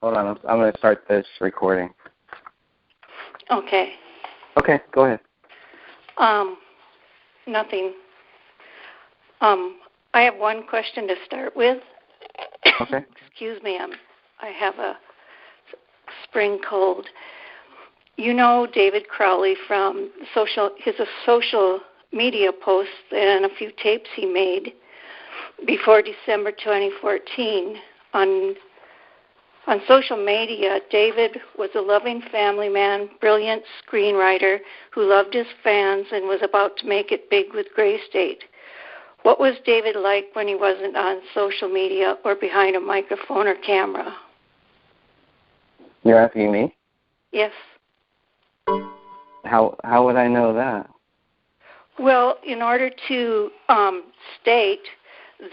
Hold on. I'm going to start this recording. Okay. Okay, go ahead. Nothing. I have one question to start with. Okay. Excuse me, I have a spring cold. You know David Crowley from his social media posts and a few tapes he made before December 2014. On social media, David was a loving family man, brilliant screenwriter who loved his fans and was about to make it big with Gray State. What was David like when he wasn't on social media or behind a microphone or camera? You're asking me? Yes. How would I know that? Well, in order to state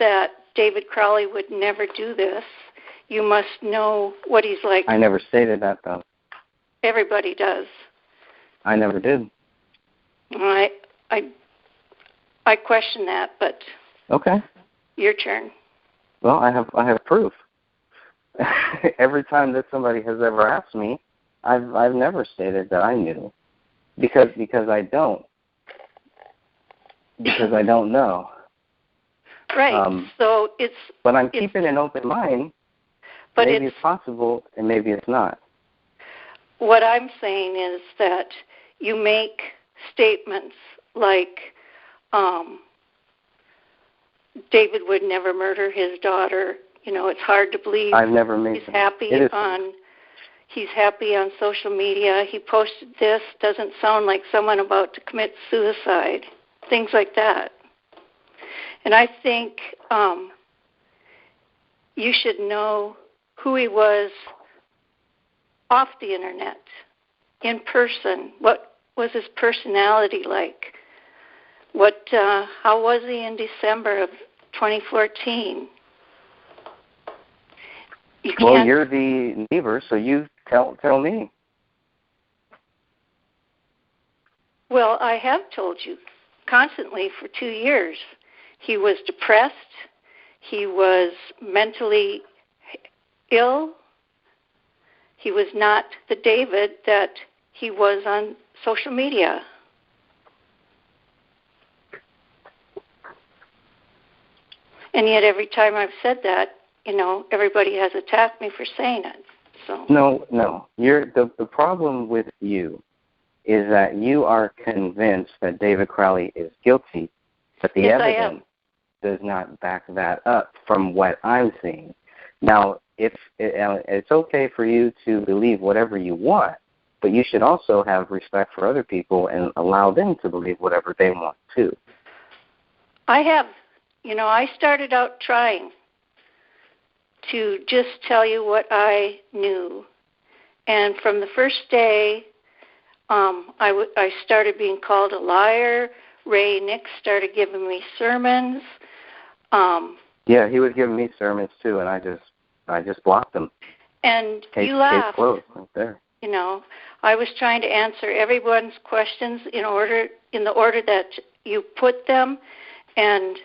that David Crowley would never do this, you must know what he's like. I never stated that, though. Everybody does. I never did. I question that, but okay. Your turn. Well, I have proof. Every time that somebody has ever asked me, I've never stated that I knew, because I don't. Because I don't know. Right. So it's. But I'm keeping an open mind. But maybe it's possible, and maybe it's not. What I'm saying is that you make statements like David would never murder his daughter. You know, it's hard to believe. I've never made he's happy on social media. He posted this. Doesn't sound like someone about to commit suicide. Things like that. And I think you should know who he was off the internet, in person. What was his personality like? How was he in December of 2014? Well, you're the neighbor, so you tell me. Well, I have told you constantly for 2 years. He was depressed. He was mentally ill. He was not the David that he was on social media. And yet every time I've said that, you know, everybody has attacked me for saying it. So No. The problem with you is that you are convinced that David Crowley is guilty, but the evidence does not back that up from what I'm seeing. Now, it's okay for you to believe whatever you want, but you should also have respect for other people and allow them to believe whatever they want too. I have. You know, I started out trying to just tell you what I knew. And from the first day, I started being called a liar. Ray Nix started giving me sermons. Yeah, he was giving me sermons too, and I just blocked them. And you laughed. Case closed right there. You know, I was trying to answer everyone's questions in the order that you put them, and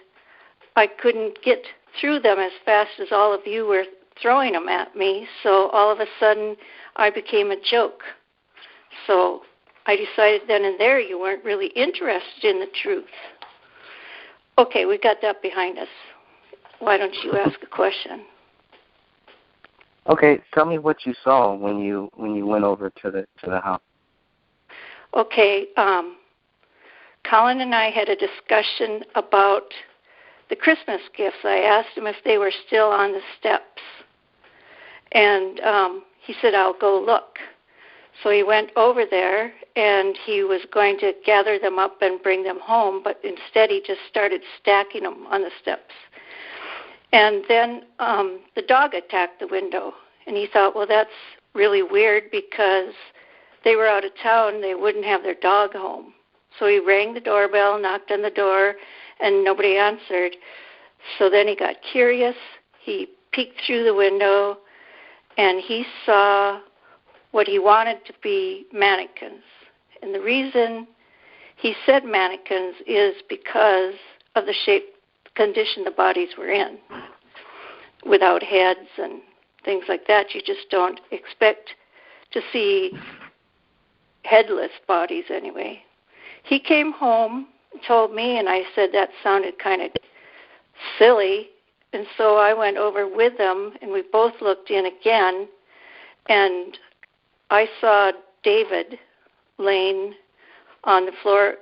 I couldn't get through them as fast as all of you were throwing them at me, so all of a sudden I became a joke. So I decided then and there you weren't really interested in the truth. Okay, we got that behind us. Why don't you ask a question? Okay, tell me what you saw when you went over to the house. Okay, Colin and I had a discussion about the Christmas gifts. I asked him if they were still on the steps. And he said, I'll go look. So he went over there, and he was going to gather them up and bring them home, but instead he just started stacking them on the steps. And then the dog attacked the window, and he thought, well, that's really weird because they were out of town. They wouldn't have their dog home. So he rang the doorbell, knocked on the door, and nobody answered. So then he got curious. He peeked through the window, and he saw what he wanted to be mannequins. And the reason he said mannequins is because of the condition the bodies were in, without heads and things like that. You just don't expect to see headless bodies anyway. He came home, told me, and I said that sounded kind of silly. And so I went over with them, and we both looked in again, and I saw David laying on the floor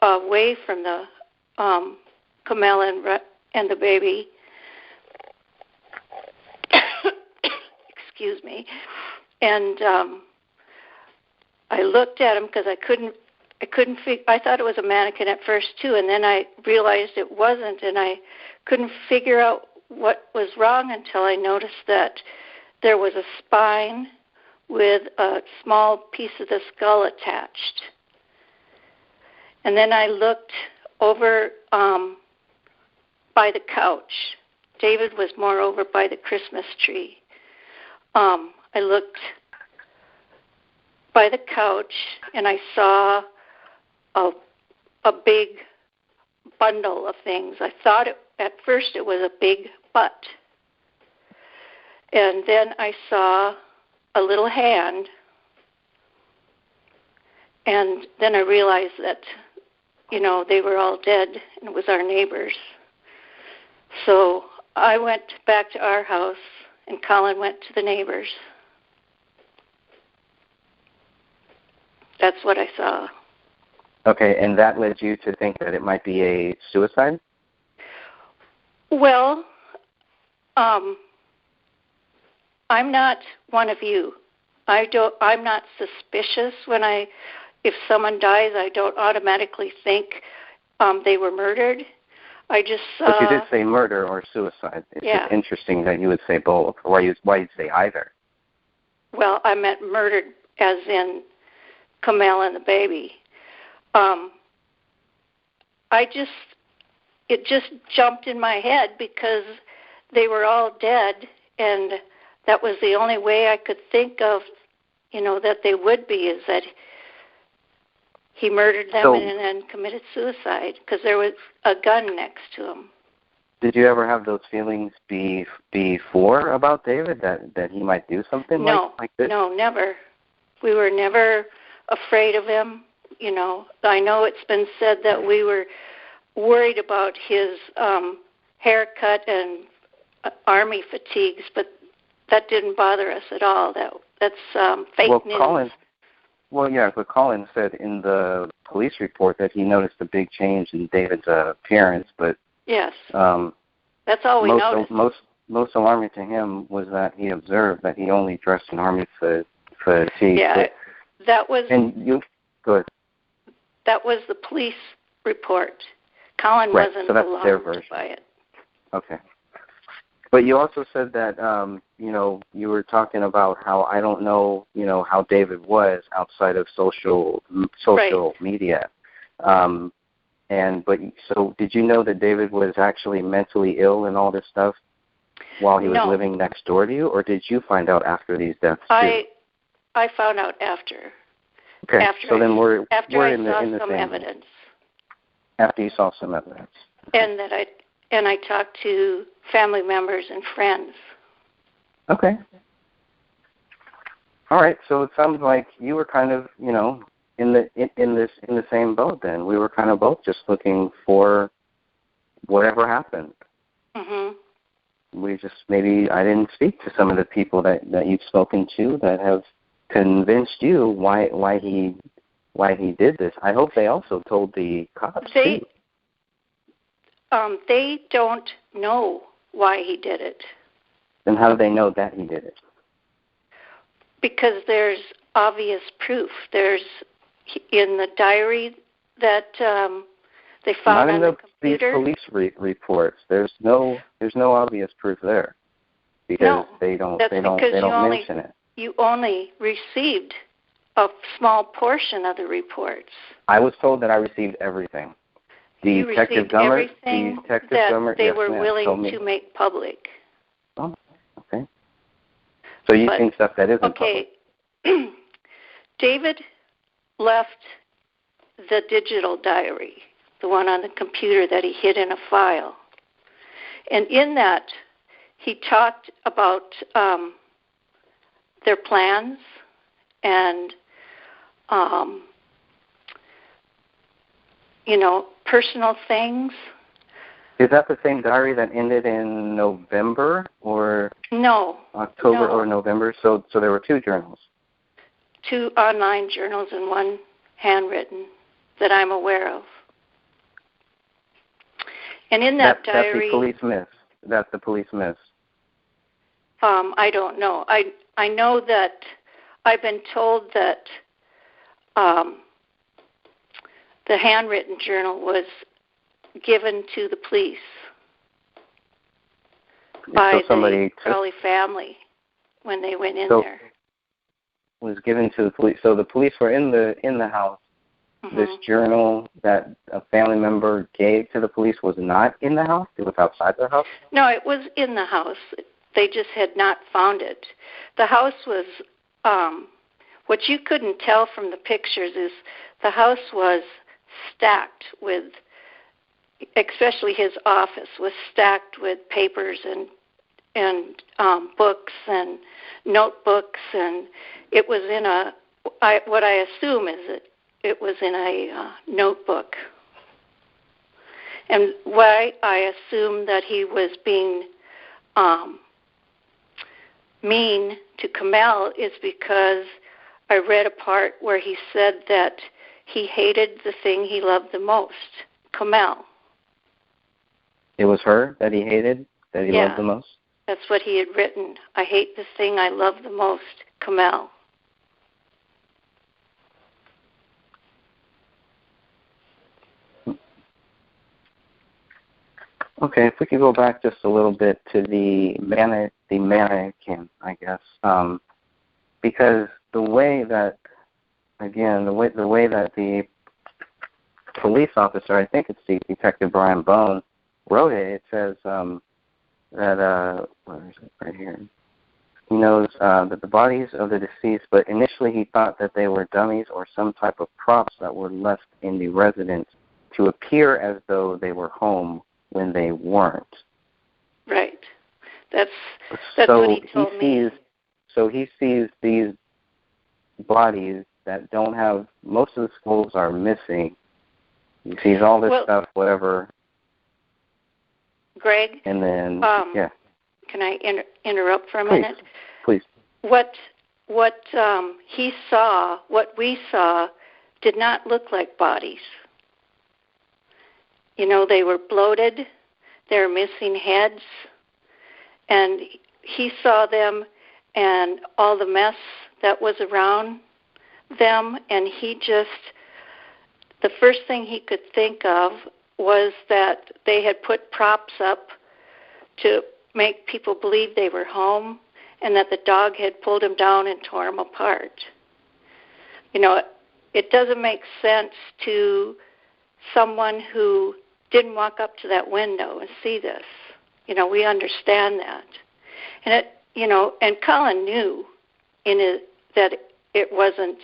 away from the Camilla and the baby. Excuse me. And I looked at him because I couldn't I thought it was a mannequin at first too, and then I realized it wasn't, and I couldn't figure out what was wrong until I noticed that there was a spine with a small piece of the skull attached. And then I looked over by the couch. David was more over by the Christmas tree. I looked by the couch, and I saw a big bundle of things. I thought at first it was a big butt. And then I saw a little hand. And then I realized that, they were all dead, and it was our neighbors. So I went back to our house, and Colin went to the neighbors. That's what I saw. Okay, and that led you to think that it might be a suicide? Well, I'm not one of you. I'm not suspicious if someone dies. I don't automatically think they were murdered. I just saw. But you did say murder or suicide. It's just interesting that you would say both. Why you'd say either? Well, I meant murdered as in Camille and the baby. It just jumped in my head because they were all dead, and that was the only way I could think of, that they would be, is that he murdered them and then committed suicide because there was a gun next to him. Did you ever have those feelings before about David, that he might do something like this? No, never. We were never afraid of him. I know it's been said that we were worried about his haircut and army fatigues, but that didn't bother us at all. That's fake news. But Colin said in the police report that he noticed a big change in David's appearance, but yes, that's all we noticed. Most alarming to him was that he observed that he only dressed in army fatigue. Yeah, that was. And you go ahead. That was the police report. Colin wasn't alarmed by it. Okay. But you also said that, you were talking about how I don't know, how David was outside of social media. So did you know that David was actually mentally ill and all this stuff while he was living next door to you, or did you find out after these deaths too? I found out after. Okay, so then we're in the some same evidence. After you saw some evidence. Okay. And I talked to family members and friends. Okay. All right. So it sounds like you were kind of, in the same boat. Then we were kind of both just looking for whatever happened. Mhm. We just maybe I didn't speak to some of the people that you've spoken to that have convinced you why he did this. I hope they also told the cops too. They don't know why he did it. Then how do they know that he did it? Because there's obvious proof. There's in the diary that they found on the computer. Not in the police reports. There's no obvious proof there because they don't mention it. You only received a small portion of the reports. I was told that I received everything. You received everything that they were willing to make public. Oh, okay. So you think stuff that isn't public? Okay. David left the digital diary, the one on the computer that he hid in a file. And in that, he talked about their plans and, personal things. Is that the same diary that ended in November or No. October or November? So there were 2 journals. 2 online journals and 1 handwritten that I'm aware of. And in that diary, that's the police miss. I don't know. I know that I've been told that the handwritten journal was given to the police by the Crowley family when they went in there. Was given to the police. So the police were in the house. Mm-hmm. This journal that a family member gave to the police was not in the house? It was outside the house? No, it was in the house. They just had not found it. The house was, what you couldn't tell from the pictures is the house was stacked with, especially his office was stacked with papers and books and notebooks, and it was in what I assume is it was in a notebook. And why I assume that he was being mean to Kamel is because I read a part where he said that he hated the thing he loved the most, Kamel. It was her that he hated, that he loved the most? That's what he had written. I hate the thing I love the most, Kamel. Okay, if we could go back just a little bit to the mannequin, I guess, because the way that the police officer, I think it's Detective Brian Bone, wrote it says that where is it? Right here. He knows that the bodies of the deceased, but initially he thought that they were dummies or some type of props that were left in the residence to appear as though they were home when they weren't. Right. That's what he told me. So he sees these bodies that don't have, most of the skulls are missing. He sees all this stuff, whatever. Greg? And then, Can I interrupt for a minute? Please. What he saw, what we saw, did not look like bodies. They were bloated, they were missing heads, and he saw them and all the mess that was around them, and the first thing he could think of was that they had put props up to make people believe they were home and that the dog had pulled them down and tore them apart. It doesn't make sense to someone who didn't walk up to that window and see this. We understand that. And and Colin knew that it wasn't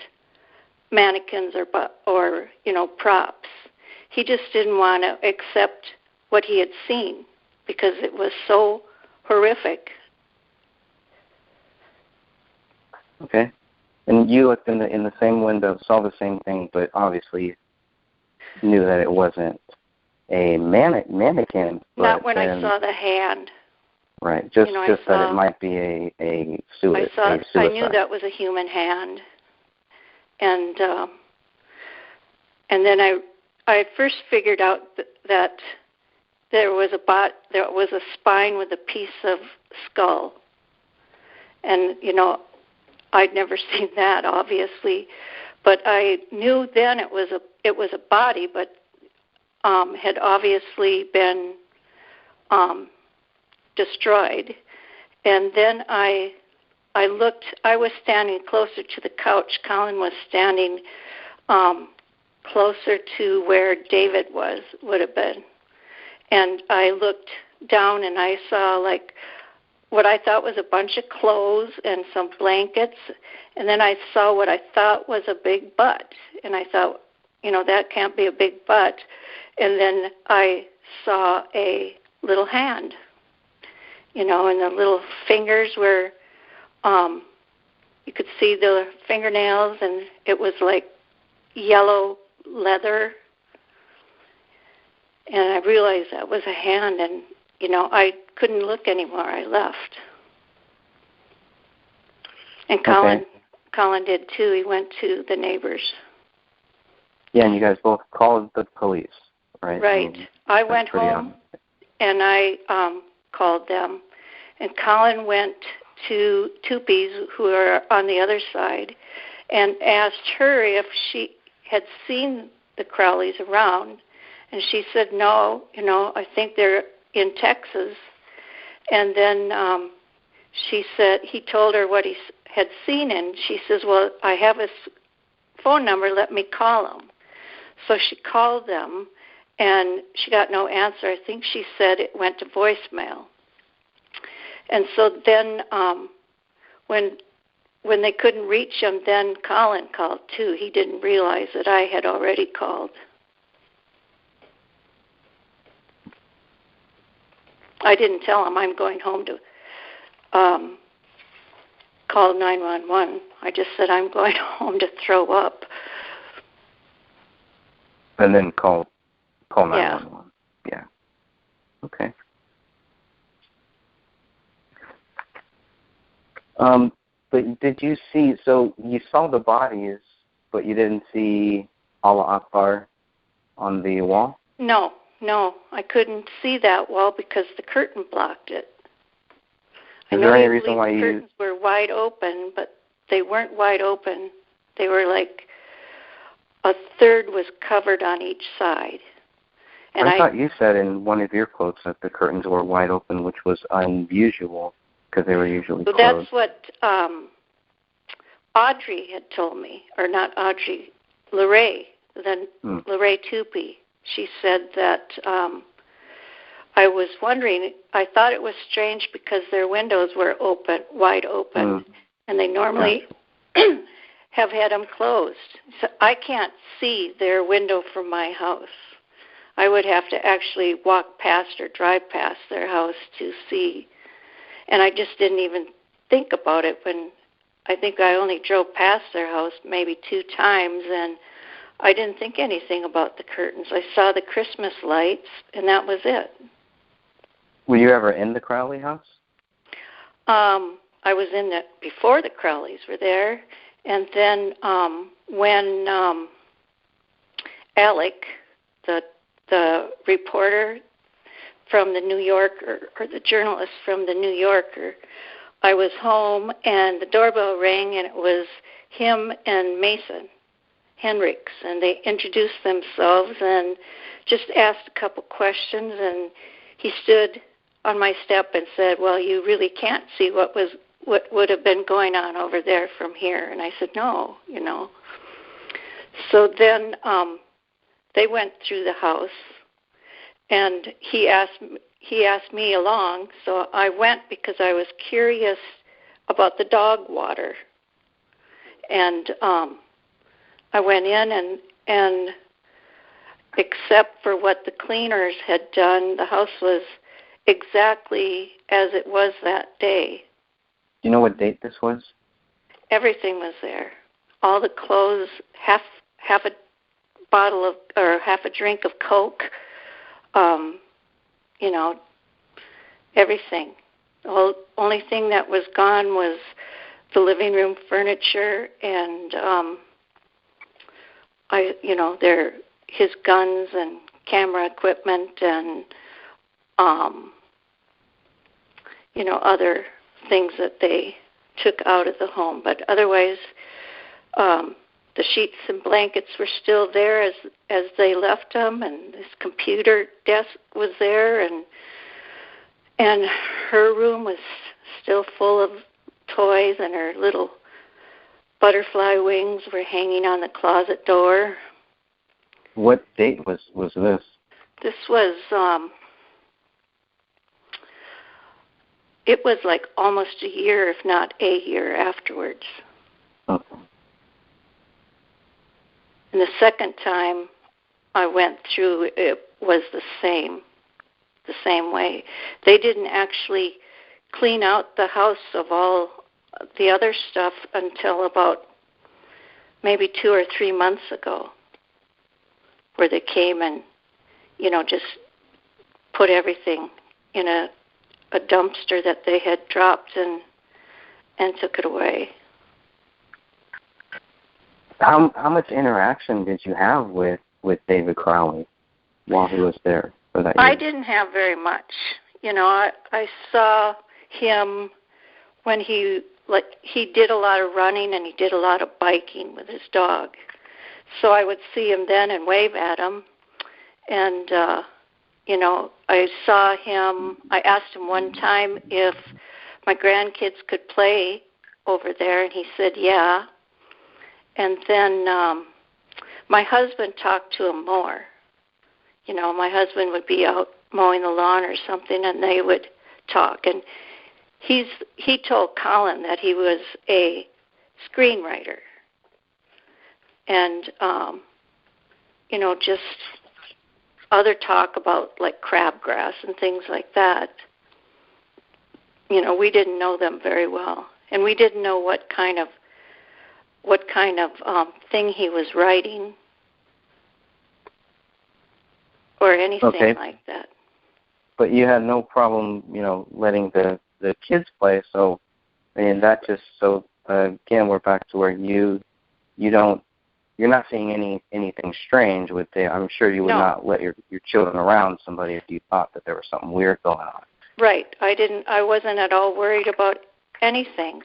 mannequins or props. He just didn't want to accept what he had seen because it was so horrific. Okay. And you looked in the same window, saw the same thing, but obviously knew that it wasn't a mannequin. Not when I saw the hand. Right, just that it might be a suicide. I knew that was a human hand, and then I first figured out that there was a spine with a piece of skull, and I'd never seen that obviously, but I knew then it was a body, but had obviously been destroyed. And then I looked. I was standing closer to the couch. Colin was standing closer to where David would have been. And I looked down and I saw what I thought was a bunch of clothes and some blankets. And then I saw what I thought was a big butt. And I thought, that can't be a big butt. And then I saw a little hand. and the little fingers were, you could see the fingernails, and it was like yellow leather. And I realized that was a hand, and, I couldn't look anymore. I left. And Colin did too. He went to the neighbors. Yeah, and you guys both called the police, right? Right. I went home, and I called them. And Colin went to Tupi's, who are on the other side, and asked her if she had seen the Crowleys around. And she said, no, I think they're in Texas. And then he told her what he had seen, and she says, well, I have his phone number, let me call him. So she called them, and she got no answer. I think she said it went to voicemail. And so then when they couldn't reach him, then Colin called too. He didn't realize that I had already called. I didn't tell him I'm going home to call 911. I just said I'm going home to throw up. And then call 911. Yeah. Okay. But did you see? So you saw the bodies, but you didn't see Allah Akbar on the wall? No, I couldn't see that wall because the curtain blocked it. Is there any reason why the curtains were wide open, but they weren't wide open. They were like a third was covered on each side. And I thought you said in one of your quotes that the curtains were wide open, which was unusual because they were usually closed. That's what Audrey had told me, or not Audrey, Lorraine, Lorraine Tupi. She said that I was wondering, I thought it was strange because their windows were wide open, and they normally have had them closed. So I can't see their window from my house. I would have to actually walk past or drive past their house to see. And I just didn't even think about it when I think I only drove past their house maybe 2 times, and I didn't think anything about the curtains. I saw the Christmas lights, and that was it. Were you ever in the Crowley house? I was in it before the Crowleys were there, and then when Alec, the reporter from the New Yorker, or the journalist from the New Yorker, I was home, and the doorbell rang, and it was him and Mason Henricks, and they introduced themselves and just asked a couple questions, and he stood on my step and said, well, you really can't see what would have been going on over there from here. And I said, no, So then they went through the house, and he asked me along, so I went because I was curious about the dog water. And I went in, and except for what the cleaners had done, the house was exactly as it was that day. Do you know what date this was? Everything was there. All the clothes, half a bottle of, or half a drink of Coke, everything. The only thing that was gone was the living room furniture and his guns and camera equipment and other things that they took out of the home. But otherwise, the sheets and blankets were still there as they left them, and his computer desk was there, and her room was still full of toys, and her little butterfly wings were hanging on the closet door. What date was this? This was, it was like almost a year, if not a year afterwards. Okay. And the second time I went through, it was the same way. They didn't actually clean out the house of all the other stuff until about maybe 2 or 3 months ago, where they came and, just put everything in a dumpster that they had dropped and took it away. How much interaction did you have with David Crowley while he was there for that year? I didn't have very much. I saw him when he did a lot of running and he did a lot of biking with his dog. So I would see him then and wave at him. And, I saw him, I asked him one time if my grandkids could play over there, and he said, yeah. And then my husband talked to him more. My husband would be out mowing the lawn or something, and they would talk. And he told Colin that he was a screenwriter. And, just other talk about, like, crabgrass and things like that. We didn't know them very well. And we didn't know what kind of thing he was writing or anything like that. But you had no problem, letting the kids play. So, that just again, we're back to where you're not seeing anything strange with it. I'm sure you would not let your children around somebody if you thought that there was something weird going on. Right. I wasn't at all worried about anything.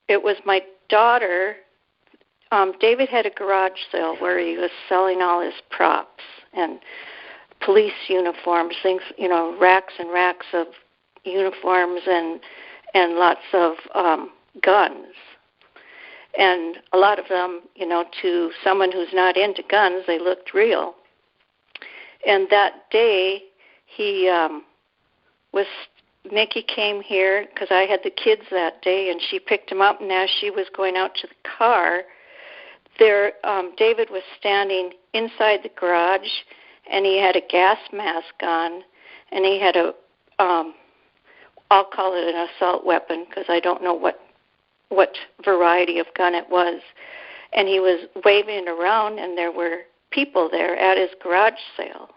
It was my daughter. David had a garage sale where he was selling all his props and police uniforms, things, racks and racks of uniforms and lots of guns. And a lot of them, to someone who's not into guns, they looked real. And that day, Nikki came here because I had the kids that day, and she picked him up. And as she was going out to the car, David was standing inside the garage, and he had a gas mask on, and he had I'll call it an assault weapon because I don't know what variety of gun it was. And he was waving it around, and there were people there at his garage sale.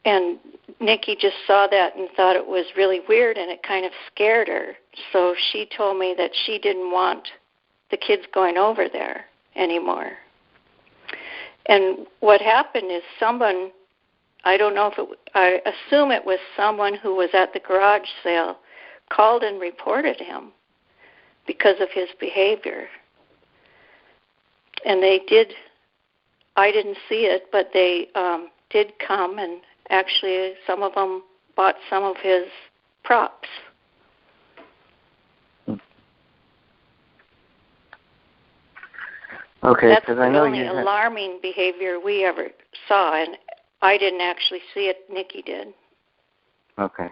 And Nikki just saw that and thought it was really weird, and it kind of scared her. So she told me that she didn't want the kids going over there anymore. And what happened is someone, I don't know I assume it was someone who was at the garage sale, called and reported him because of his behavior. And they did, I didn't see it, but they did come, and actually some of them bought some of his props. Okay, that's because I know the only alarming behavior we ever saw, and I didn't actually see it. Nikki did. Okay.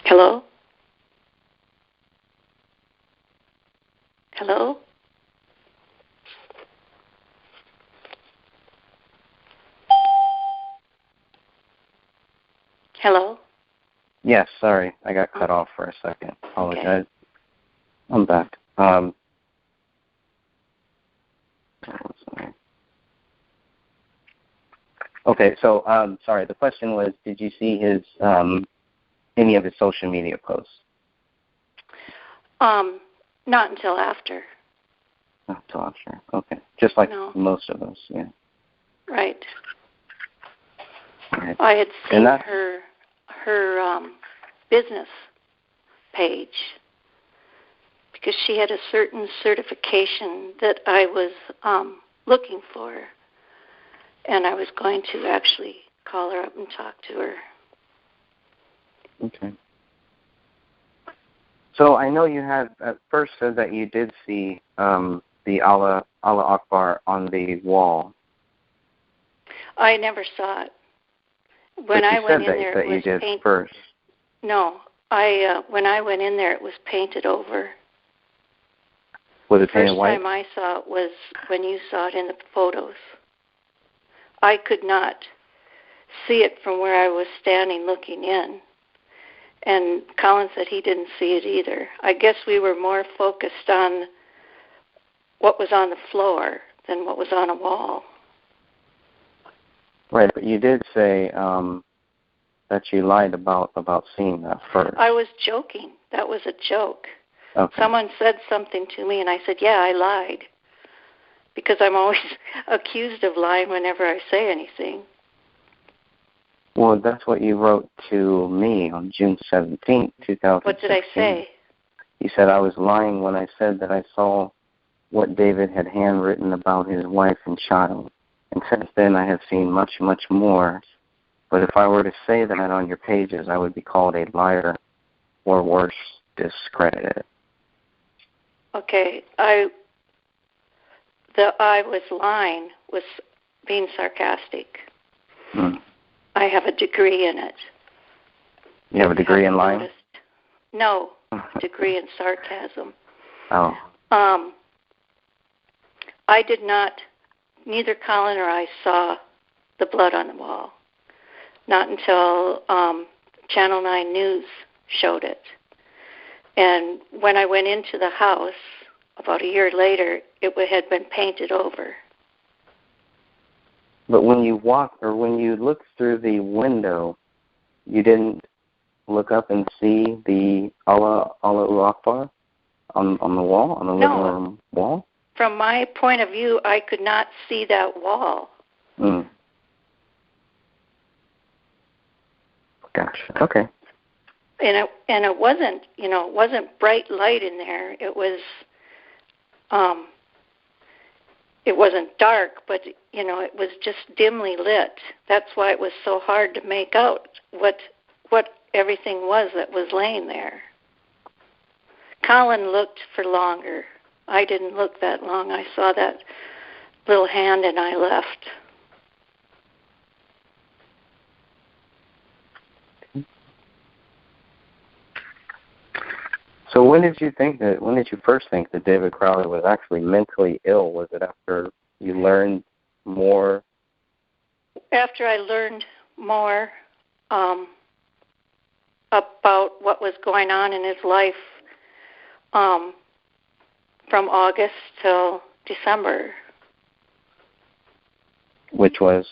Hello? Hello? Hello? Yes, sorry. I got cut off for a second. Apologize. Okay. I'm back. Okay, so sorry. The question was, did you see his any of his social media posts? Not until after. Not until after. Okay. Just like No. most of us, yeah. Right. Right. I had seen her business page because she had a certain certification that I was looking for, and I was going to actually call her up and talk to her. Okay. So I know you had at first said that you did see the Allah Akbar on the wall. I never saw it. When I went in there, it was painted. First. No, when I went in there, it was painted over. Was it painted white? The first time I saw it was when you saw it in the photos. I could not see it from where I was standing looking in. And Colin said he didn't see it either. I guess we were more focused on what was on the floor than what was on a wall. Right, but you did say that you lied about seeing that first. I was joking. That was a joke. Okay. Someone said something to me, and I said, yeah, I lied. Because I'm always accused of lying whenever I say anything. Well, that's what you wrote to me on June 17th, 2016. What did I say? You said I was lying when I said that I saw what David had handwritten about his wife and child. And since then I have seen much, much more. But if I were to say that on your pages, I would be called a liar or worse, discredited. Okay, I was lying was being sarcastic. I have a degree in it. You have a degree in lying? No, a degree in sarcasm. Oh. I did not, neither Colin or I saw the blood on the wall. Not until Channel 9 News showed it. And when I went into the house, about a year later, it had been painted over. But when you looked through the window, you didn't look up and see the Allah Akbar on the wall, on the living room wall? From my point of view, I could not see that wall. Gotcha. Okay. And it wasn't, it wasn't bright light in there. It was, it wasn't dark, but it was just dimly lit. That's why it was so hard to make out what everything was that was laying there. Colin looked for longer. I didn't look that long. I saw that little hand and I left. So when did you first think that David Crowley was actually mentally ill? Was it after you learned more? After I learned more about what was going on in his life from August till December. Which was?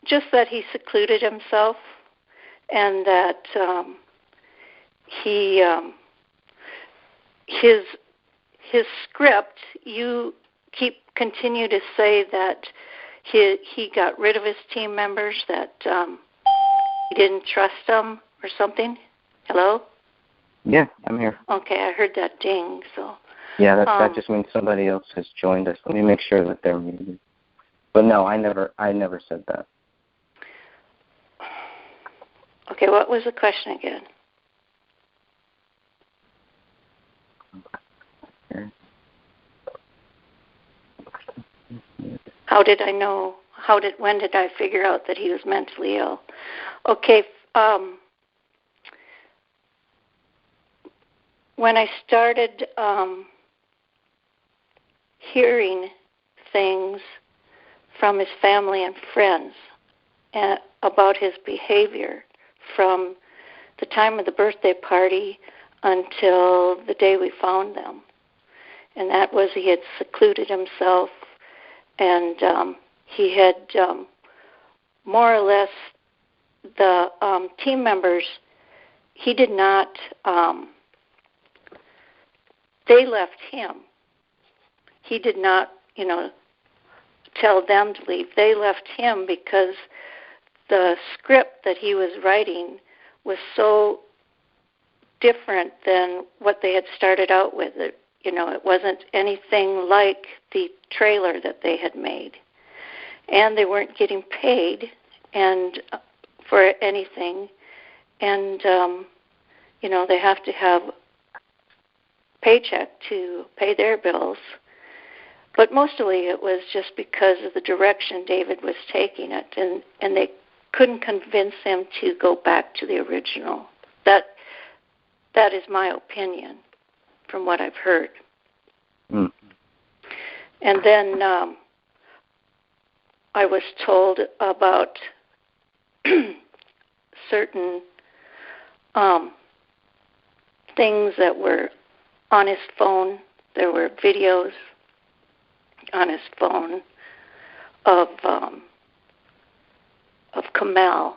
Just that he secluded himself and that his script, you continue to say that he got rid of his team members, that he didn't trust them or something. Hello? Yeah, I'm here. Okay, I heard that ding. So. Yeah, that just means somebody else has joined us. Let me make sure that they're muted. But no, I never said that. Okay, what was the question again? When did I figure out that he was mentally ill? Okay, when I started hearing things from his family and friends about his behavior from the time of the birthday party until the day we found them. And that was he had secluded himself, and he had more or less the team members he did not, they left him. He did not, tell them to leave. They left him because the script that he was writing was so different than what they had started out with. It wasn't anything like the trailer that they had made. And they weren't getting paid for anything. And, they have to have paycheck to pay their bills. But mostly it was just because of the direction David was taking it, and they couldn't convince him to go back to the original. That is my opinion from what I've heard. Mm. And then I was told about certain things that were on his phone. There were videos on his phone of Kamel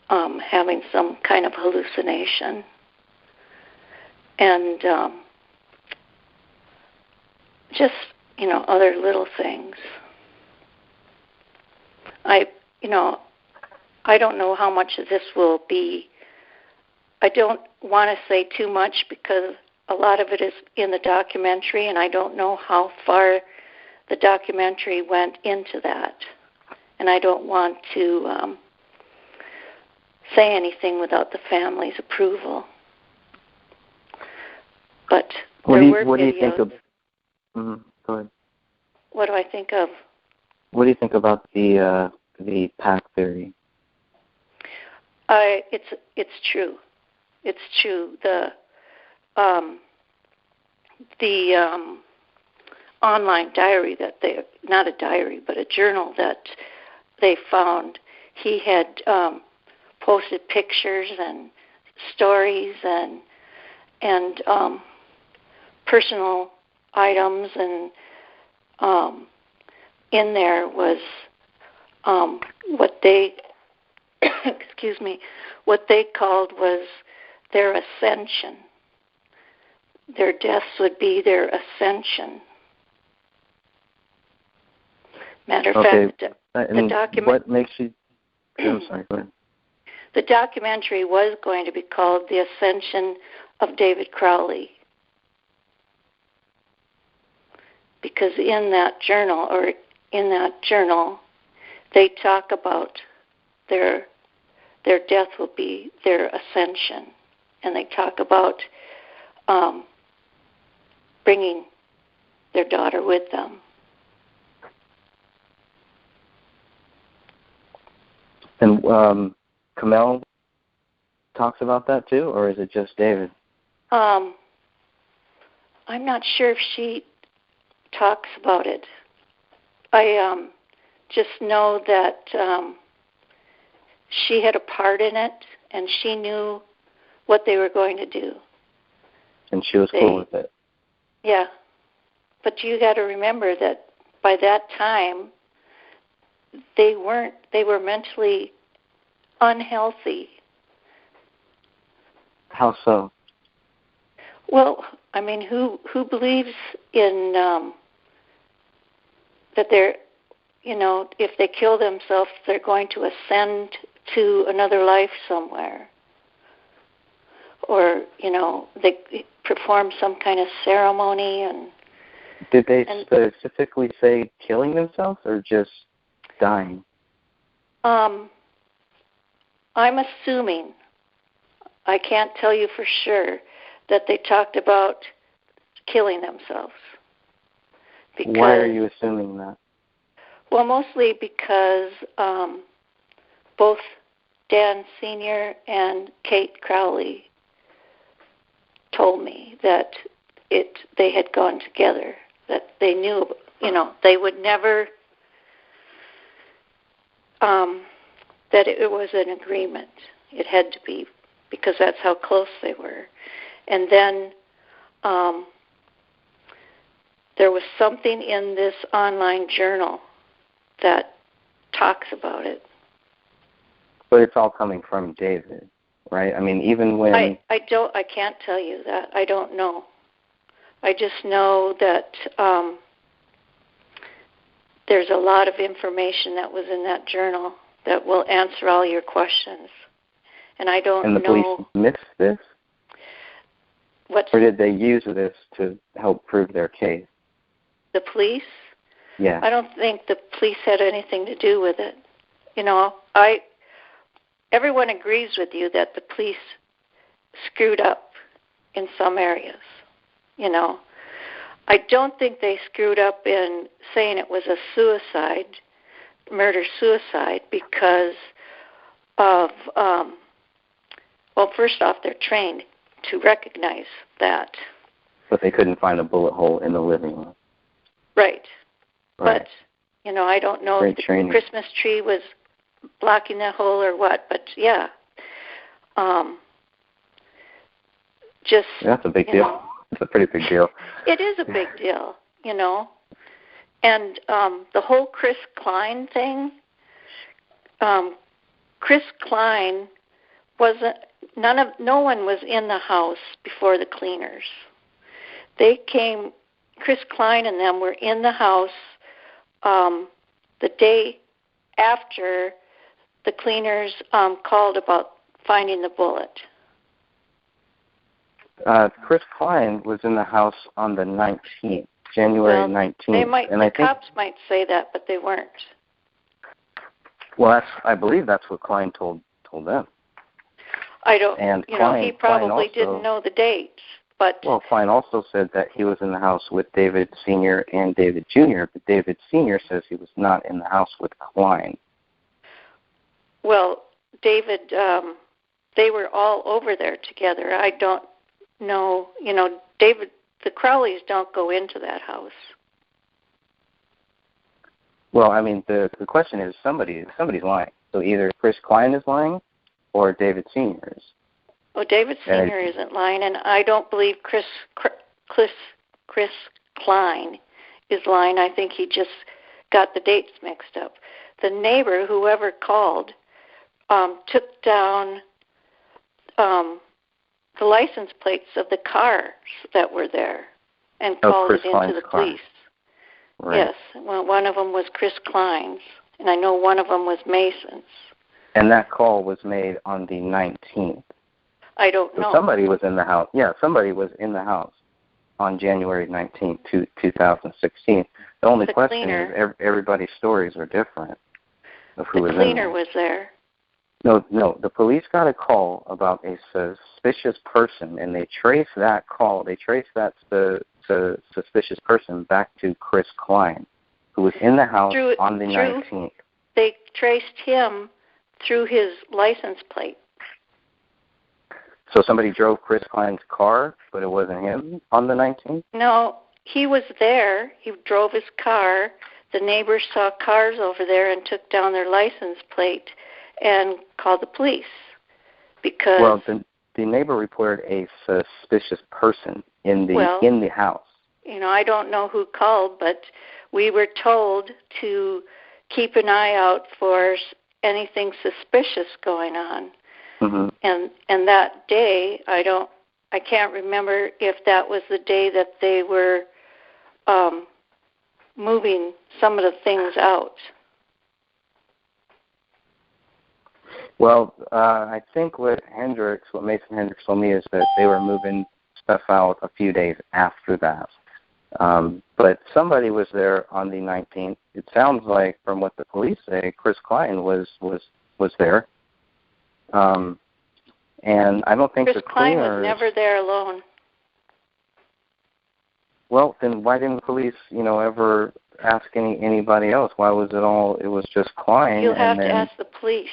having some kind of hallucination, and just other little things. I don't know how much of this will be. I don't want to say too much because a lot of it is in the documentary, and I don't know how far the documentary went into that. And I don't want to say anything without the family's approval. But there were videos. What do you think of? Go ahead. What do I think of? What do you think about the pack theory? It's true. It's true. The online diary that not a diary, but a journal that they found, he had posted pictures and stories and personal items, and in there was what they what they called was their ascension. Their deaths would be their ascension. Matter of fact, the document. What makes you? I'm sorry. Go ahead. The documentary was going to be called "The Ascension of David Crowley," because in that journal, they talk about their death will be their ascension, and they talk about bringing their daughter with them. And Kamel talks about that too, or is it just David? I'm not sure if she talks about it. I just know that she had a part in it, and she knew what they were going to do. And she was cool with it. Yeah. But you got to remember that by that time, they were mentally unhealthy. How so? Well, I mean, who believes in that they're, if they kill themselves, they're going to ascend to another life somewhere, or they perform some kind of ceremony. And did they specifically say killing themselves or just dying? I'm assuming, I can't tell you for sure, that they talked about killing themselves. Because, why are you assuming that? Well, mostly because both Dan Sr. and Kate Crowley told me that they had gone together, that they knew, they would never, that it was an agreement. It had to be, because that's how close they were. And then there was something in this online journal that talks about it. But it's all coming from David. right? I mean, even when I can't tell you that. I don't know. I just know that there's a lot of information that was in that journal that will answer all your questions. And I don't know. And the police missed this? Or did they use this to help prove their case? The police? Yeah. I don't think the police had anything to do with it. You know, everyone agrees with you that the police screwed up in some areas. You know, I don't think they screwed up in saying it was a murder-suicide, because of, well, first off, they're trained to recognize that. But they couldn't find a bullet hole in the living room. Right. But, you know, I don't know if the Christmas tree was blocking that hole or what, but yeah. That's a big deal. It's a pretty big deal. It is a big deal, you know. And the whole Chris Klein thing, Chris Klein no one was in the house before the cleaners. Chris Klein and them were in the house the day after the cleaners called about finding the bullet. Chris Klein was in the house on the 19th, January 19th. The cops might say that, but they weren't. Well, I believe that's what Klein told them. I don't. And he probably didn't know the dates. But Klein also said that he was in the house with David Sr. and David Jr., but David Sr. says he was not in the house with Klein. Well, David, they were all over there together. I don't know, David, the Crowleys don't go into that house. Well, I mean, the question is somebody's lying. So either Chris Klein is lying or David Sr. is. Oh, David Sr. isn't lying, and I don't believe Chris Klein is lying. I think he just got the dates mixed up. The neighbor, whoever called, took down the license plates of the cars that were there and called it into the police. Right. Yes, well, one of them was Chris Klein's, and I know one of them was Mason's. And that call was made on the 19th. I don't know. Somebody was in the house. Yeah, somebody was in the house on January 19th, 2016. The only question is everybody's stories are different of who was in there. The cleaner was there. No, the police got a call about a suspicious person, and they traced that call. They traced that suspicious person back to Chris Klein, who was in the house on the 19th. They traced him through his license plate. So somebody drove Chris Klein's car, but it wasn't him on the 19th? No, he was there. He drove his car. The neighbors saw cars over there and took down their license plate and called the police because... Well, the neighbor reported a suspicious person in the house. I don't know who called, but we were told to keep an eye out for anything suspicious going on. Mm-hmm. And that day, I can't remember if that was the day that they were moving some of the things out. Well, I think what Mason Hendricks told me is that they were moving stuff out a few days after that. But somebody was there on the 19th. It sounds like, from what the police say, Chris Klein was there. And I don't think Chris the cleaners... Klein was never there alone. Well, then why didn't the police, ever ask anybody else? Why was it was just Klein? You'll have to ask the police.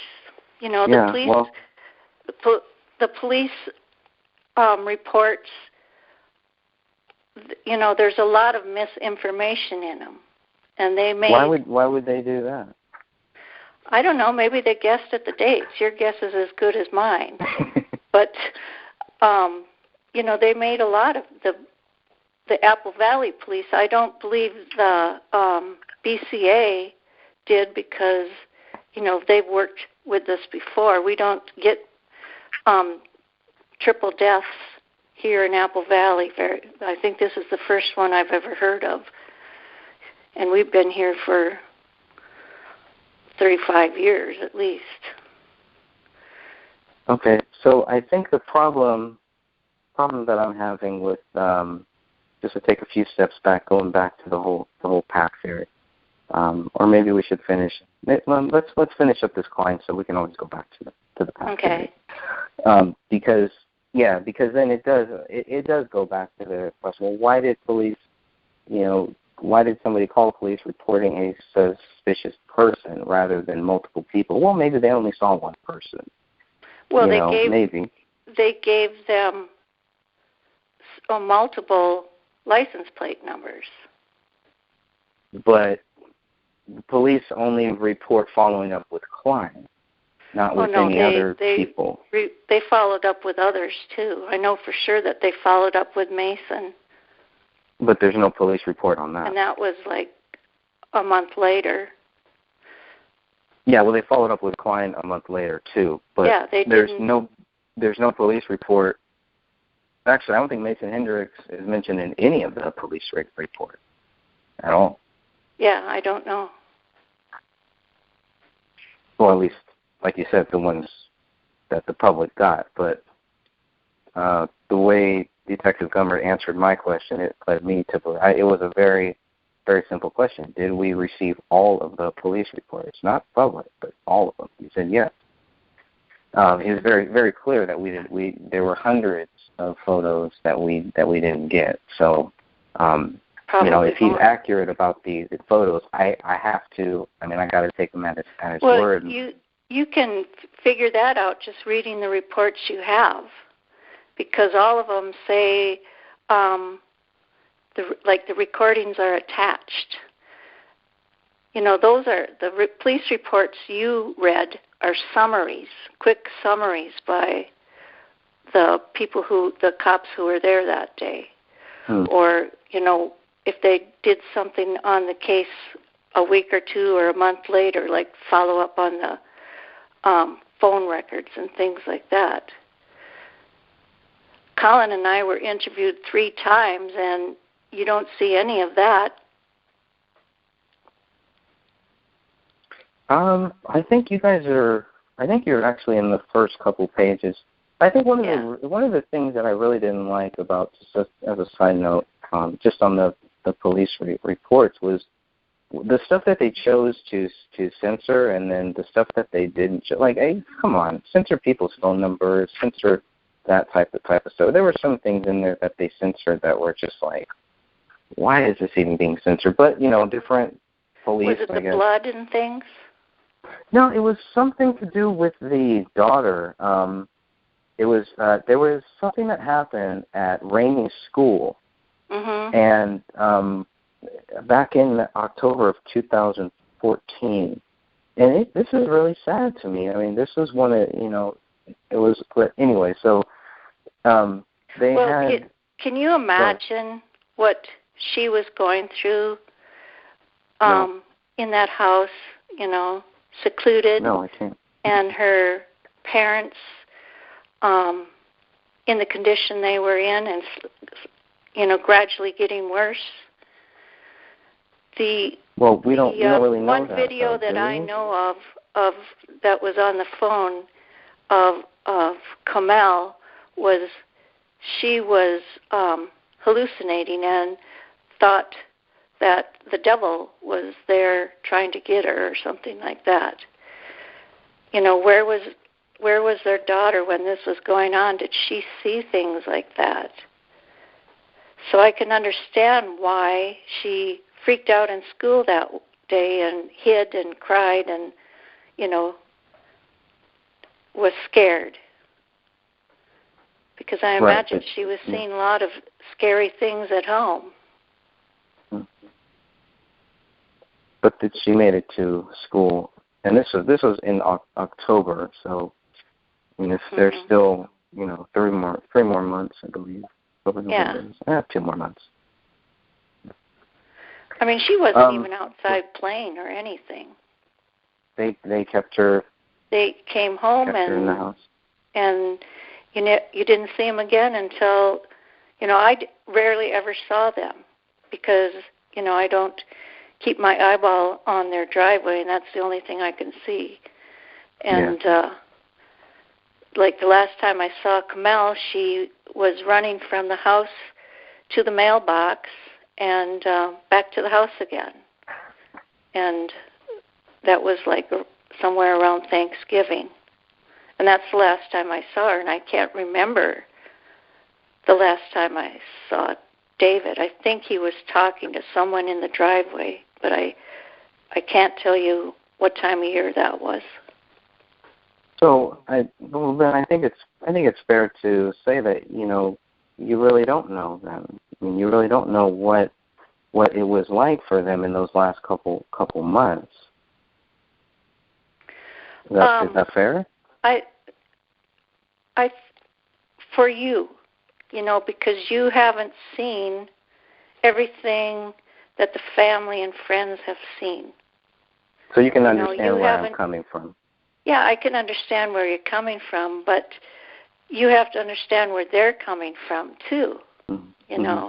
The police reports, there's a lot of misinformation in them. And they may... Why would they do that? I don't know. Maybe they guessed at the dates. Your guess is as good as mine. But, they made a lot of the Apple Valley police. I don't believe the BCA did because, they've worked with us before. We don't get triple deaths here in Apple Valley. I think this is the first one I've ever heard of. And we've been here for 35 years at least. Okay, so I think the problem that I'm having with just to take a few steps back, going back to the whole pack theory, or maybe we should finish. Let's finish up this client so we can always go back to the pack theory. Because then it does go back to the question. Well, why did somebody call police reporting a suspicious person rather than multiple people? Well, maybe they only saw one person. Well, they gave them multiple license plate numbers. But the police only report following up with clients, not with any other people. They followed up with others, too. I know for sure that they followed up with Mason. But there's no police report on that. And that was like a month later. Yeah, well, they followed up with Klein a month later, too. But there's no police report. Actually, I don't think Mason Hendricks is mentioned in any of the police report at all. Yeah, I don't know. Well, at least, like you said, the ones that the public got. But the way Detective Gummer answered my question, it led me to it was a very, very simple question. Did we receive all of the police reports? Not public, but all of them. He said yes. It was very, very clear that there were hundreds of photos that we didn't get. So, if he's accurate about the photos, I have to. I got to take him at his word. You can figure that out just reading the reports you have, because all of them say the recordings are attached. Those are the police reports you read are summaries, quick summaries by the cops who were there that day. Or, if they did something on the case a week or two or a month later, like follow up on the phone records and things like that. Colin and I were interviewed 3 times, and you don't see any of that. I think you guys are. I think you're actually in the first couple pages. I think one of the things that I really didn't like about, just as a side note, just on the police reports, was the stuff that they chose to censor, and then the stuff that they didn't. Like, hey, come on, censor people's phone numbers, censor that type of stuff. There were some things in there that they censored that were just like, why is this even being censored? But different police. Was it the blood and things? No, it was something to do with the daughter. It was there was something that happened at Rainey's school, and back in October of 2014, and this is really sad to me. This was one of it was, but anyway. So they had. Can you imagine what she was going through in that house? Secluded. No, I can't. And her parents, in the condition they were in, and gradually getting worse. We don't really know one that, video that I know of that was on the phone of Kamel was she was hallucinating and thought that the devil was there trying to get her or something like that. Where was their daughter when this was going on? Did she see things like that? So I can understand why she freaked out in school that day and hid and cried and, was scared. Because I imagine she was seeing a lot of scary things at home. But she made it to school, and this was in October. So, there's still 3 more months, I believe. 2 more months. She wasn't even outside playing or anything. They kept her. They came home in the house. and you didn't see them again until, I rarely ever saw them because, I don't keep my eyeball on their driveway, and that's the only thing I can see. And like the last time I saw Kamel, she was running from the house to the mailbox and back to the house again. And that was like somewhere around Thanksgiving. And that's the last time I saw her, and I can't remember the last time I saw David. I think he was talking to someone in the driveway, but I can't tell you what time of year that was. So, then I think it's fair to say that you really don't know them. I mean, you really don't know what it was like for them in those last couple months. Is that fair? For you, because you haven't seen everything that the family and friends have seen. So you can understand where I'm coming from. Yeah, I can understand where you're coming from, but you have to understand where they're coming from too. Mm-hmm.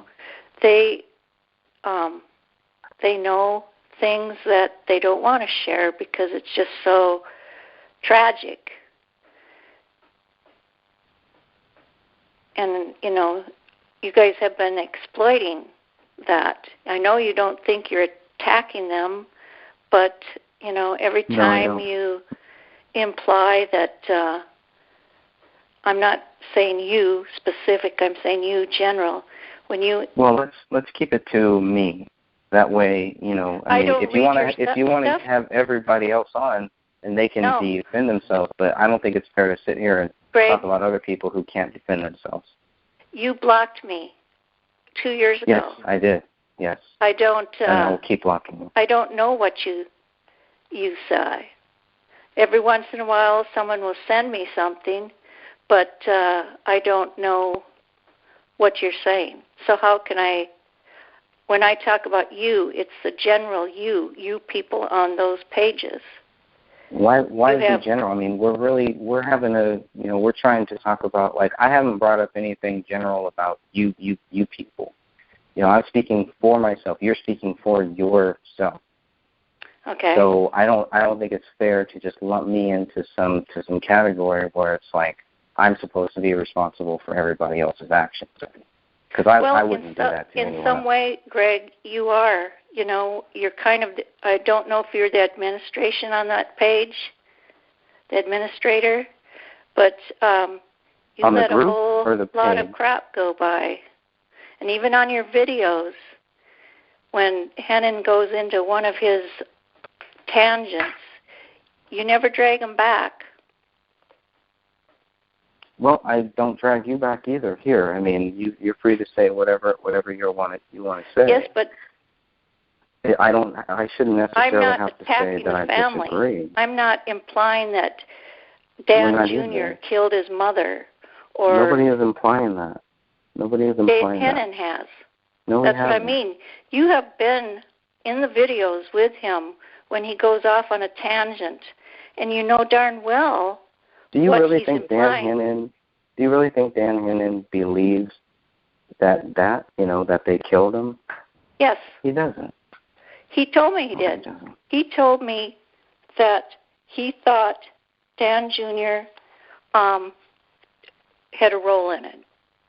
They know things that they don't want to share because it's just so tragic. And, you guys have been exploiting that. I know you don't think you're attacking them, but, every time you imply that I'm not saying you specific, I'm saying you general. Well, let's keep it to me. That way, if you want to have everybody else on, and they can defend themselves, but I don't think it's fair to sit here and talk about other people who can't defend themselves. You blocked me 2 years ago. Yes, I did. Yes. I don't. And I will keep blocking you. I don't know what you say. Every once in a while, someone will send me something, but I don't know what you're saying. So how can I? When I talk about you, it's the general you people on those pages. Why is it general? I mean, we're having we're trying to talk about, like, I haven't brought up anything general about you people. I'm speaking for myself. You're speaking for yourself. Okay. So I don't think it's fair to just lump me into some category where it's like I'm supposed to be responsible for everybody else's actions. Because I wouldn't do that to anyone else. In some way, Greg, you are. You're kind of, I don't know if you're the administration on that page, the administrator, but you on let the group a whole or the lot page? of crap go by. And even on your videos, when Hennon goes into one of his tangents, you never drag him back. Well, I don't drag you back either. Here, I mean, you're free to say whatever you want to say. Yes, but I shouldn't necessarily have to say that I family. disagree. I'm not implying that Dan Jr. killed his mother, or nobody is implying that. Nobody is implying Dave Hennon has. No, that's what I mean. You have been in the videos with him when he goes off on a tangent, and you know darn well. Do you really think implying. Dan Hennon? Do you really think Dan Hennon believes that they killed him? Yes. He doesn't. He told me he did. He told me that he thought Dan Jr. Had a role in it.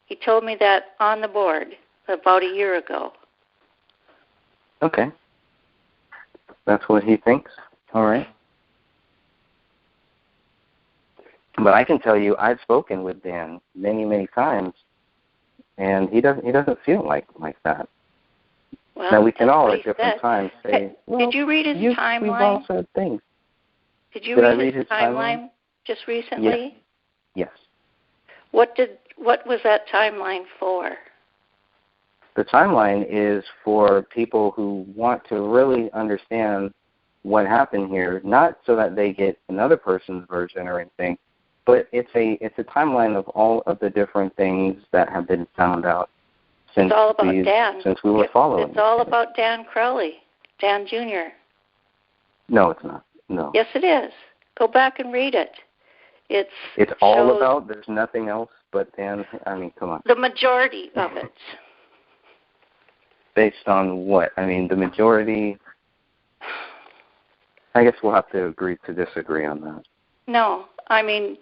He told me that on the board about a year ago. Okay. That's what he thinks. All right. But I can tell you, I've spoken with Dan many, many times, and he doesn't feel like that. Well, now we can all at different times say. Did you read his timeline? We've all said things. Did you read his timeline just recently? Yes. What was that timeline for? The timeline is for people who want to really understand what happened here, not so that they get another person's version or anything, but it's a timeline of all of the different things that have been found out since we were following. It's all about Dan Crowley, Dan Jr. No, it's not. No. Yes, it is. Go back and read it. It's all about, there's nothing else but Dan, I mean, come on. The majority of it. Based on what? I mean, the majority, I guess we'll have to agree to disagree on that. No, I mean,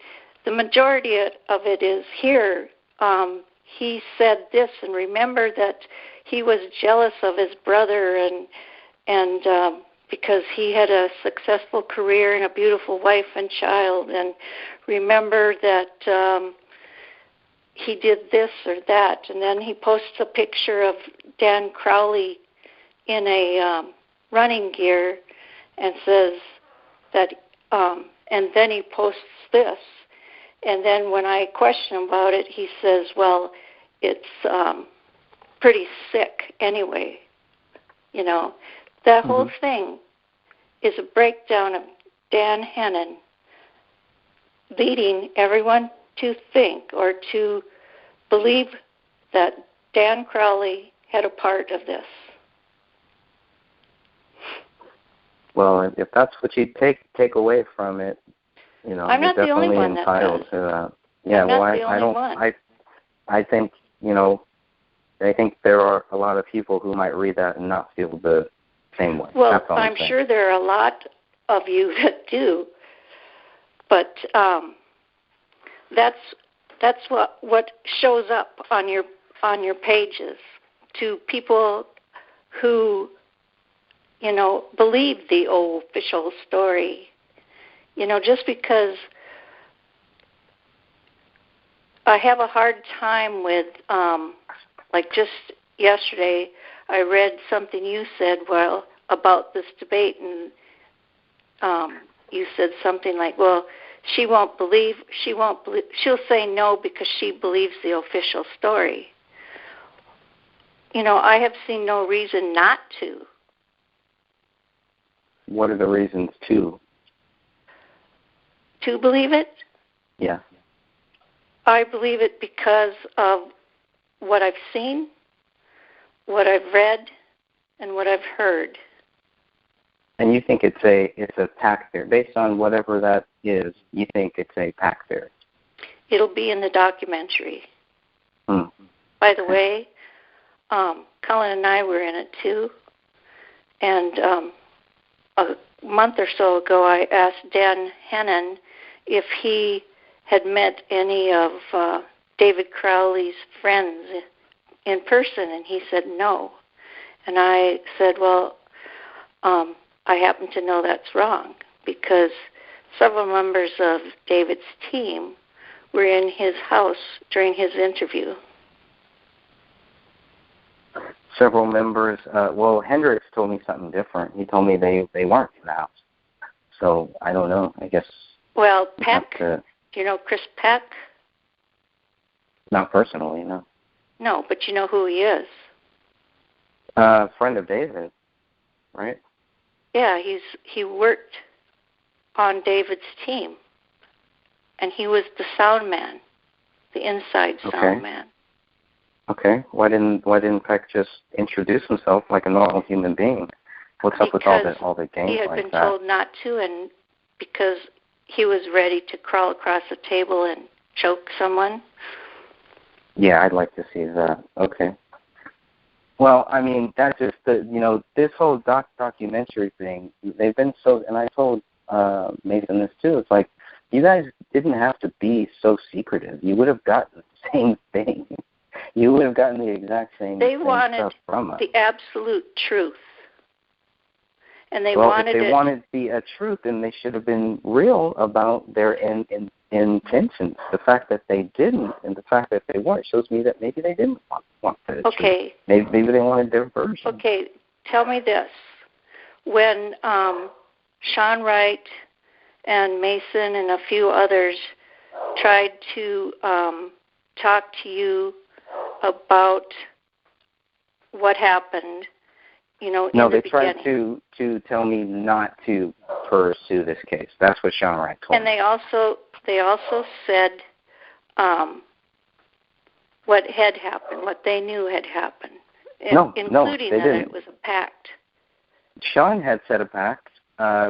the majority of it is here. He said this, and remember that he was jealous of his brother, and because he had a successful career and a beautiful wife and child, and remember that he did this or that, and then he posts a picture of Dan Crowley in a running gear and says that, and then he posts this. And then when I question him about it, he says, well, it's pretty sick anyway. You know, that whole thing is a breakdown of Dan Hannon leading everyone to think or to believe that Dan Crowley had a part of this. Well, if that's what you take away from it, you know, I'm not you're the only definitely one entitled that to that. Yeah, I'm well, not the I only don't. one. I think, you know, I think there are a lot of people who might read that and not feel the same way. Well, that's all I'm saying. sure there are a lot of you that do, but that's what shows up on your pages to people who, you know, believe the official story. You know, just because I have a hard time with, like just yesterday, I read something you said, well, about this debate, and you said something like, well, she'll say no because she believes the official story. You know, I have seen no reason not to. What are the reasons to? To believe it? Yeah. I believe it because of what I've seen, what I've read, and what I've heard. And you think it's a pack theory. Based on whatever that is, you think it's a pack theory. It'll be in the documentary. Hmm. By the way, Colin and I were in it too. And a month or so ago, I asked Dan Hannon if he had met any of David Crowley's friends in person, and he said no. And I said, well, I happen to know that's wrong because several members of David's team were in his house during his interview. Several members, well, Hendricks told me something different. He told me they weren't in the house. So I don't know, I guess. Well, Peck, do you know Chris Peck? Not personally, no. No, but you know who he is. Friend of David, right? Yeah, he worked on David's team, and he was the sound man, the inside sound man. Okay. Why didn't Peck just introduce himself like a normal human being? What's up with all the games he had like been that? told not to, and because he was ready to crawl across the table and choke someone. Yeah, I'd like to see that. Okay. Well, I mean, that's just this whole documentary thing. They've been so, and I told Mason this too. It's like you guys didn't have to be so secretive. You would have gotten the same thing. You would have gotten the exact same. They wanted stuff from us. The absolute truth, and they wanted the truth, then they should have been real about their intentions. The fact that they didn't, and the fact that they weren't, shows me that maybe they didn't want the truth. Maybe they wanted their version. Okay, tell me this: when Sean Wright and Mason and a few others tried to talk to you about what happened, no, they tried to tell me not to pursue this case. That's what Sean Wright told me. And they also said what had happened, what they knew had happened, including that it was a pact. Sean had said a pact.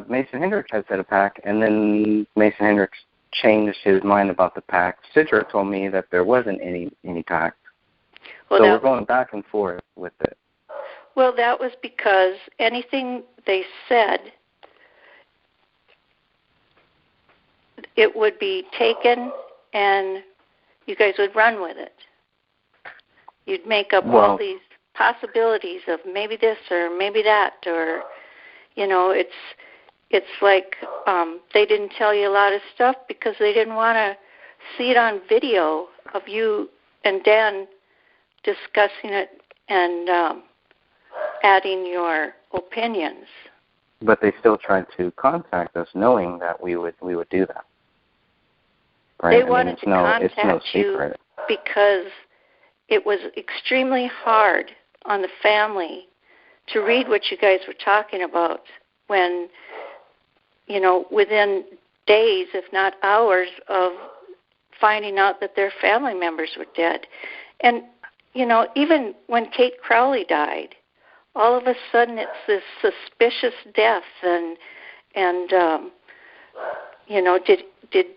Mason Hendricks had said a pact, and then Mason Hendricks changed his mind about the pact. Sidra told me that there wasn't any pact. Well, so we're going back and forth with it. Well, that was because anything they said, it would be taken and you guys would run with it. You'd make up all these possibilities of maybe this or maybe that, or, it's like they didn't tell you a lot of stuff because they didn't want to see it on video of you and Dan discussing it and adding your opinions. But they still tried to contact us knowing that we would do that. Right? They wanted to contact you because it was extremely hard on the family to read what you guys were talking about when, within days, if not hours, of finding out that their family members were dead. And, even when Kate Crowley died, all of a sudden it's this suspicious death and did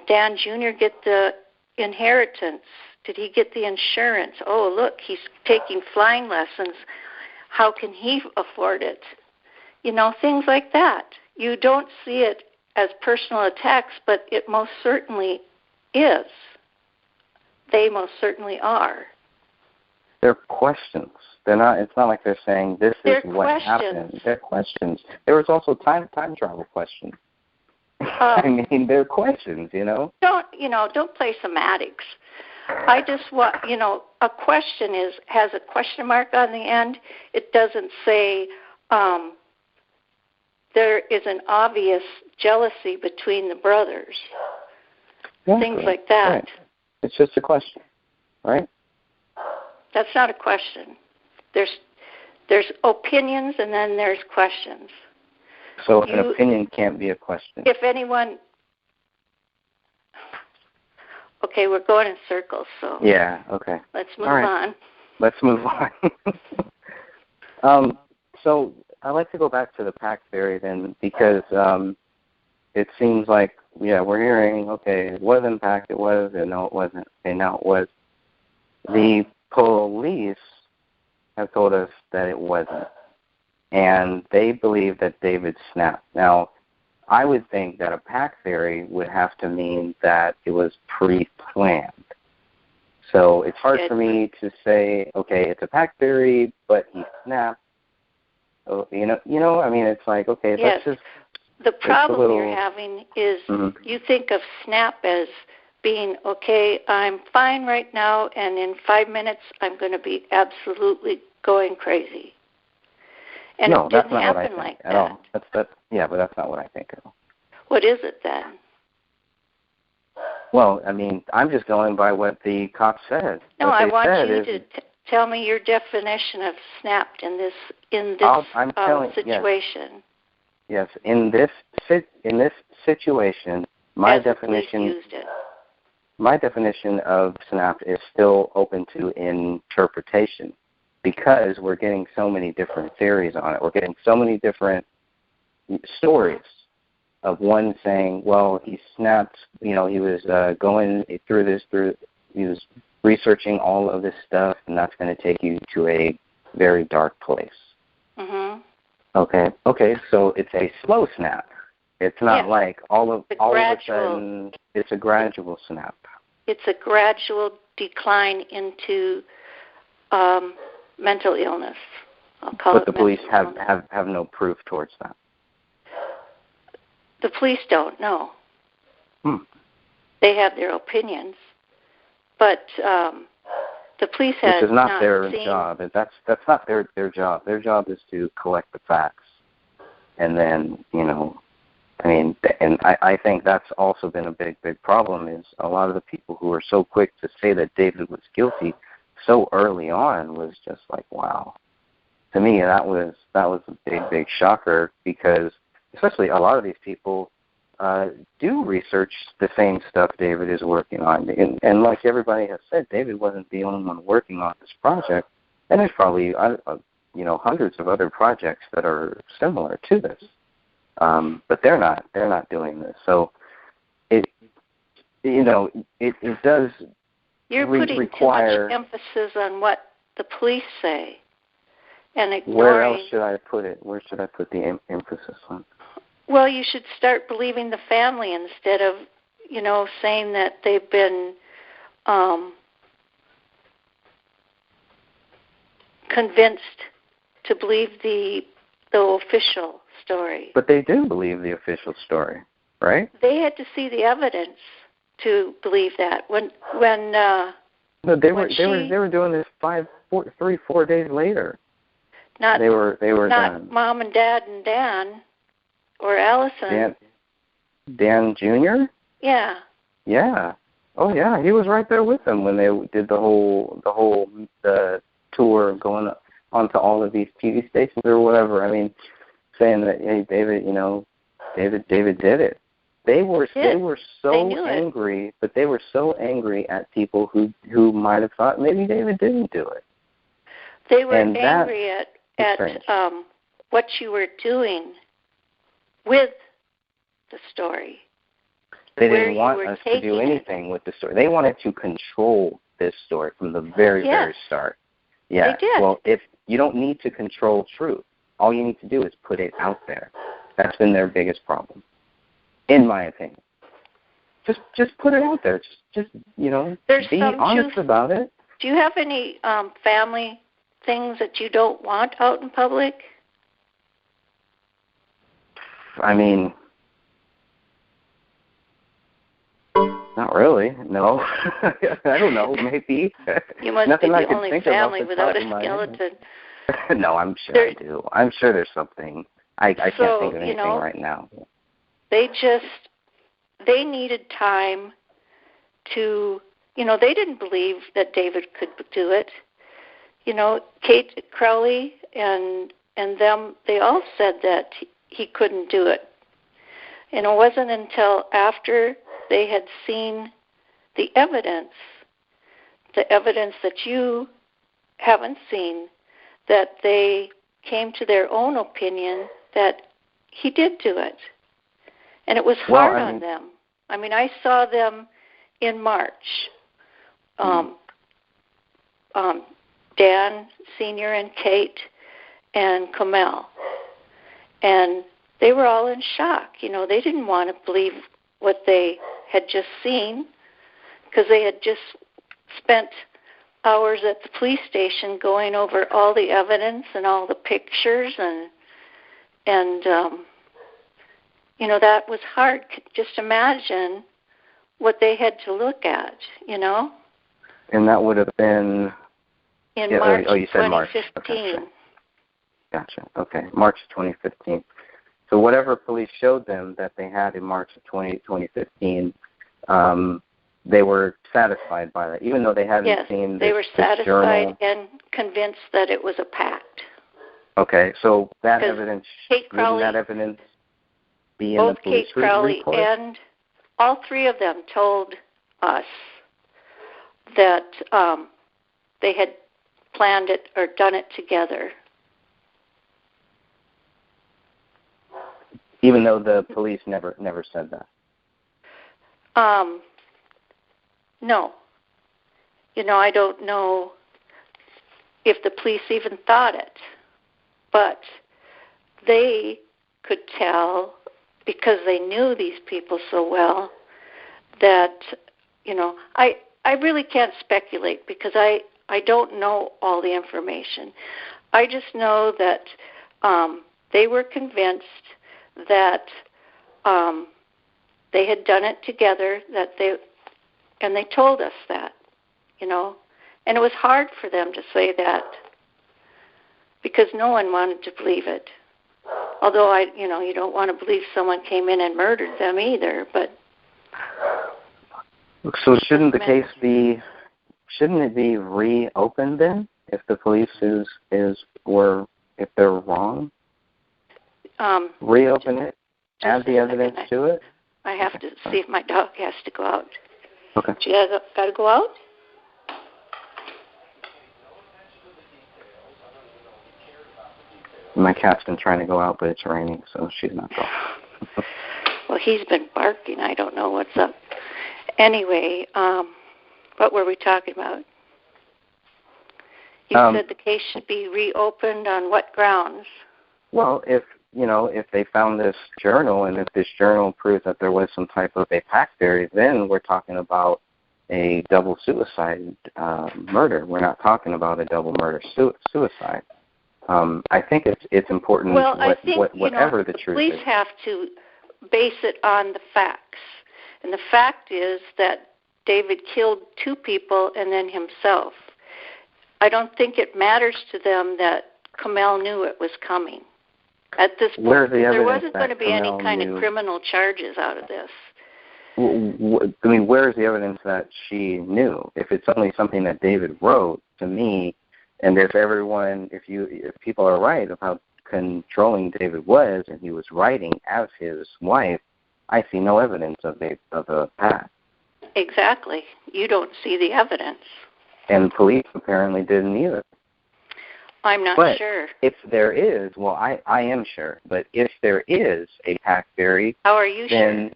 Dan Jr. get the inheritance? Did he get the insurance? Oh, look, he's taking flying lessons. How can he afford it? Things like that. You don't see it as personal attacks, but it most certainly is. They most certainly are. They're questions. They're not. It's not like they're saying this is what happened. They're questions. There was also time travel questions. I mean, they're questions. Don't play semantics. I just want, a question has a question mark on the end. It doesn't say there is an obvious jealousy between the brothers. Exactly. Things like that. Right. It's just a question, right? That's not a question. There's opinions and then there's questions. So an opinion can't be a question. If anyone... Okay, we're going in circles, so... Yeah, okay. Let's move on. Let's move on. So I'd like to go back to the pact theory then, because it seems like, we're hearing, okay, it wasn't pact, it was, and no, it wasn't, and now it was. The police have told us that it wasn't, and they believe that David snapped. Now, I would think that a pact theory would have to mean that it was pre-planned. So it's hard for me to say, okay, it's a pact theory, but he snapped. Oh, I mean, it's like, okay, yes. that's just... The problem you're having is you think of snap as being, okay, I'm fine right now, and in 5 minutes I'm going to be absolutely going crazy. And no, it that's didn't not happen what I think like at that. all. But that's not what I think at all. What is it then? Well, I mean, I'm just going by what the cop said. No, I want you to tell me your definition of snapped in this situation. Yes, in this situation, my definition of snapped is still open to interpretation because we're getting so many different theories on it. We're getting so many different stories of one saying, well, he snapped, he was going through he was researching all of this stuff, and that's going to take you to a very dark place. Mm-hmm. Okay, so it's a slow snap. It's not like all of a sudden, it's a gradual snap. It's a gradual decline into mental illness. I'll call it. But the police have no proof towards that. The police don't know. They have their opinions, but the police have Which is not their seen... job. That's not their job. Their job is to collect the facts, and then I think that's also been a big problem. Is a lot of the people who are so quick to say that David was guilty so early on was just like, wow. To me, that was a big shocker, because especially a lot of these people do research the same stuff David is working on. And like everybody has said, David wasn't the only one working on this project. And there's probably, hundreds of other projects that are similar to this. But they're not doing this. So it does. You're putting require, too much emphasis on what the police say, and ignoring. Where else should I put it? Where should I put the emphasis on? Well, you should start believing the family instead of, saying that they've been convinced to believe the official story. But they do believe the official story, right? They had to see the evidence to believe that. No, they were doing this 4 days later. They were not done. Mom and Dad and Dan or Allison. Dan Jr.? Yeah. Yeah. Oh yeah, he was right there with them when they did the whole tour going onto all of these TV stations or whatever. I mean, saying that, hey, David did it. They were so angry, but they were so angry at people who might have thought maybe David didn't do it. They were angry at what you were doing with the story. They didn't want us to do anything with the story. They wanted to control this story from the very start. Yeah. They did. Well, if you don't need to control truth, all you need to do is put it out there. That's been their biggest problem, in my opinion. Just put it out there. Just be honest about it. Do you have any family things that you don't want out in public? I mean, not really. No. I don't know. Maybe. You must Nothing be I the can only think family of without a skeleton. No, I'm sure I do. I'm sure there's something. I can't think of anything right now. They needed time to, they didn't believe that David could do it. Kate Crowley and them, they all said that he couldn't do it. And it wasn't until after they had seen the evidence that you haven't seen, that they came to their own opinion that he did do it. And it was hard on them. I mean, I saw them in March. Dan Sr. and Kate and Kamel. And they were all in shock. They didn't want to believe what they had just seen because they had just spent hours at the police station going over all the evidence and all the pictures and that was hard. Just imagine what they had to look at, And that would have been in March you said 2015. March. Okay, gotcha. Okay, March 2015. So whatever police showed them that they had in March of 2015, they were satisfied by that, even though they hadn't seen this, they were satisfied journal. and convinced that it was a pact. Okay, so that evidence, wouldn't that evidence be in the police report? Both Kate Crowley report? and all three of them told us that they had planned it or done it together. Even though the police never said that? No. I don't know if the police even thought it. But they could tell, because they knew these people so well, that, I really can't speculate because I don't know all the information. I just know that they were convinced that they had done it together, and they told us that, and it was hard for them to say that because no one wanted to believe it. Although you don't want to believe someone came in and murdered them either, but. So shouldn't it be reopened then if the police if they're wrong? Reopen it, add the evidence to it. I have to see if my dog has to go out. Okay. She got to go out? My cat's been trying to go out, but it's raining, so she's not going. Well, he's been barking. I don't know what's up. Anyway, what were we talking about? You said the case should be reopened on what grounds? Well, if they found this journal, and if this journal proves that there was some type of a pack theory, then we're talking about a double suicide murder. We're not talking about a double murder suicide. I think it's important. Well, I think whatever the truth is. Police have to base it on the facts, and the fact is that David killed 2 people and then himself. I don't think it matters to them that Kamel knew it was coming. At this point, there wasn't going to be any kind of criminal charges out of this. I mean, where is the evidence that she knew? If it's only something that David wrote to me, and if people are right about controlling David was, and he was writing as his wife, I see no evidence of a pact. Exactly. You don't see the evidence. And police apparently didn't either. I'm not sure. If there is, well, I am sure. But if there is a pact theory, how are you then sure?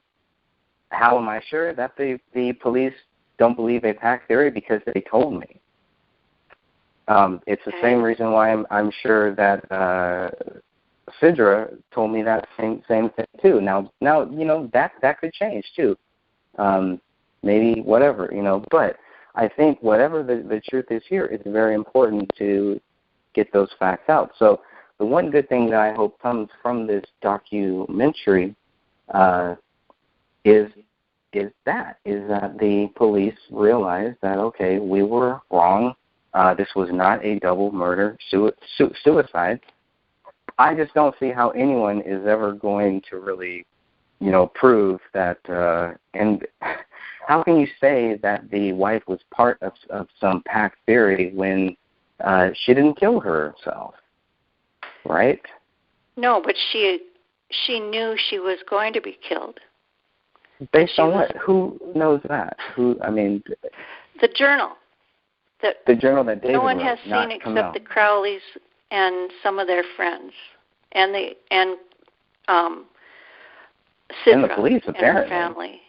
How am I sure that the police don't believe a pact theory? Because they told me. It's the same reason why I'm sure that Sidra told me that same thing too. Now that could change too. Maybe whatever, but I think whatever the truth is here, it's very important to get those facts out. So the one good thing that I hope comes from this documentary is that the police realized that, okay, we were wrong. This was not a double murder suicide. I just don't see how anyone is ever going to really, prove that. And how can you say that the wife was part of some pact theory when she didn't kill herself, right? No, but she knew she was going to be killed. Based on what? Who knows that? The journal. The journal that David no one wrote, has seen except the Crowleys and some of their friends, and Sidra and the police and apparently. Her family.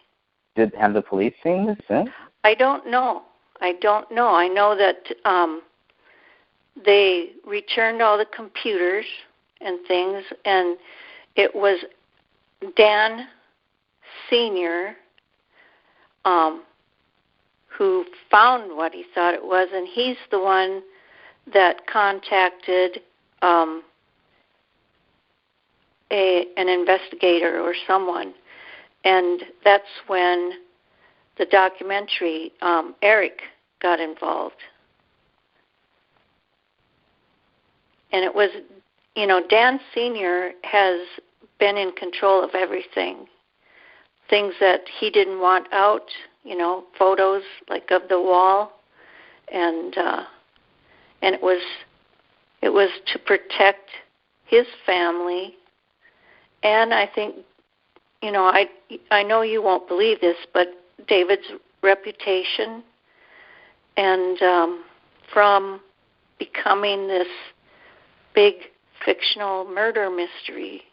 Have the police seen this since? I don't know. I know that they returned all the computers and things, and it was Dan Sr. Who found what he thought it was, and he's the one that contacted an investigator or someone, and that's when the documentary, Eric got involved. And it was, Dan Sr. has been in control of everything. Things that he didn't want out, photos like of the wall, and it was to protect his family. And I think, I know you won't believe this, but David's reputation, and from becoming this big fictional murder mystery.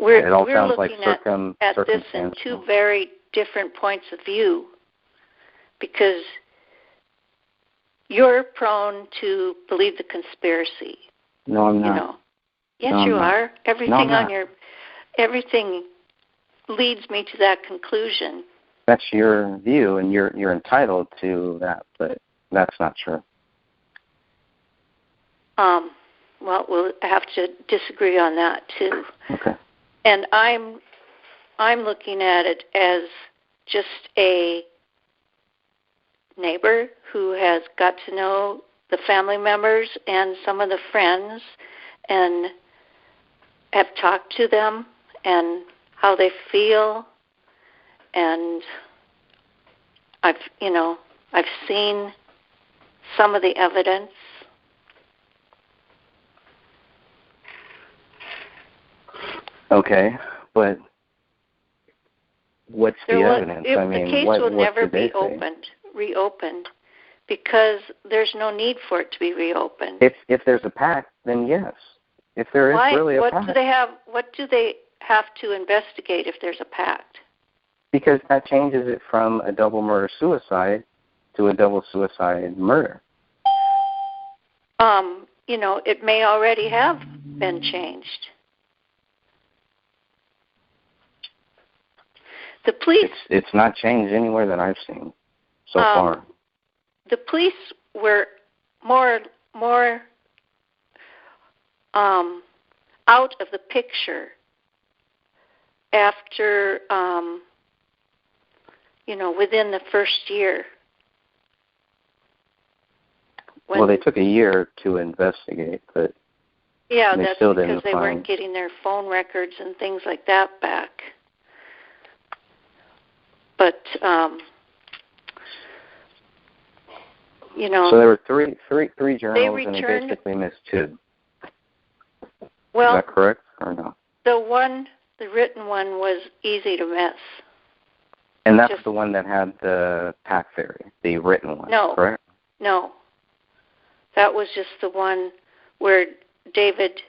We're looking at this in 2 very different points of view, because you're prone to believe the conspiracy. No, I'm not. Yes, no, you I'm are. Not. Everything leads me to that conclusion. That's your view, and you're entitled to that, but that's not true. Well, we'll have to disagree on that too. Okay. And I'm looking at it as just a neighbor who has got to know the family members and some of the friends, and have talked to them and how they feel, and I've seen some of the evidence. Okay, but what's the evidence? The case will never be reopened, because there's no need for it to be reopened. If there's a pact, then yes. If there is really a pact. What do they have to investigate if there's a pact? Because that changes it from a double murder-suicide to a double suicide-murder. It may already have been changed. The police... It's not changed anywhere that I've seen so far. The police were more out of the picture after, within the first year. Well, they took a year to investigate, but that's still because didn't they weren't getting their phone records and things like that back. But, so there were three journals, and they basically missed two. Well, is that correct or no? The written one was easy to miss. And that's the one that had the pack theory, the written one, correct? No. That was just the one where David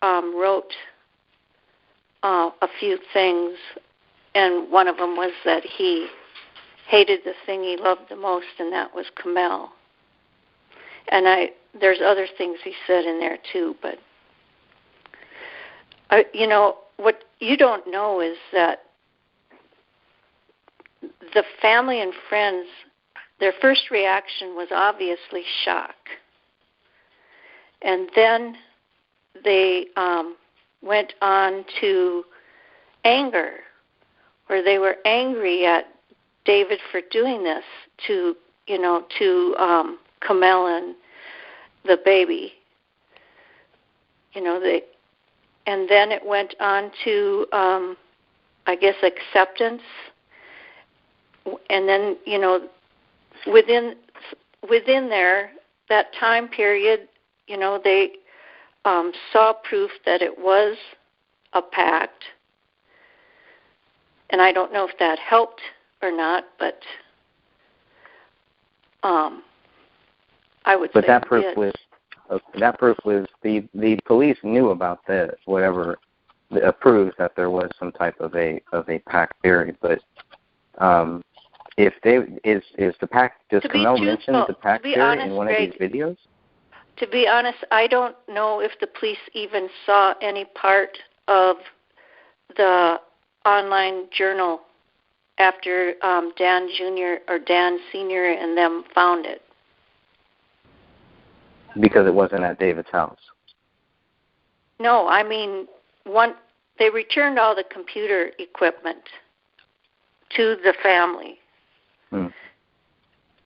wrote a few things, and one of them was that he hated the thing he loved the most, and that was Kamel. And there's other things he said in there too, but what you don't know is that the family and friends, their first reaction was obviously shock. And then they went on to anger, where they were angry at David for doing this to Kamel and the baby. And then it went on to, acceptance. And then, within there, that time period, they saw proof that it was a pact. And I don't know if that helped or not, but I would say. But that proof was the police knew about this, whatever proves that there was some type of a pact theory. But if is the pact, does Kamel mention the pact theory in one of these videos? To be honest, I don't know if the police even saw any part of the online journal after Dan Jr. or Dan Sr. and them found it. Because it wasn't at David's house. No, I mean, they returned all the computer equipment to the family. And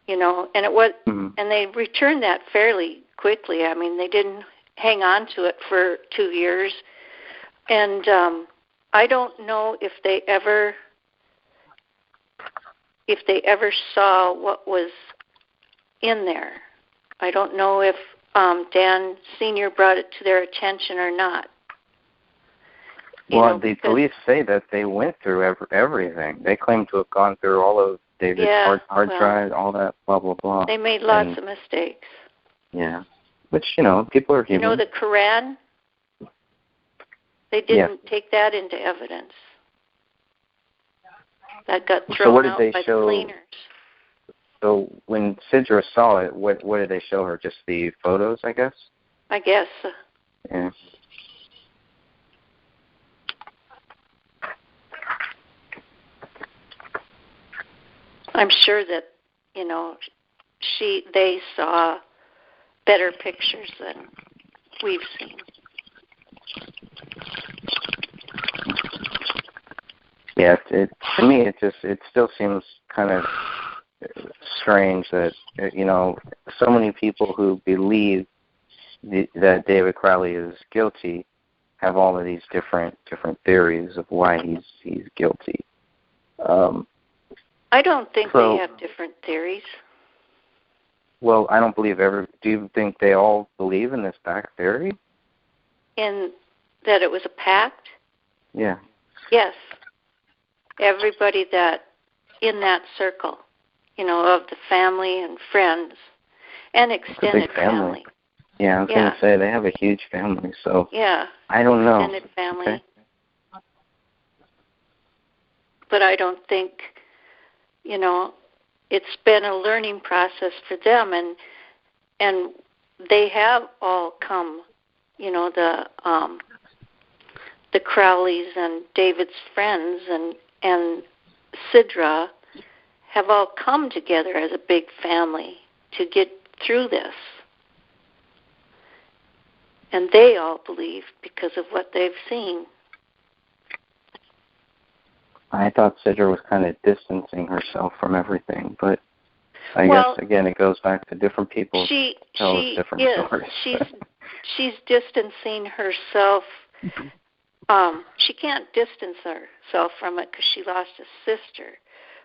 it was, and they returned that fairly quickly. I mean, they didn't hang on to it for 2 years. And I don't know if they ever saw what was in there. I don't know if Dan Sr. brought it to their attention or not. The police say that they went through everything. They claim to have gone through all of David's hard drive, all that, blah, blah, blah. They made lots of mistakes. Yeah. Which, people are human. The Quran, they didn't take that into evidence. That got thrown out by the cleaners. So when Sidra saw it, what did they show her? Just the photos, I guess? I guess. Yeah. I'm sure that, they saw better pictures than we've seen. Yeah, to me, it still seems kind of strange that, so many people who believe that David Crowley is guilty have all of these different theories of why he's guilty. I don't think they have different theories. Well, I don't believe do you think they all believe in this pact theory? In that it was a pact? Yeah. Yes. Everybody in that circle, of the family and friends and extended family. Yeah, I was going to say they have a huge family, so yeah, I don't know. Extended family. Okay. but I don't think, it's been a learning process for them, and they have all come, the Crowleys and David's friends and Sidra have all come together as a big family to get through this. And they all believe because of what they've seen. I thought Sidra was kind of distancing herself from everything, but I guess, again, it goes back to different people tell us different stories. She's distancing herself. She can't distance herself from it because she lost a sister,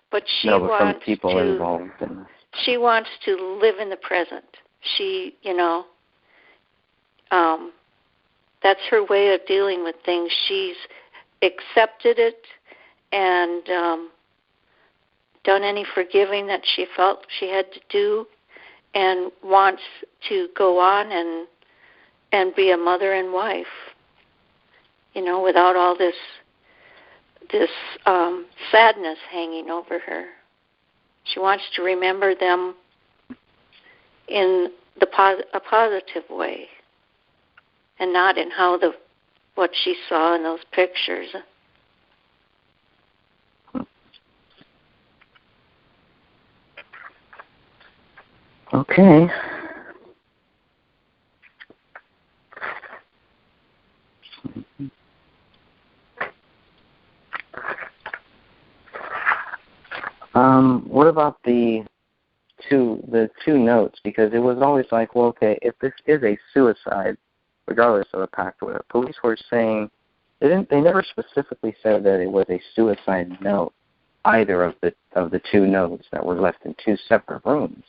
but she wants from people involved in this. She wants to live in the present. She, that's her way of dealing with things. She's accepted it and done any forgiving that she felt she had to do, and wants to go on and be a mother and wife, without all this sadness hanging over her. She wants to remember them in a positive way, and not in what she saw in those pictures. Okay. What about the two notes? Because it was always like, well, okay, if this is a suicide, regardless of the pact, the police were saying they never specifically said that it was a suicide note, either of the two notes that were left in two separate rooms.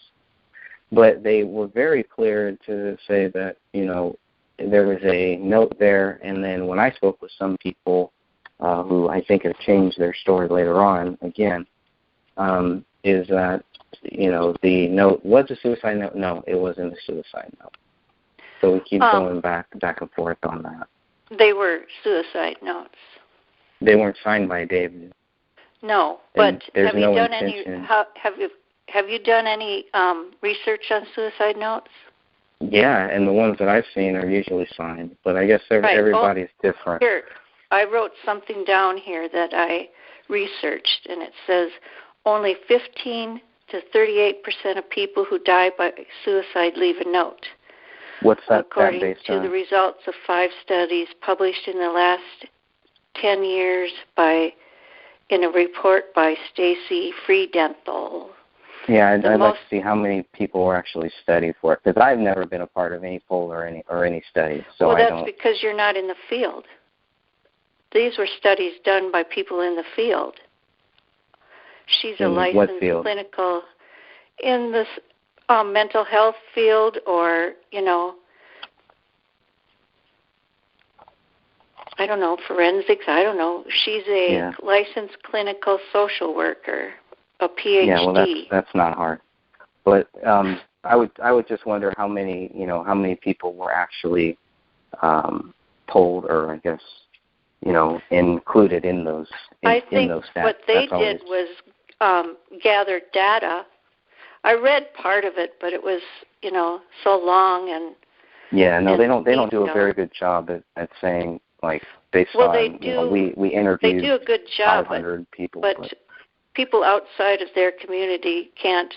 But they were very clear to say that, there was a note there, and then when I spoke with some people who I think have changed their story later on, again, is that, the note was a suicide note? No, it wasn't a suicide note. So we keep going back and forth on that. They were suicide notes. They weren't signed by David. No, but have you done intention. Have you done any research on suicide notes? Yeah, and the ones that I've seen are usually signed, but I guess everybody's different. Here, I wrote something down here that I researched, and it says only 15 to 38% of people who die by suicide leave a note. What's that according based to on? The results of 5 studies published in the last 10 years in a report by Stacy Friedenthal. Yeah, I'd like to see how many people were actually studied for it, because I've never been a part of any poll or any studies. So that's because you're not in the field. These were studies done by people in the field. She's a licensed clinical in this mental health field, or I don't know, forensics. I don't know. She's a licensed clinical social worker. A PhD. Yeah, well, that's not hard, but I would just wonder how many people were actually polled, or I guess included in those. I think in those stats. What they did was gather data. I read part of it, but it was so long and. Yeah, no, they don't do a very good job at saying, like, based on we interviewed. They do a good job, 500 people, but people outside of their community can't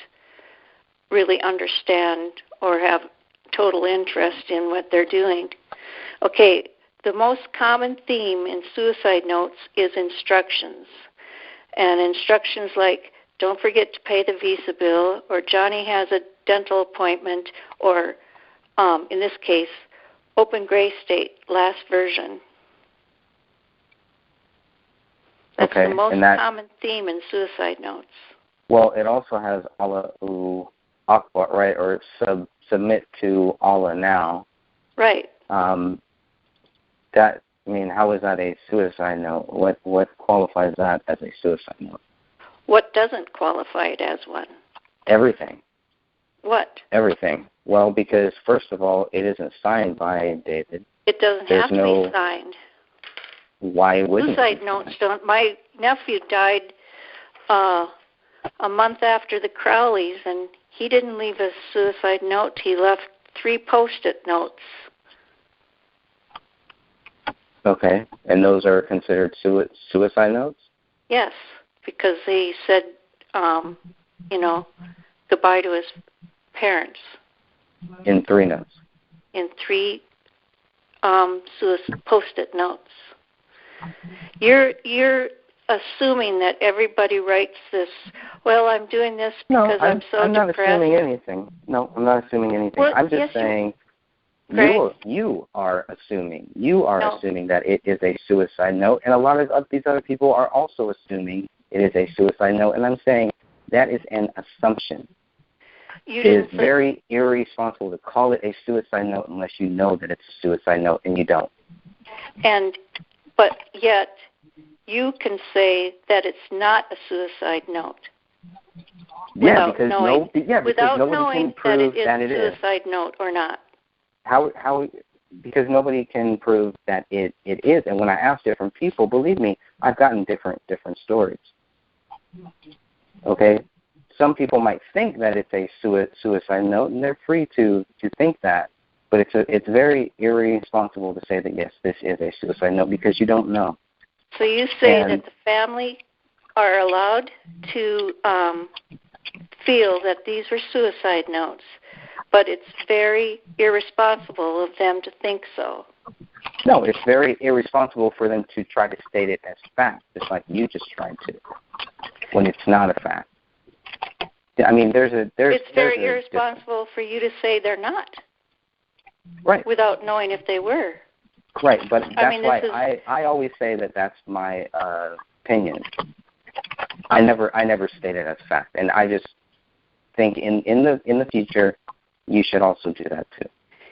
really understand or have total interest in what they're doing. Okay, the most common theme in suicide notes is instructions. And instructions like, don't forget to pay the visa bill, or Johnny has a dental appointment, or, in this case, open gray state, last version. That's the most common theme in suicide notes. Well, it also has Allahu Akbar, right, or submit to Allah now. Right. How is that a suicide note? What qualifies that as a suicide note? What doesn't qualify it as one? Everything. What? Everything. Well, because first of all, it isn't signed by David. It doesn't have to be signed. Why wouldn't suicide notes don't? My nephew died a month after the Crowleys, and he didn't leave a suicide note. He left 3 Post-it notes. Okay, and those are considered suicide notes? Yes, because he said, goodbye to his parents. In 3 notes? In 3 Post-it notes. You're assuming that everybody writes this, well, I'm doing this because I'm so I'm not depressed. assuming anything. No, I'm not assuming anything. Well, I'm just yes, saying you are assuming. You are assuming that it is a suicide note, and a lot of these other people are also assuming it is a suicide note, and I'm saying that is an assumption. It is very irresponsible to call it a suicide note unless you know that it's a suicide note, and you don't. But yet, you can say that it's not a suicide note. Without knowing that it is a suicide note or not. How? Because nobody can prove that it is. And when I ask different people, believe me, I've gotten different stories. Okay? Some people might think that it's a suicide note, and they're free to think that. But it's very irresponsible to say that, yes, this is a suicide note, because you don't know. So you say that the family are allowed to feel that these were suicide notes, but it's very irresponsible of them to think so. No, it's very irresponsible for them to try to state it as fact, just like you just tried to, when it's not a fact. I mean, it's very irresponsible for you to say they're not. Right. Without knowing if they were. Right, but that's why I always say that that's my opinion. I never state it as fact, and I just think in the future you should also do that too.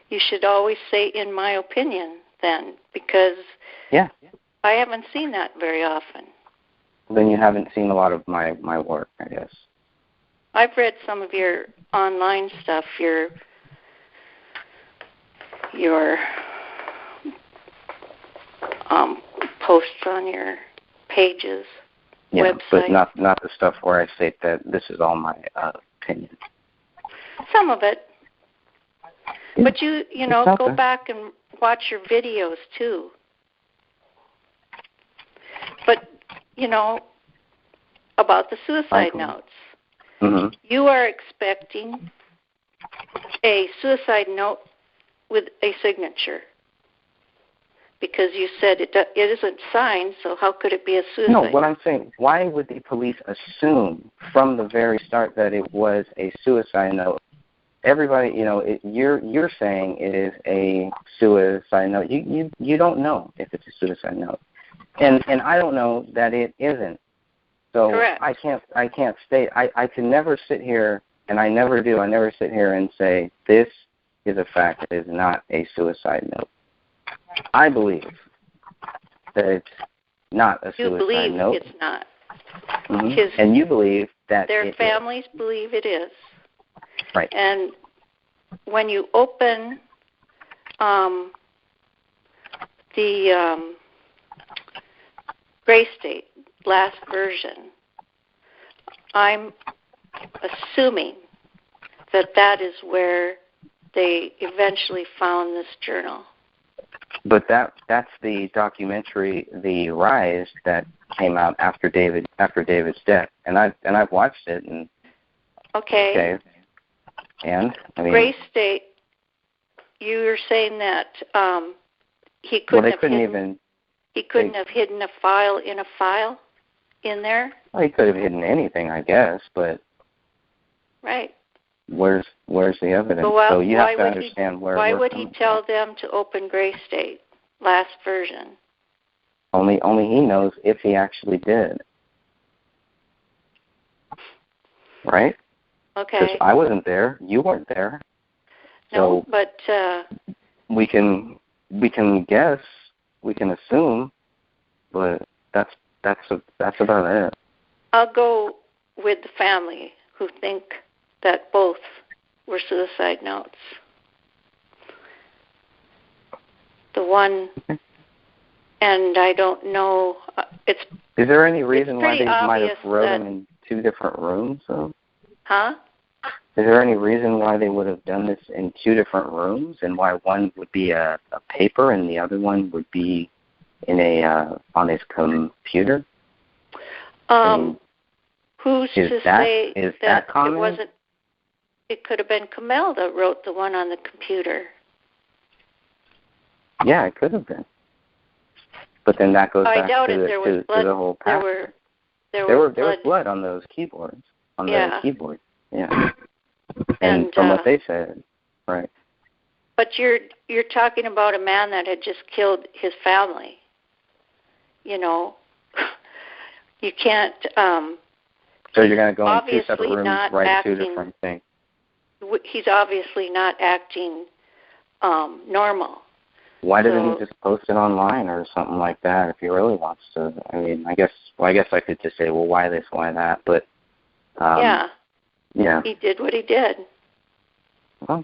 You should always say "in my opinion" then, because I haven't seen that very often. Then you haven't seen a lot of my work, I guess. I've read some of your online stuff, your posts on your pages, website. But not the stuff where I state that this is all my opinion. Some of it. Yeah. But you go there. back and watch your videos too. But, about the suicide notes. Mm-hmm. You are expecting a suicide note with a signature, because you said it isn't signed, so how could it be a suicide? No, what I'm saying, why would the police assume from the very start that it was a suicide note? Everybody, you're saying it is a suicide note. You don't know if it's a suicide note, and I don't know that it isn't. So correct. I can't state. I can never sit here, and I never do. I never sit here and say this is a fact. It is not a suicide note. I believe that it's not a suicide note. You believe it's not. Mm-hmm. And you believe that their families believe it is. Right. And when you open the Gray State last version, I'm assuming that is where they eventually found this journal. But that's the documentary, The Rise, that came out after David's death, and I've watched it. And okay. And I mean, Gray State, you were saying that he couldn't have hidden a file in there. Well, he could have hidden anything, I guess, but right. Where's the evidence? So you have to understand where. Why would he tell them to open Gray State last version? Only he knows if he actually did. Right? Okay. Because I wasn't there, you weren't there. No, but we can guess, we can assume, but that's about it. I'll go with the family who think that both were suicide notes. The one And I don't know. Is there any reason why they might have wrote that, them in 2 different rooms, though? Huh? Is there any reason why they would have done this in 2 different rooms, and why one would be a paper and the other one would be in on his computer? Who's to say that common? It wasn't? It could have been Kamel that wrote the one on the computer. Yeah, it could have been. But then that goes back to the whole pattern. There was blood on those keyboards. The keyboard. Yeah. And from what they said, right. But you're talking about a man that had just killed his family. You know, you can't. So you're going to go in 2 separate rooms, write 2 different things. He's obviously not acting normal. Why doesn't he just post it online or something like that if he really wants to? I mean, I guess I could just say, well, why this, why that? But yeah, he did what he did. Well,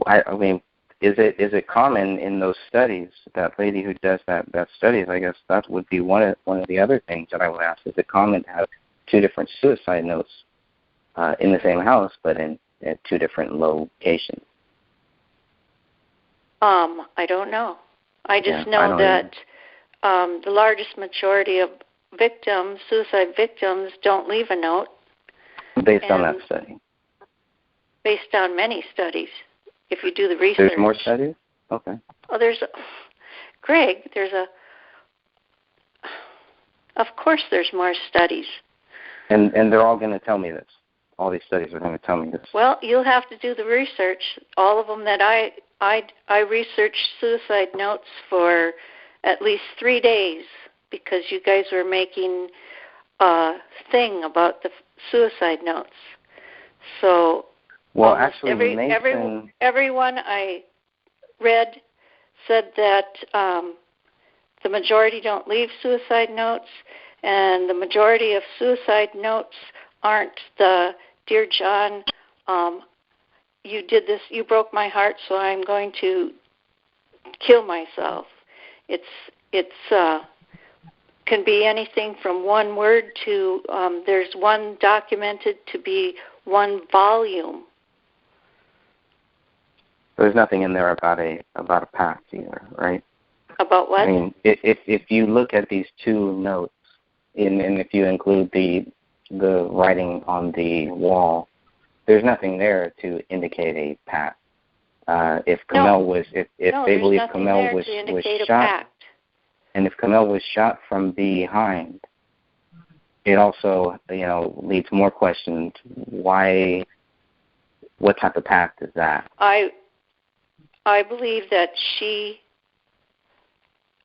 I mean, is it common in those studies? That lady who does that studies, I guess that would be one of the other things that I would ask. Is it common to have 2 different suicide notes in the same house, but at 2 different locations? I don't know. I just know that the largest majority of suicide victims, don't leave a note. Based on that study? Based on many studies, if you do the research. There's more studies? Okay. Oh, Greg, of course there's more studies. And they're all going to tell me this. All these studies are going to tell me this. Well, you'll have to do the research. All of them that I researched suicide notes for at least 3 days because you guys were making a thing about the suicide notes. So, well, actually, everyone I read said that the majority don't leave suicide notes, and the majority of suicide notes aren't the "Dear John, you did this, you broke my heart, so I'm going to kill myself." It's can be anything from one word to there's one documented to be 1 volume. There's nothing in there about a pact either, right? About what? I mean, if you look at these 2 notes, and if you include the writing on the wall, there's nothing there to indicate a pact. If Kamel was shot, and if Kamel was shot from behind, it also leads more questions. Why? What type of pact is that? I believe that she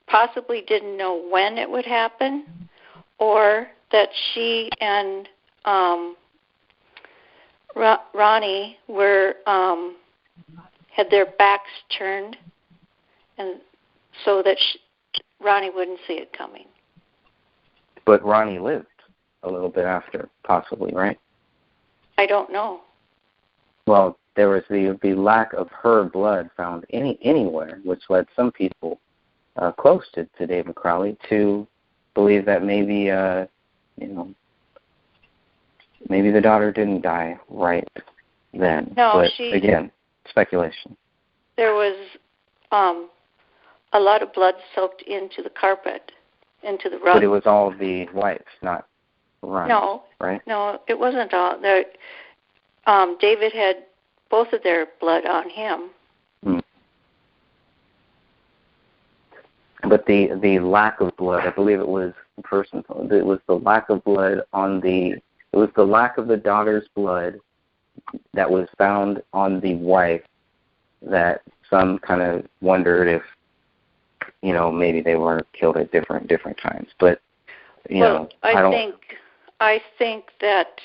possibly didn't know when it would happen, or that she and Ronnie were had their backs turned, and so that Ronnie wouldn't see it coming. But Ronnie lived a little bit after, possibly, right? I don't know. Well, there was the lack of her blood found anywhere, which led some people close to David Crowley to believe that maybe maybe the daughter didn't die right then. No, but again, speculation. There was a lot of blood soaked into the carpet, into the rug. But it was all the wife's, not Ronnie's, right? No, it wasn't all. David had both of their blood on him. But the lack of blood, I believe it was it was the lack of blood it was the lack of the daughter's blood that was found on the wife that some kind of wondered if, maybe they were killed at different times. But, I think that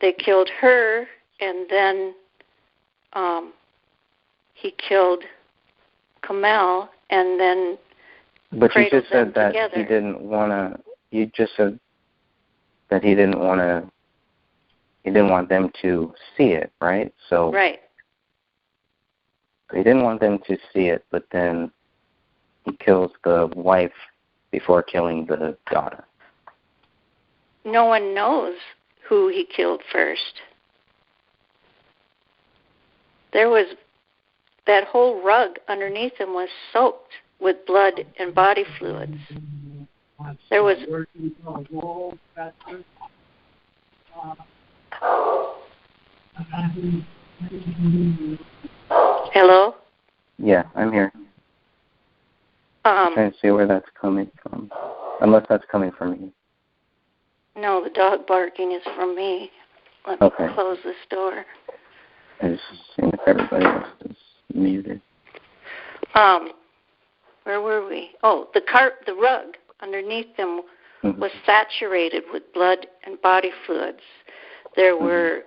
they killed her, and then he killed Kamel, and then but you just said that together. He didn't want to. You just said that he didn't want to. He didn't want them to see it, right? So right. So he didn't want them to see it, but then he kills the wife before killing the daughter. No one knows who he killed first. There was that whole rug underneath him was soaked with blood and body fluids. There was Hello? Yeah, I'm here. I'm trying to see where that's coming from. Unless that's coming from me. No, the dog barking is from me. Let me close this door. I just seeing if everybody else is muted. Where were we? Oh, the rug underneath them was saturated with blood and body fluids. There were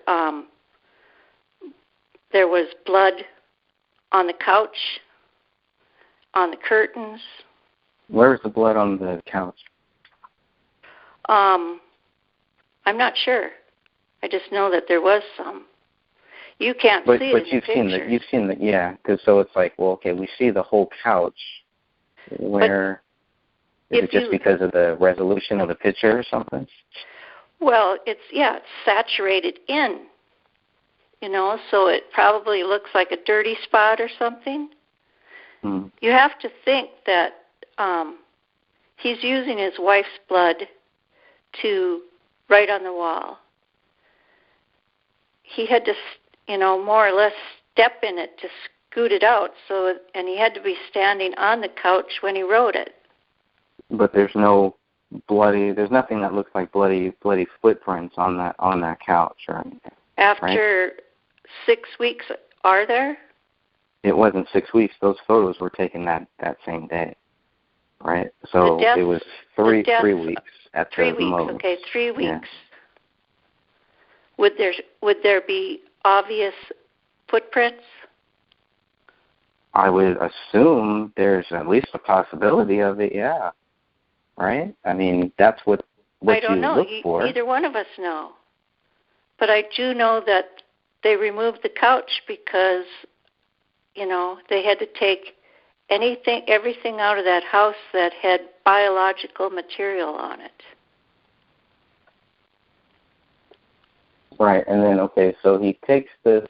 there was blood on the couch, on the curtains. Where was the blood on the couch? I'm not sure. I just know that there was some. You can't see it in the pictures. You've seen the yeah, because so it's like, well, okay, we see the whole couch. Where is it just because of the resolution of the picture or something? Well, it's saturated in, so it probably looks like a dirty spot or something. You have to think that he's using his wife's blood to write on the wall. He had to, more or less step in it to scoot it out, and he had to be standing on the couch when he wrote it. But there's nothing that looks like bloody footprints on that couch or anything. After 6 weeks, are there? It wasn't 6 weeks. Those photos were taken that same day, right? So it was 3 weeks at the most. 3 weeks. Okay, 3 weeks. Yeah. Would there be obvious footprints? I would assume there's at least a possibility of it. Yeah. Right? I mean, that's what I don't you know. look for. Neither one of us know. But I do know that they removed the couch because, they had to take everything out of that house that had biological material on it. Right, and then, so he takes this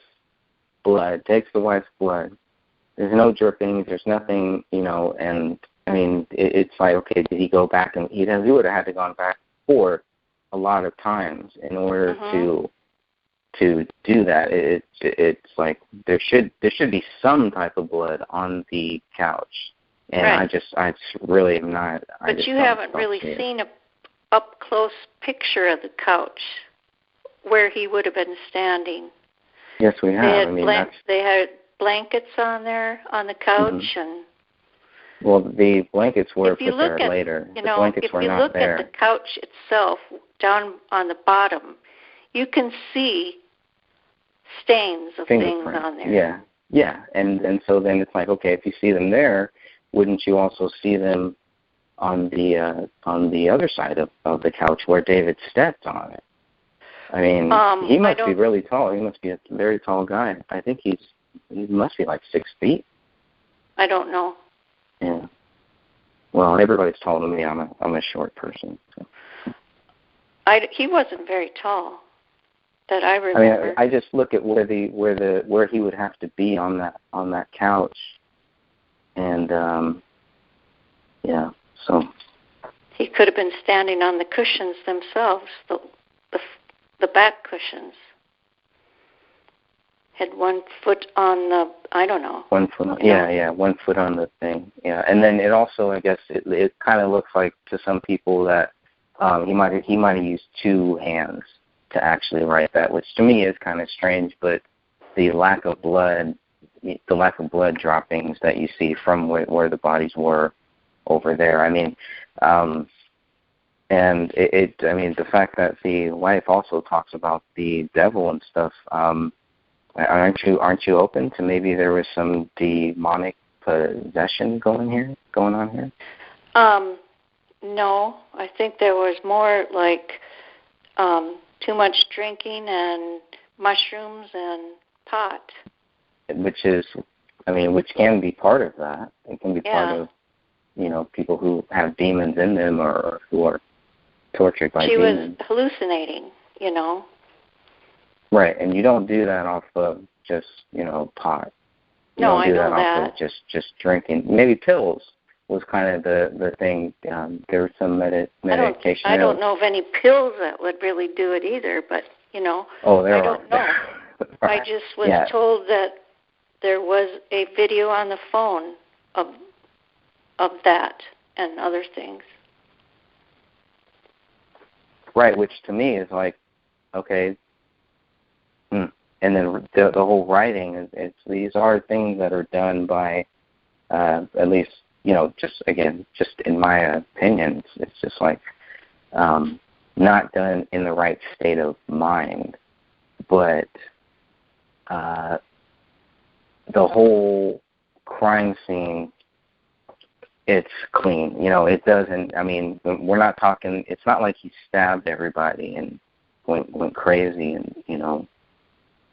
blood, takes the wife's blood. There's no dripping, there's nothing, and, I mean, it's like, okay, did he go back and he would have had to gone back for a lot of times in order to do that. It's like there should be some type of blood on the couch, and right. I really am not. But you haven't really seen a up close picture of the couch where he would have been standing. Yes, we have. They had blankets on there on the couch and. Well, the blankets were put there later. The blankets were not there. If you look at the couch itself, down on the bottom, you can see stains of things on there. Yeah, and so then it's like, okay, if you see them there, wouldn't you also see them on the other side of the couch where David stepped on it? I mean, he must be really tall. He must be a very tall guy. I think he must be like 6 feet. I don't know. Yeah. Well, everybody's taller than me. I'm a short person. So. He wasn't very tall, that I remember. I mean, I just look at where he would have to be on that couch, and so he could have been standing on the cushions themselves, the back cushions. Had 1 foot on the, I don't know. 1 foot on, 1 foot on the thing. Yeah, and then it also, I guess, it kind of looks like to some people that he might have used 2 hands to actually write that, which to me is kind of strange. But the lack of blood droppings that you see from where the bodies were over there. I mean, and I mean, the fact that the wife also talks about the devil and stuff. Aren't you open to maybe there was some demonic possession going on here? No, I think there was more like too much drinking and mushrooms and pot. Which is I mean, which can be part of that. It can be part of, people who have demons in them or who are tortured by demons. She was hallucinating, Right, and you don't do that off of just, pot. You don't do that off of just drinking. Maybe pills was kind of the thing. There was some medication. I don't know of any pills that would really do it either, but, Oh, there I don't know. Right. I just was told that there was a video on the phone of that and other things. Right, which to me is like, okay. And then the whole writing, these are things that are done by, at least, just in my opinion, it's just like not done in the right state of mind. But the whole crime scene, it's clean. It doesn't, we're not talking, it's not like he stabbed everybody and went crazy and,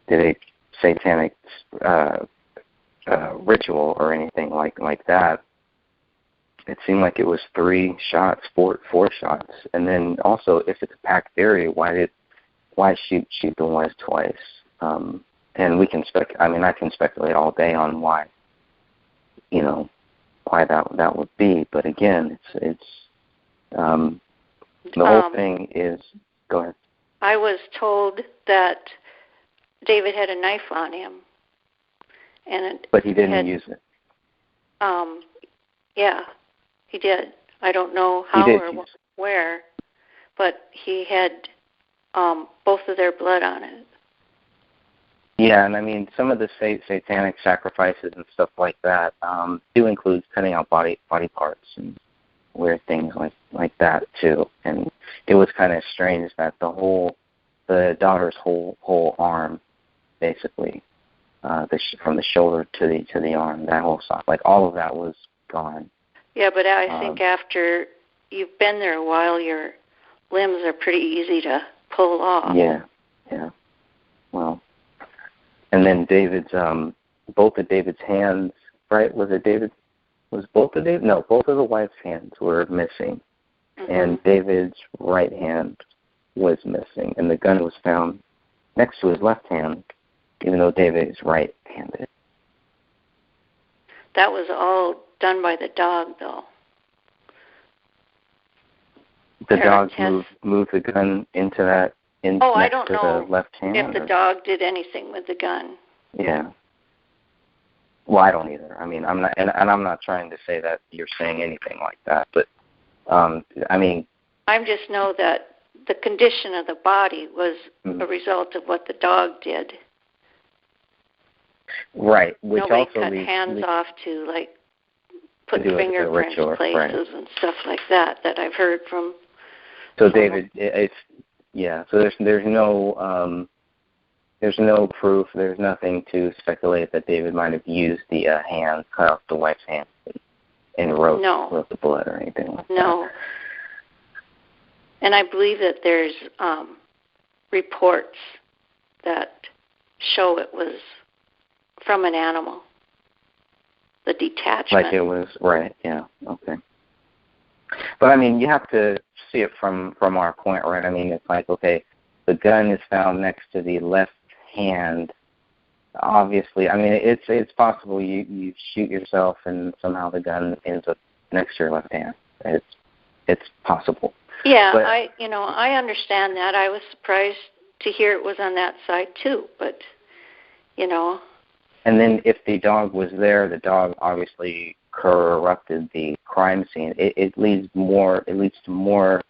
did a satanic ritual or anything like that. It seemed like it was 3 shots, four shots. And then also, if it's a packed area, why shoot the wife twice? And we can I can speculate all day on why that would be. But again, it's the whole thing is. Go ahead. I was told that David had a knife on him, but he didn't use it. Yeah, he did. I don't know how or where, but he had both of their blood on it. Yeah, and some of the satanic sacrifices and stuff like that do include cutting out body parts and weird things like that too. And it was kind of strange that the daughter's whole arm, basically, from the shoulder to the arm, that whole side, like all of that was gone. Yeah, but I think after you've been there a while, your limbs are pretty easy to pull off. Yeah. Well, and then David's, both of David's hands, right? Was both of David? No, both of the wife's hands were missing, and David's right hand was missing, and the gun was found next to his left hand, even though David is right-handed. That was all done by the dog, though. The dog moved the gun into that. I don't know the left hand, if the dog did anything with the gun. Yeah. Well, I don't either. I'm not, and I'm not trying to say that you're saying anything like that, but I just know that the condition of the body was a result of what the dog did. Right. Which nobody also cut hands off to put fingerprints in places and stuff like that I've heard from. So David, so there's no proof, there's nothing to speculate that David might have used the hand, cut off the wife's hand, and wrote the blood or anything like that. No. And I believe that there's reports that show it was from an animal, the detachment. Like it was, right, yeah, okay. But, you have to see it from our point, right? It's like, okay, the gun is found next to the left hand. Obviously, it's possible you shoot yourself and somehow the gun ends up next to your left hand. It's possible. Yeah, but, I understand that. I was surprised to hear it was on that side too, but, And then if the dog was there, the dog obviously corrupted the crime scene. It leads to more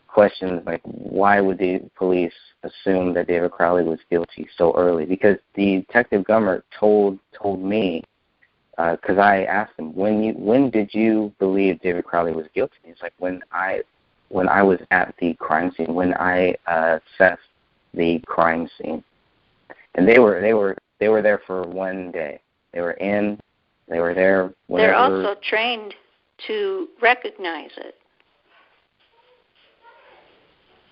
questions like, why would the police assume that David Crowley was guilty so early? Because the Detective Gummert told me, because I asked him, when did you believe David Crowley was guilty? He's like, when I was at the crime scene, when I assessed the crime scene, and they were there for one day. They were there. Whenever. They're also trained to recognize it.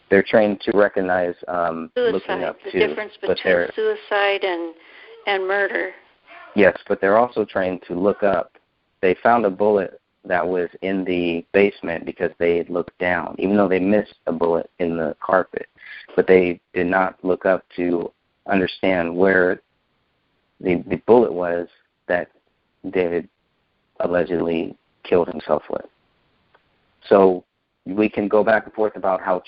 They're trained to recognize suicide, looking up the to difference between suicide and murder. Yes, but they're also trained to look up. They found a bullet that was in the basement because they had looked down, even though they missed a bullet in the carpet. But they did not look up to understand where the bullet was that David allegedly killed himself with. So we can go back and forth about how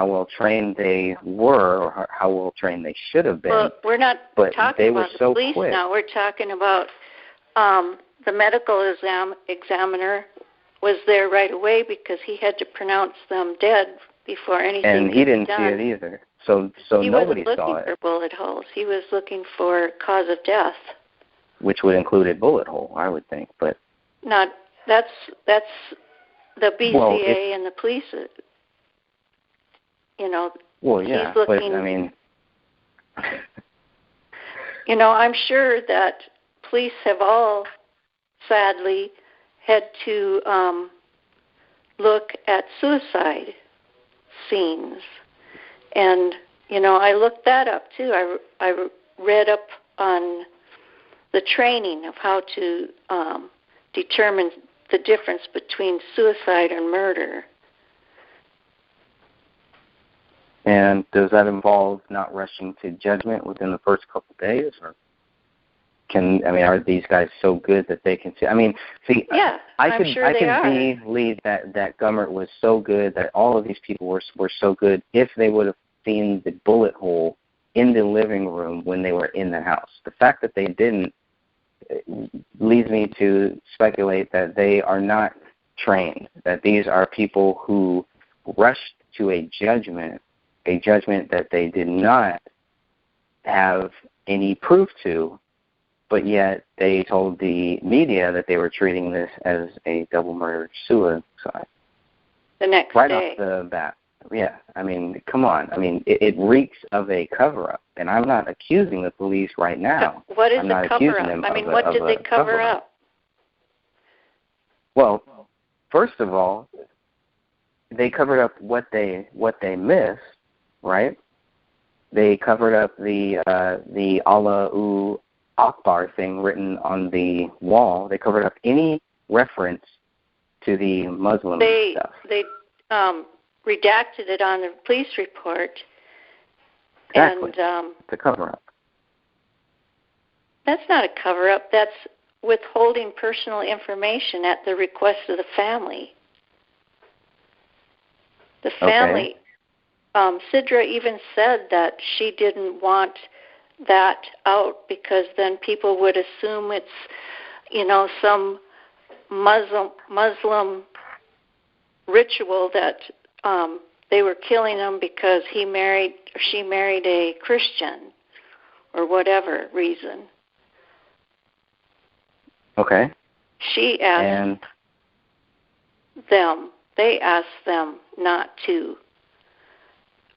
well trained they were, or how well trained they should have been. Well, we're not talking about the police now. We're talking about the medical examiner was there right away because he had to pronounce them dead before anything and he didn't done. see it either. So nobody saw it. He wasn't looking for bullet holes. He was looking for cause of death, which would include a bullet hole, I would think. But that's the BCA and the police. Well, yeah, he's looking, but I mean, I'm sure that police have all sadly had to look at suicide scenes. And, I looked that up, too. I read up on the training of how to determine the difference between suicide and murder. And does that involve not rushing to judgment within the first couple of days? Or are these guys so good that they can see? Yeah, I could they believe that Gummert was so good, that all of these people were so good if they would have seen the bullet hole in the living room when they were in the house. The fact that they didn't leads me to speculate that they are not trained, that these are people who rushed to a judgment that they did not have any proof to, but yet they told the media that they were treating this as a double murder suicide. The next right day. Off the bat. Yeah, come on. It reeks of a cover-up, and I'm not accusing the police right now. What is a cover-up? What did they cover up? Well, first of all, they covered up what they missed, right? They covered up the Allahu Akbar thing written on the wall. They covered up any reference to the Muslim stuff. They redacted it on the police report. Exactly. And it's a cover-up. That's not a cover-up. That's withholding personal information at the request of the family. The family, Sidra even said that she didn't want that out because then people would assume it's, some Muslim ritual that they were killing him because she married a Christian or whatever reason. Okay. She asked them, they asked them not to.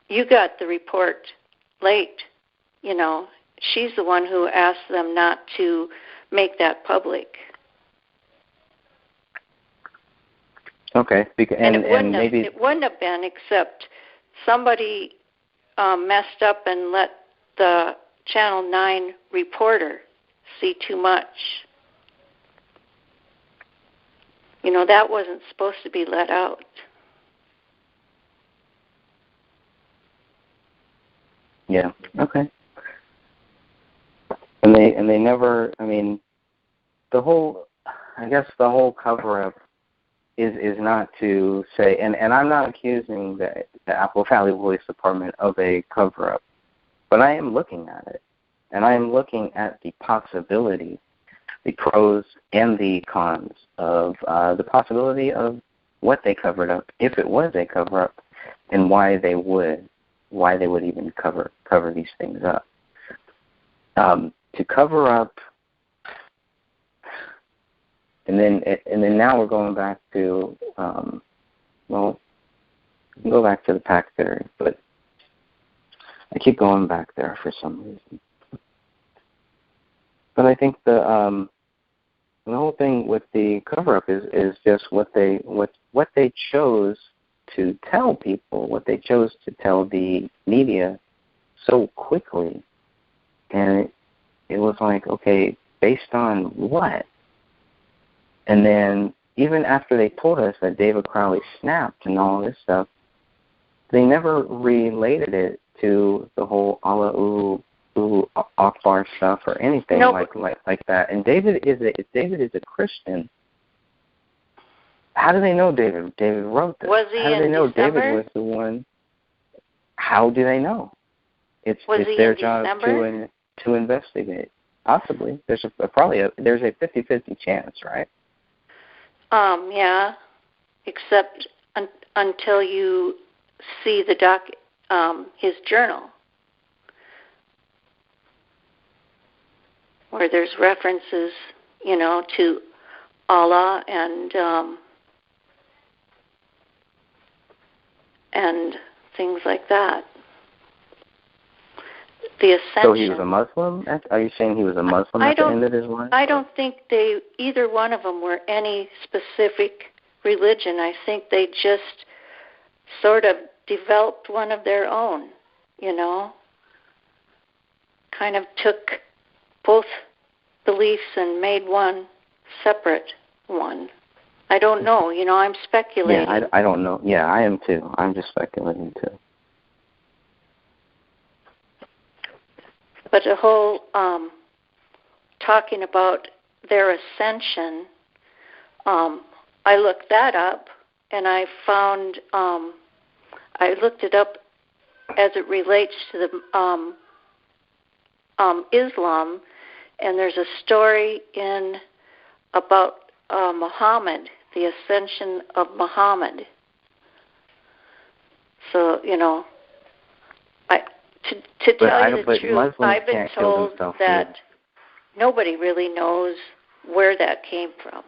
You got the report late, She's the one who asked them not to make that public. Okay. And it wouldn't have been except somebody messed up and let the Channel 9 reporter see too much. That wasn't supposed to be let out. Yeah. Okay. And they never. The whole cover-up is not to say, and I'm not accusing the Apple Valley Police Department of a cover-up, but I am looking at it, and I am looking at the possibility, the pros and the cons of the possibility of what they covered up, if it was a cover-up, and why they would even cover these things up. To cover up, and then now we're going back to go back to the pack theory, but I keep going back there for some reason. But I think the whole thing with the cover-up is just what they chose to tell people, what they chose to tell the media so quickly, and it was like, okay, Based on what? And then even after they told us that David Crowley snapped and all this stuff, they never related it to the whole Allah Akbar stuff or anything like that. And David is a Christian. How do they know David wrote this? Was he How do they know December? David was the one? How do they know? It's their job to investigate. Possibly. There's a 50-50 chance, right? Yeah. Except until you see the his journal, where there's references, to Allah and things like that. The ascension. So he was a Muslim? Are you saying he was a Muslim at the end of his life? I don't think either one of them were any specific religion. I think they just sort of developed one of their own, kind of took both beliefs and made one separate one. I don't know. I'm speculating. Yeah, I don't know. Yeah, I am too. I'm just speculating too. But the whole talking about their ascension, I looked that up, and I found I looked it up as it relates to the Islam, and there's a story about Muhammad, the ascension of Muhammad. So, to tell you the truth, Muslims I've been told that nobody really knows where that came from.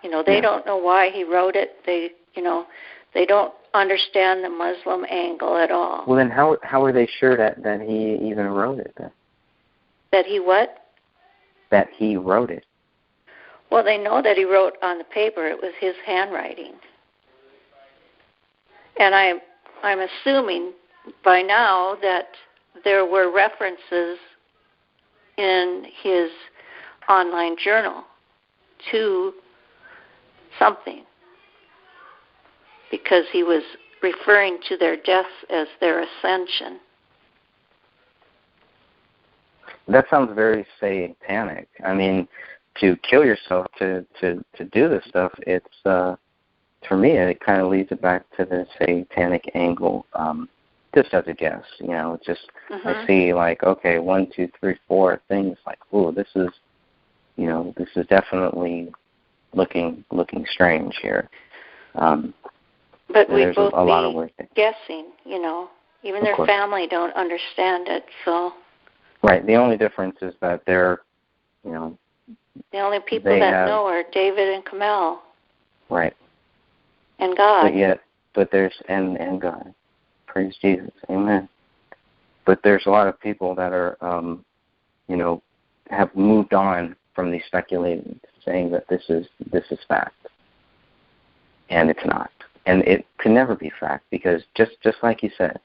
They don't know why he wrote it. They don't understand the Muslim angle at all. Well, then how are they sure that he even wrote it then? That he what? That he wrote it. Well, they know that he wrote on the paper. It was his handwriting. And I'm assuming by now that there were references in his online journal to something, because he was referring to their deaths as their ascension. That sounds very satanic. I mean, to kill yourself to do this stuff, it's for me it kind of leads it back to the satanic angle. Just as a guess, it's just I see like, okay, 1, 2, 3, 4 things like, oh, this is definitely looking strange here. But we both a lot of guessing, even their family don't understand it, so. Right. The only difference is that they're, the only people that know are David and Kamel. Right. And God. But there's and God. Praise Jesus. Amen. But there's a lot of people that are, have moved on from the speculating, saying that this is fact, and it's not, and it can never be fact, because just like you said,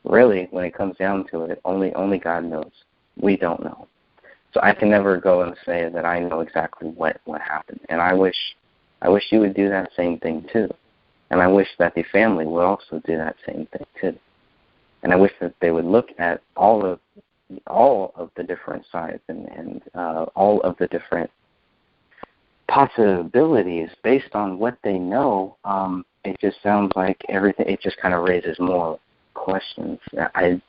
really, when it comes down to it, only God knows. We don't know. So I can never go and say that I know exactly what happened, and I wish you would do that same thing too. And I wish that the family would also do that same thing too. And I wish that they would look at all of the different sides and all of the different possibilities based on what they know. It just sounds like everything. It just kind of raises more questions. I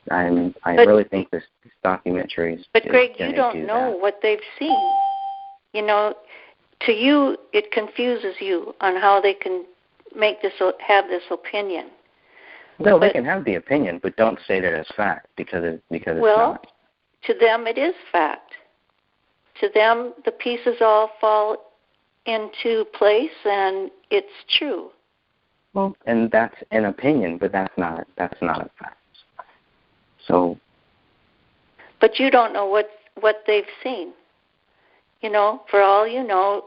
really think this documentary is. But Greg, you don't know what they've seen. To you, it confuses you on how they can have this opinion. No, they can have the opinion, but don't state it as fact because it's not. To them it is fact. To them, the pieces all fall into place, and it's true. Well, and that's an opinion, but that's not a fact. So. But you don't know what they've seen. For all you know,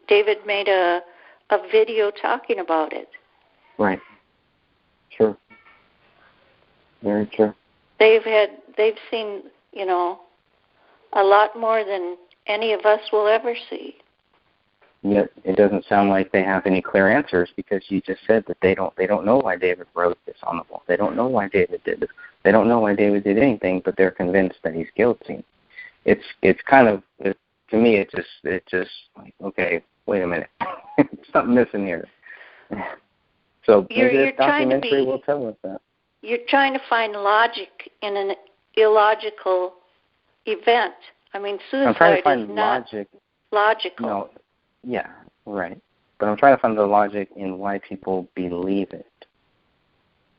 David made a video talking about it. Right. True. Very true. They've seen, a lot more than any of us will ever see. Yet it doesn't sound like they have any clear answers, because you just said that they don't know why David wrote this on the wall. They don't know why David did this. They don't know why David did anything, but they're convinced that he's guilty. It's kind of, to me, it just like, okay, wait a minute, something missing here. So maybe this documentary will tell us that. You're trying to find logic in an illogical event. I mean, suicide is not logical. No, yeah, right. But I'm trying to find the logic in why people believe it.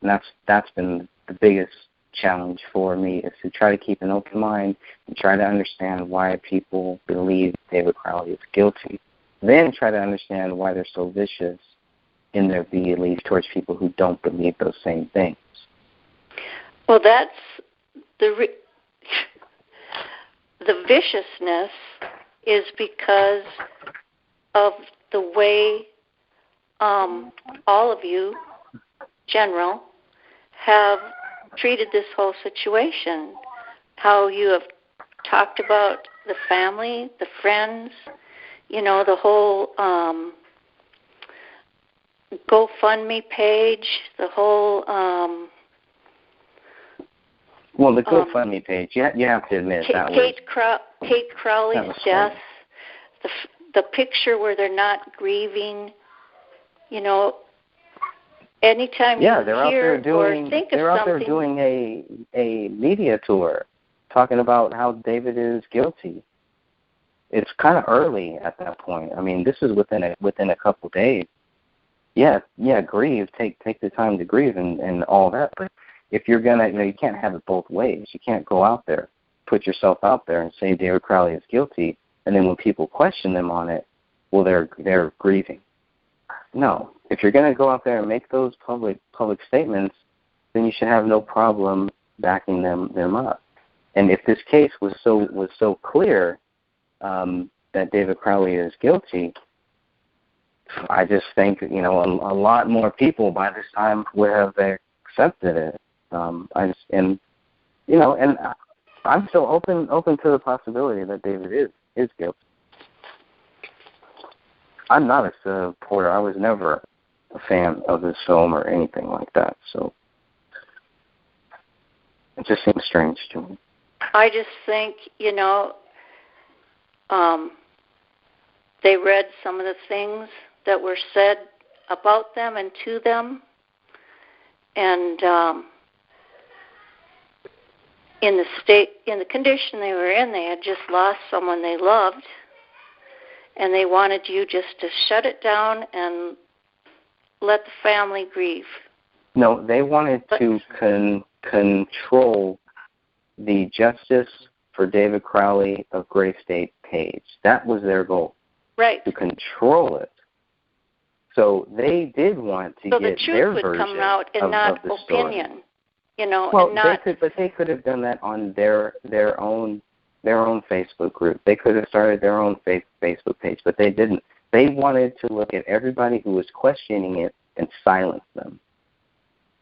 And that's been the biggest challenge for me, is to try to keep an open mind and try to understand why people believe David Crowley is guilty. Then try to understand why they're so vicious in their belief towards people who don't believe those same things. Well, that's the viciousness is because of the way all of you, general, have treated this whole situation. How you have talked about the family, the friends, the whole GoFundMe page, the whole... well, the GoFundMe page, you have to admit that Kate Crowley's death, the picture where they're not grieving, anytime you hear or think of something. They're out there doing a media tour talking about how David is guilty. It's kind of early at that point. I mean, this is within a couple days. Yeah, grieve. Take the time to grieve and all that. But if you're gonna, you can't have it both ways. You can't go out there, put yourself out there, and say David Crowley is guilty, and then when people question them on it, well, they're grieving. No, if you're gonna go out there and make those public statements, then you should have no problem backing them up. And if this case was so clear that David Crowley is guilty, I just think a lot more people by this time would have accepted it. And I'm still open to the possibility that David is guilty. I'm not a supporter. I was never a fan of this film or anything like that. So it just seems strange to me. I just think, they read some of the things that were said about them and to them, and in the condition they were in, they had just lost someone they loved, and they wanted you just to shut it down and let the family grieve. No, they wanted to control the Justice for David Crowley of Gray State page. That was their goal. Right. To control it. So they did want to get their version of the story. So the truth would come out and not opinion. They could have done that on their own Facebook group. They could have started their own Facebook page, but they didn't. They wanted to look at everybody who was questioning it and silence them.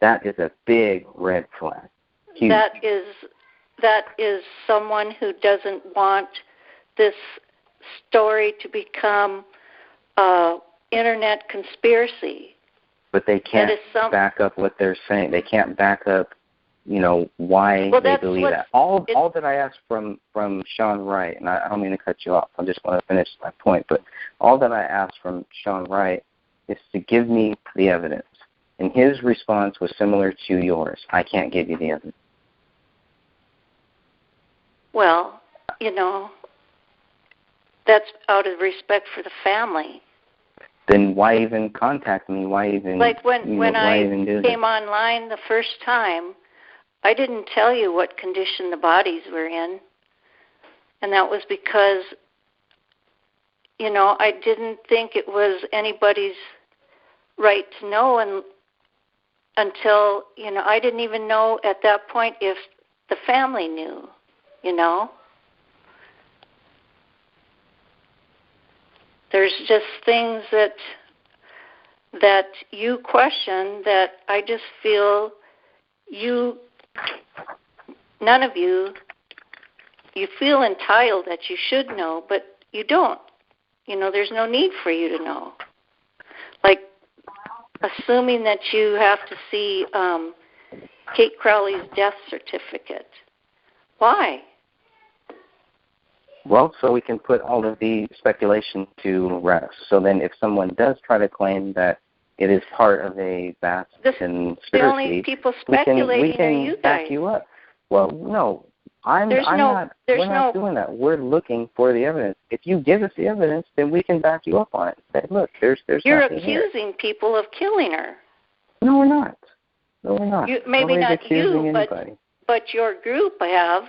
That is a big red flag. Huge. That is someone who doesn't want this story to become internet conspiracy. But they can't back up what they're saying. They can't back up, why they believe that. All that I asked from Sean Wright, and I don't mean to cut you off, I just want to finish my point, but all that I asked from Sean Wright is to give me the evidence. And his response was similar to yours. I can't give you the evidence. Well, that's out of respect for the family. Then why even contact me? Why even when I came online the first time, I didn't tell you what condition the bodies were in, and that was because I didn't think it was anybody's right to know, until I didn't even know at that point if the family knew. There's just things that you question that I just feel none of you you feel entitled that you should know, but you don't. You know, there's no need for you to know. Like assuming that you have to see Kate Crowley's death certificate. Why? Well, so we can put all of the speculation to rest. So then if someone does try to claim that it is part of a vast conspiracy, the only people speculating we can are you back guys. you up. Well, no, we're not doing that. We're looking for the evidence. If you give us the evidence, then we can back you up on it. Say, look, there's You're nothing accusing here. people of killing her. No, we're not. No, we're not. Maybe Nobody's not you, but your group have.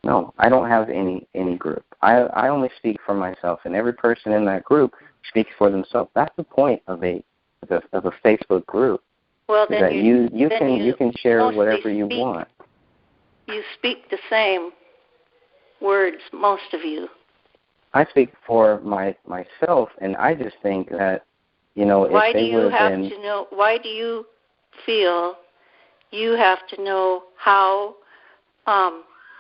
No, I don't have any group. I only speak for myself, and every person in that group speaks for themselves. That's the point of a Facebook group. Well, then that you can share whatever you want. You speak the same words, most of you. I speak for myself, and I just think that, why if they would have been... Why do you feel you have to know how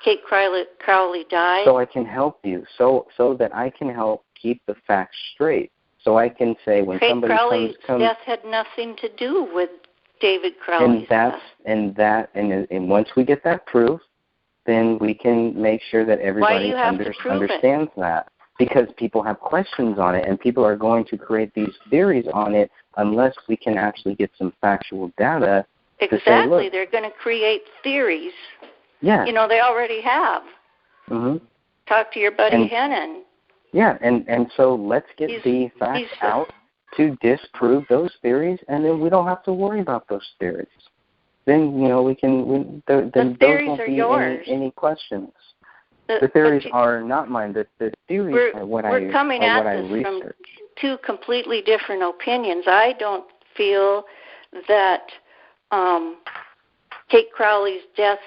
Kate Crowley died? So I can help you, so that I can help keep the facts straight. So I can say when Kate somebody Crowley's comes... death had nothing to do with David Crowley's death. And once we get that proof, then we can make sure that everybody understands that. Because people have questions on it, and people are going to create these theories on it unless we can actually get some factual data. Exactly. To say, look, they're going to create theories. Yeah. They already have. Mm-hmm. Talk to your buddy Hennon. Yeah, and so let's get the facts out to disprove those theories, and then we don't have to worry about those theories. Then, we can... the theories won't are be yours. Any questions. The theories are not mine. The theories are what I research. We're coming at this from two completely different opinions. I don't feel that Kate Crowley's death...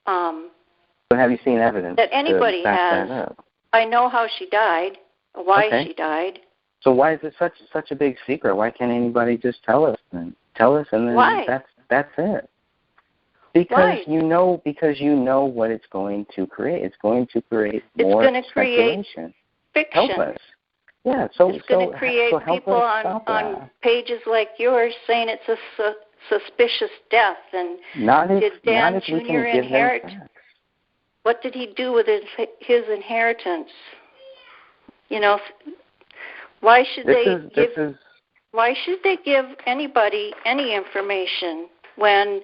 but have you seen evidence that anybody to back has? That up? I know how she died, why she died. So why is it such a big secret? Why can't anybody just tell us then? Tell us, and then that's it. Because you know what it's going to create. It's going to create more speculation. Fiction. Help us. Yeah. So it's going to create people on pages like yours saying it's a suspicious death, and did Dan Jr. inherit? What did he do with his inheritance? Why should they give anybody any information when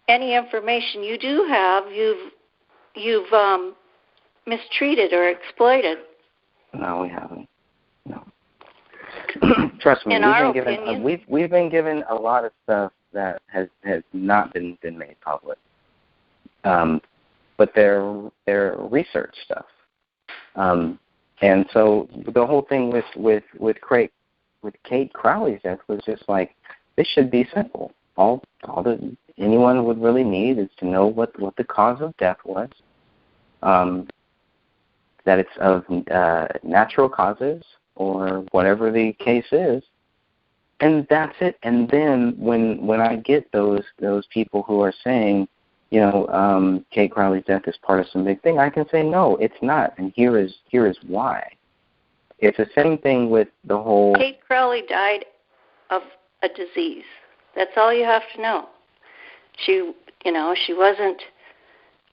any information you do have you've mistreated or exploited? No, we haven't. No. Trust me, we've been given a lot of stuff that has not been made public. But they're research stuff. And so the whole thing with Kate Crowley's death was just like, this should be simple. All that anyone would really need is to know what the cause of death was, that it's of natural causes or whatever the case is, and that's it. And then when I get those people who are saying, Kate Crowley's death is part of some big thing, I can say, no, it's not, and here is why. It's the same thing with the whole... Kate Crowley died of a disease. That's all you have to know. She wasn't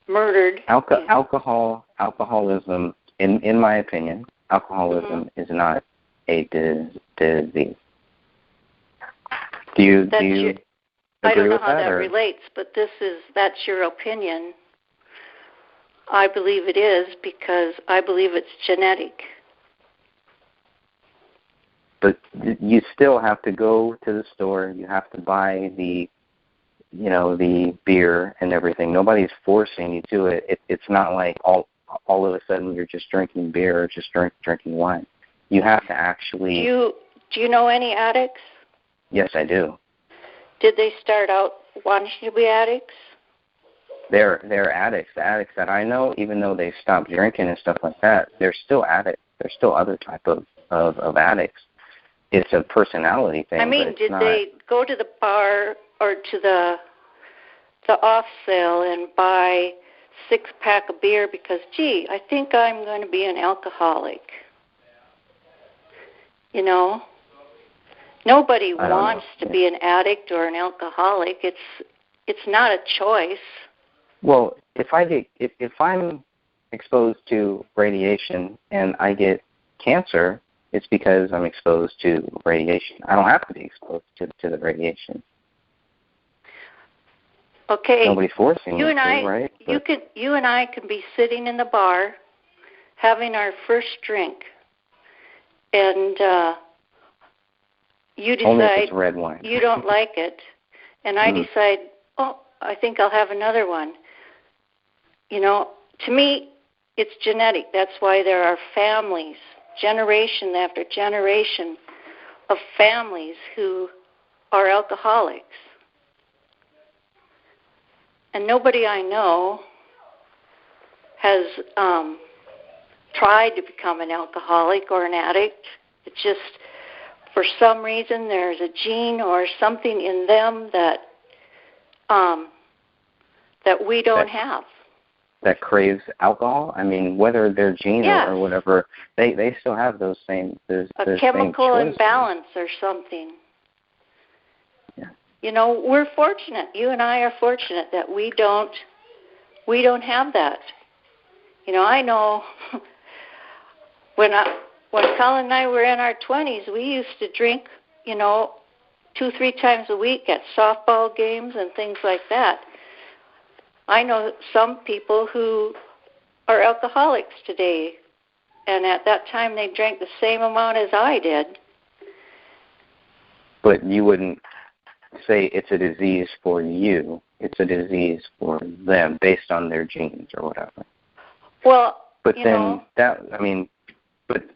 murdered. Alcoholism, in my opinion, is not a disease. Do you I don't know how that relates, but that's your opinion. I believe it is because I believe it's genetic. But you still have to go to the store. You have to buy the beer and everything. Nobody's forcing you to it. It's not like all of a sudden you're just drinking beer or just drinking wine. You have to actually... Do you know any addicts? Yes, I do. Did they start out wanting to be addicts? They're addicts. The addicts that I know, even though they stopped drinking and stuff like that, they're still addicts. There's still other type of addicts. It's a personality thing. I mean, did they go to the bar or to the off sale and buy 6-pack of beer because, gee, I think I'm going to be an alcoholic. You know? Nobody wants to be an addict or an alcoholic. It's not a choice. Well, if I'm exposed to radiation and I get cancer, it's because I'm exposed to radiation. I don't have to be exposed to the radiation. Okay. Nobody's forcing you to, right? You and I can be sitting in the bar having our first drink, and you decide only if it's red wine. You don't like it, and I decide, I think I'll have another one. You know, to me, it's genetic. That's why there are families, generation after generation of families who are alcoholics. And nobody I know has tried to become an alcoholic or an addict. It's just, for some reason, there's a gene or something in them that we don't have. That craves alcohol? I mean, whether they're gene or whatever, they still have those same those chemical same imbalance or something. Yeah. You know, we're fortunate. You and I are fortunate that we don't have that. You know, I know when Colin and I were in our 20s, we used to drink, 2-3 times a week at softball games and things like that. I know some people who are alcoholics today, and at that time they drank the same amount as I did. But you wouldn't say it's a disease for you. It's a disease for them based on their genes or whatever. Well, but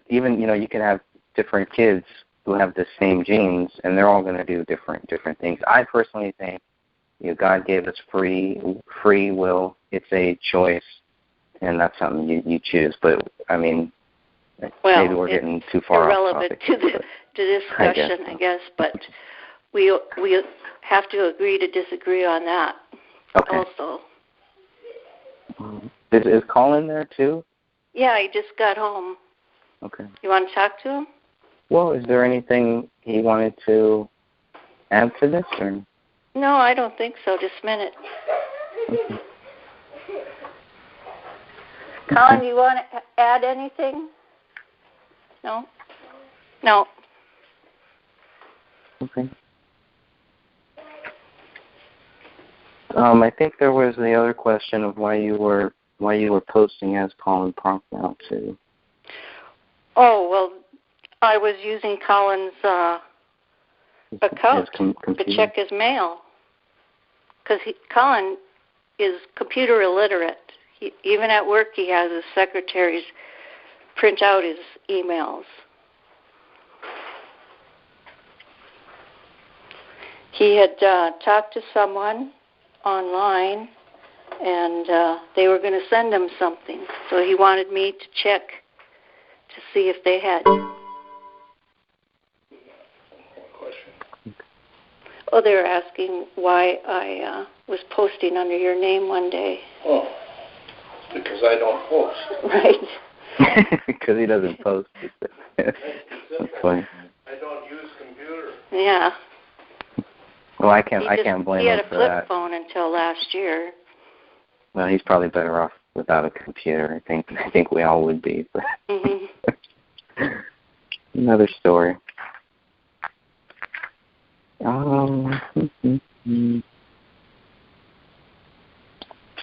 even, you can have different kids who have the same genes, and they're all going to do different things. I personally think, God gave us free will. It's a choice, and that's something you choose. But, maybe we're getting too far off topic. Irrelevant to discussion, I guess. But we have to agree to disagree on that also. Is Colin there, too? Yeah, he just got home. Okay. You want to talk to him? Well, is there anything he wanted to add to this? Or? No, I don't think so. Just a minute. Okay. Colin, do you want to add anything? No? No. Okay. I think there was the other question of why you were posting as Colin Prochnow too. Oh, well, I was using Colin's account to check his mail. Because Colin is computer illiterate. Even at work, he has his secretaries print out his emails. He had talked to someone online, and they were going to send him something. So he wanted me to check to see if they had. Oh, they were asking why I was posting under your name one day. Oh, because I don't post. Right. Because he doesn't post. That's funny. I don't use computer. Yeah. Well, I can't blame him for that. He had a flip phone until last year. Well, he's probably better off without a computer. I think we all would be. But another story.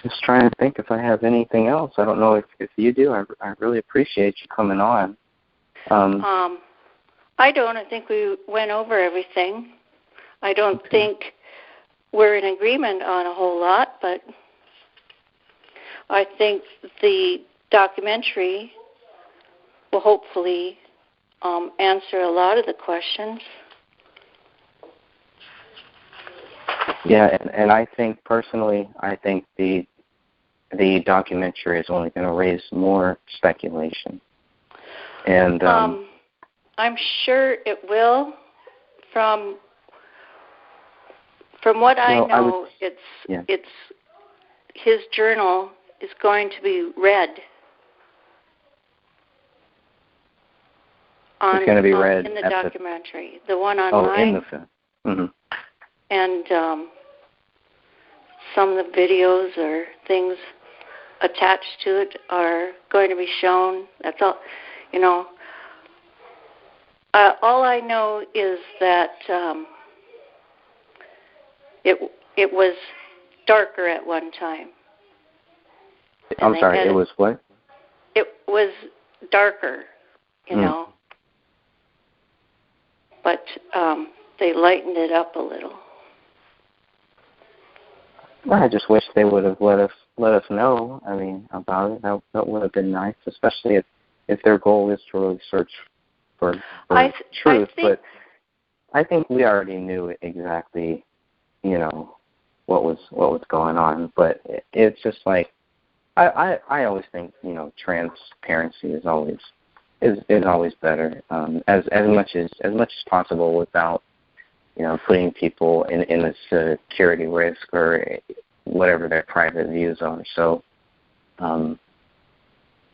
Just trying to think if I have anything else. I don't know if you do. I really appreciate you coming on. I don't. I think we went over everything. I don't think we're in agreement on a whole lot, but I think the documentary will hopefully answer a lot of the questions. Yeah, and I think personally, the documentary is only going to raise more speculation. And I'm sure it will. From what I know, it's his journal is going to be read. It's going to be read in the documentary, the one online. Oh, in the film. Mm-hmm. And some of the videos or things attached to it are going to be shown. That's all. You know, all I know is that it was darker at one time. I'm sorry, it was what? It was darker, you know. But they lightened it up a little. Well, I just wish they would have let us know. I mean, about it. That would have been nice, especially if their goal is to really search for truth. But I think we already knew exactly, you know, what was going on. But it's just like I always think, you know, transparency is always better, as much as possible, without, you know, putting people in a security risk or whatever their private views are. So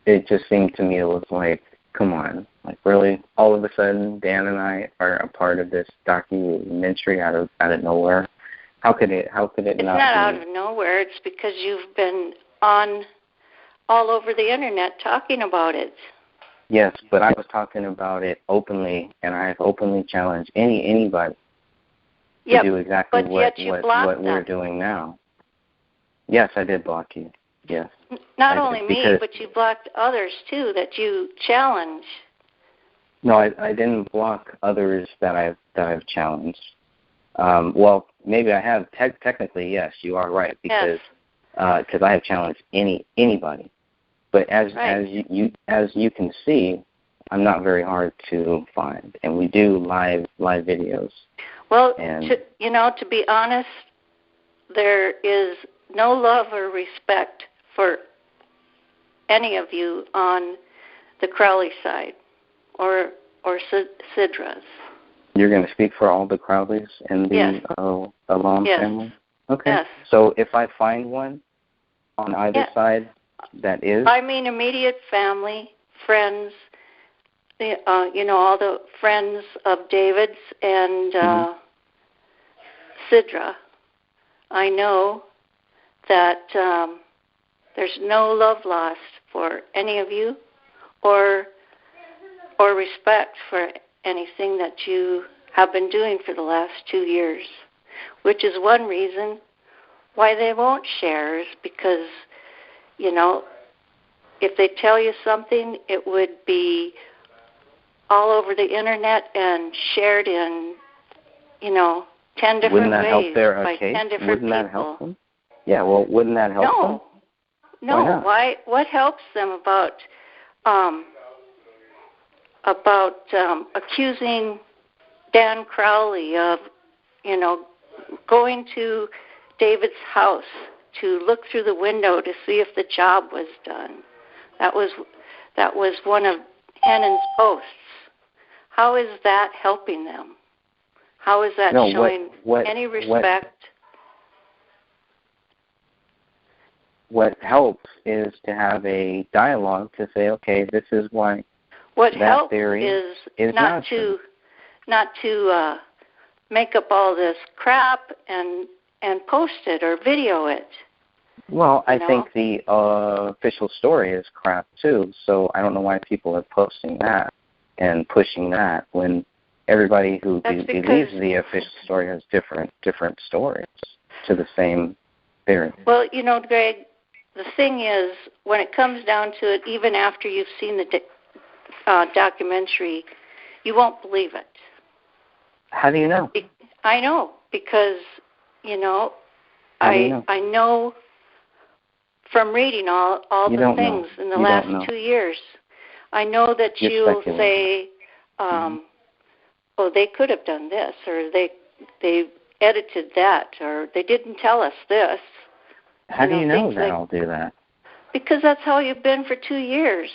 it just seemed to me, it was like, come on, like really, all of a sudden, Dan and I are a part of this documentary out of nowhere. How could it it's not out of nowhere. It's because you've been on all over the internet talking about it. Yes, but I was talking about it openly, and I have openly challenged anybody to do exactly what we're doing now. Yes, I did block you. Yes. Not only me, but you blocked others too that you challenge. No, I didn't block others that I've challenged. Well, maybe I have. Technically, yes, you are right, because I have challenged anybody. But as you can see, I'm not very hard to find, and we do live videos. Well, to be honest, there is no love or respect for any of you on the Crowley side or Sidra's. You're going to speak for all the Crowleys and the Alam family? Okay. Yes. So if I find one on either side, that is? I mean immediate family, friends, all the friends of David's and Sidra. I know that there's no love lost for any of you or respect for anything that you have been doing for the last 2 years, which is one reason why they won't share, is because, you know, if they tell you something, it would be all over the internet and shared in, 10 different wouldn't that ways help their by case? 10 different wouldn't that people. Help them? Yeah, well, wouldn't that help them? No. Why not? Why? What helps them about accusing Dan Crowley of, going to David's house to look through the window to see if the job was done? That was one of Hennon's posts. How is that helping them? How is that showing any respect? What helps is to have a dialogue to say, okay, this is why that theory is not to make up all this crap and post it or video it. Well, I think the official story is crap too, so I don't know why people are posting that and pushing that when everybody who believes the official story has different stories to the same theory. Well, Greg, the thing is, when it comes down to it, even after you've seen the documentary, you won't believe it. How do you know? I know, because, I know from reading all the things in the last 2 years. I know that you'll say, they could have done this, or they edited that, or they didn't tell us this. How do you know that I'll do that? Because that's how you've been for 2 years.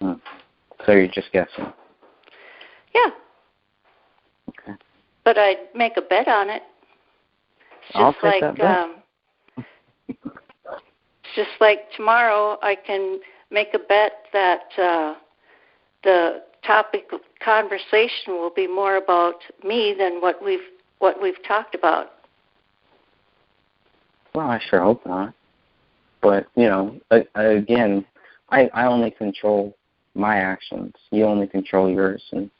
So you're just guessing? Yeah. Okay. But I'd make a bet on it. It's I'll take that bet. just like tomorrow I can make a bet that the topic of conversation will be more about me than what we've talked about. Well, I sure hope not. But, again, I only control my actions. You only control yours. And,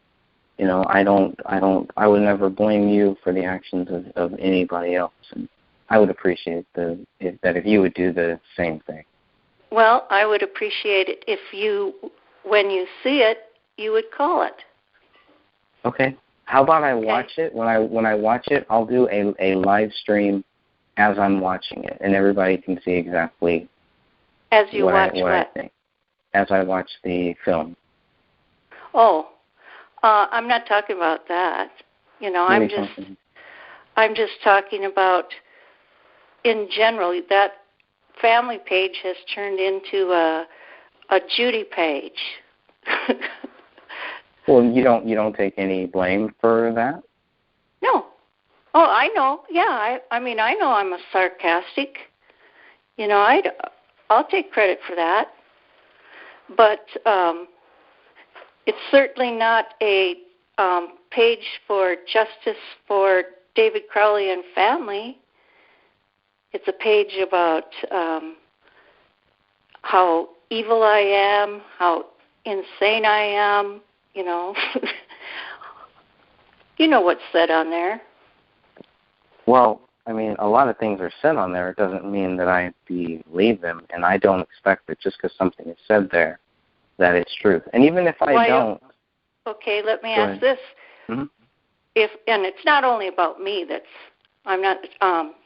I would never blame you for the actions of anybody else. And I would appreciate if you would do the same thing. Well, I would appreciate it if when you see it, you would call it. Okay. How about I watch it? When I watch it, I'll do a live stream as I'm watching it, and everybody can see exactly as you watch what I think. As I watch the film. Oh, I'm not talking about that. I'm just talking about in general that family page has turned into a Judy page. Well, you don't take any blame for that? No. Oh, I know. Yeah, I mean, I know I'm a sarcastic. I'll take credit for that. But it's certainly not a page for justice for David Crowley and family. It's a page about how evil I am, how insane I am, You know what's said on there. Well, I mean, a lot of things are said on there. It doesn't mean that I believe them, and I don't expect that just because something is said there that it's truth. And even if I don't... Okay, let me ask this. Mm-hmm. And it's not only about me. I'm not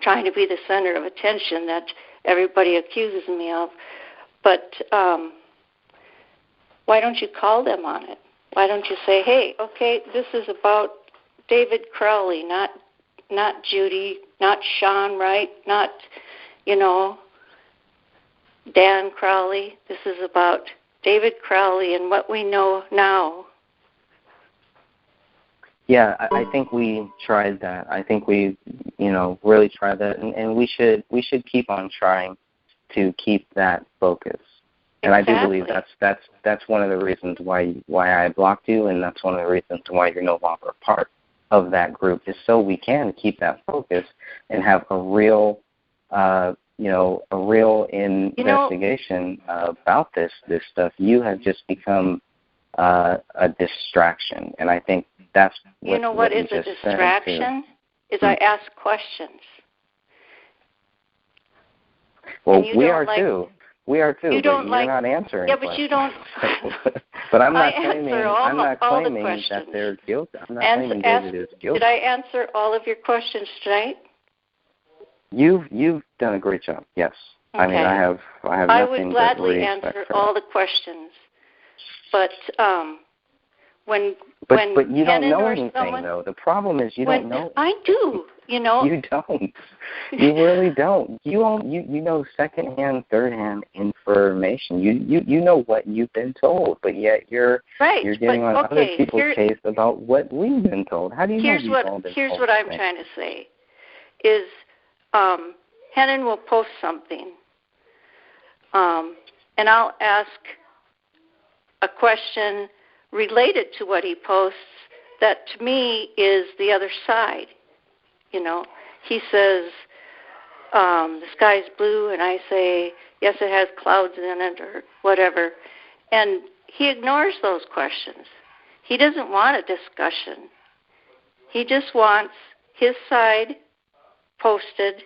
trying to be the center of attention that everybody accuses me of. But why don't you call them on it? Why don't you say, hey, okay, this is about David Crowley, not Judy, not Sean Wright, not, Dan Crowley. This is about David Crowley and what we know now. Yeah, I think we tried that. I think we, really tried that, and we should keep on trying to keep that focus. And exactly. I do believe that's one of the reasons why I blocked you, and that's one of the reasons why you're no longer a part of that group, is so we can keep that focus and have a real, investigation about this stuff. You have just become a distraction, and I think that's what is a distraction? Is I ask questions. Well, we are too. We are too. You're not answering. Yeah, but you don't. But I'm not claiming that they're guilty. I'm not claiming David is guilty. Did I answer all of your questions tonight? You've done a great job. Yes. Okay. I mean, I have nothing I would gladly but answer all the questions, but when you don't know anything, though. The problem is you don't know. I do. You don't. You really don't. You know secondhand, thirdhand information. You know what you've been told, but yet you're getting on other people's case about what we've been told. How do you know we've all been told? Here's what I'm trying to say: is Hennon will post something, and I'll ask a question related to what he posts that to me is the other side. He says, the sky's blue, and I say, yes, it has clouds in it, or whatever. And he ignores those questions. He doesn't want a discussion. He just wants his side posted,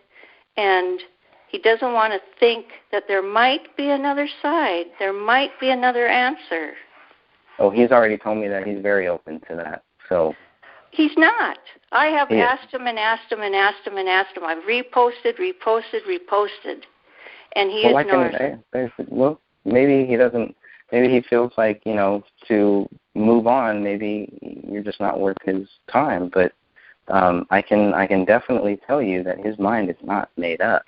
and he doesn't want to think that there might be another side. There might be another answer. Oh, he's already told me that he's very open to that. So he's not. I have asked him and asked him and asked him and asked him. I've reposted, and he ignores it. Well, maybe he doesn't. Maybe he feels like to move on. Maybe you're just not worth his time. But I can definitely tell you that his mind is not made up.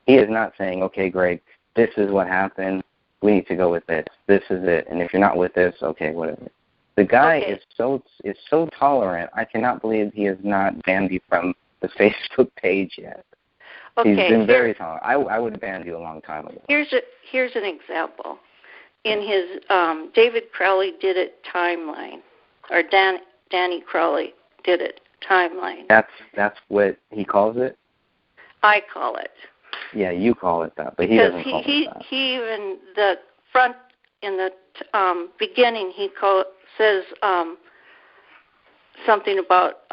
He is not saying, okay, Greg, this is what happened. We need to go with this. This is it. And if you're not with this, okay, whatever. The guy is so tolerant. I cannot believe he has not banned you from the Facebook page yet. Okay, he's been very talented. I would have banned you a long time ago. Here's an example. In his David Crowley Did It timeline, or Danny Crowley Did It timeline. That's what he calls it? I call it. Yeah, you call it that, but he doesn't call it that. He in the front, in the beginning, he says something about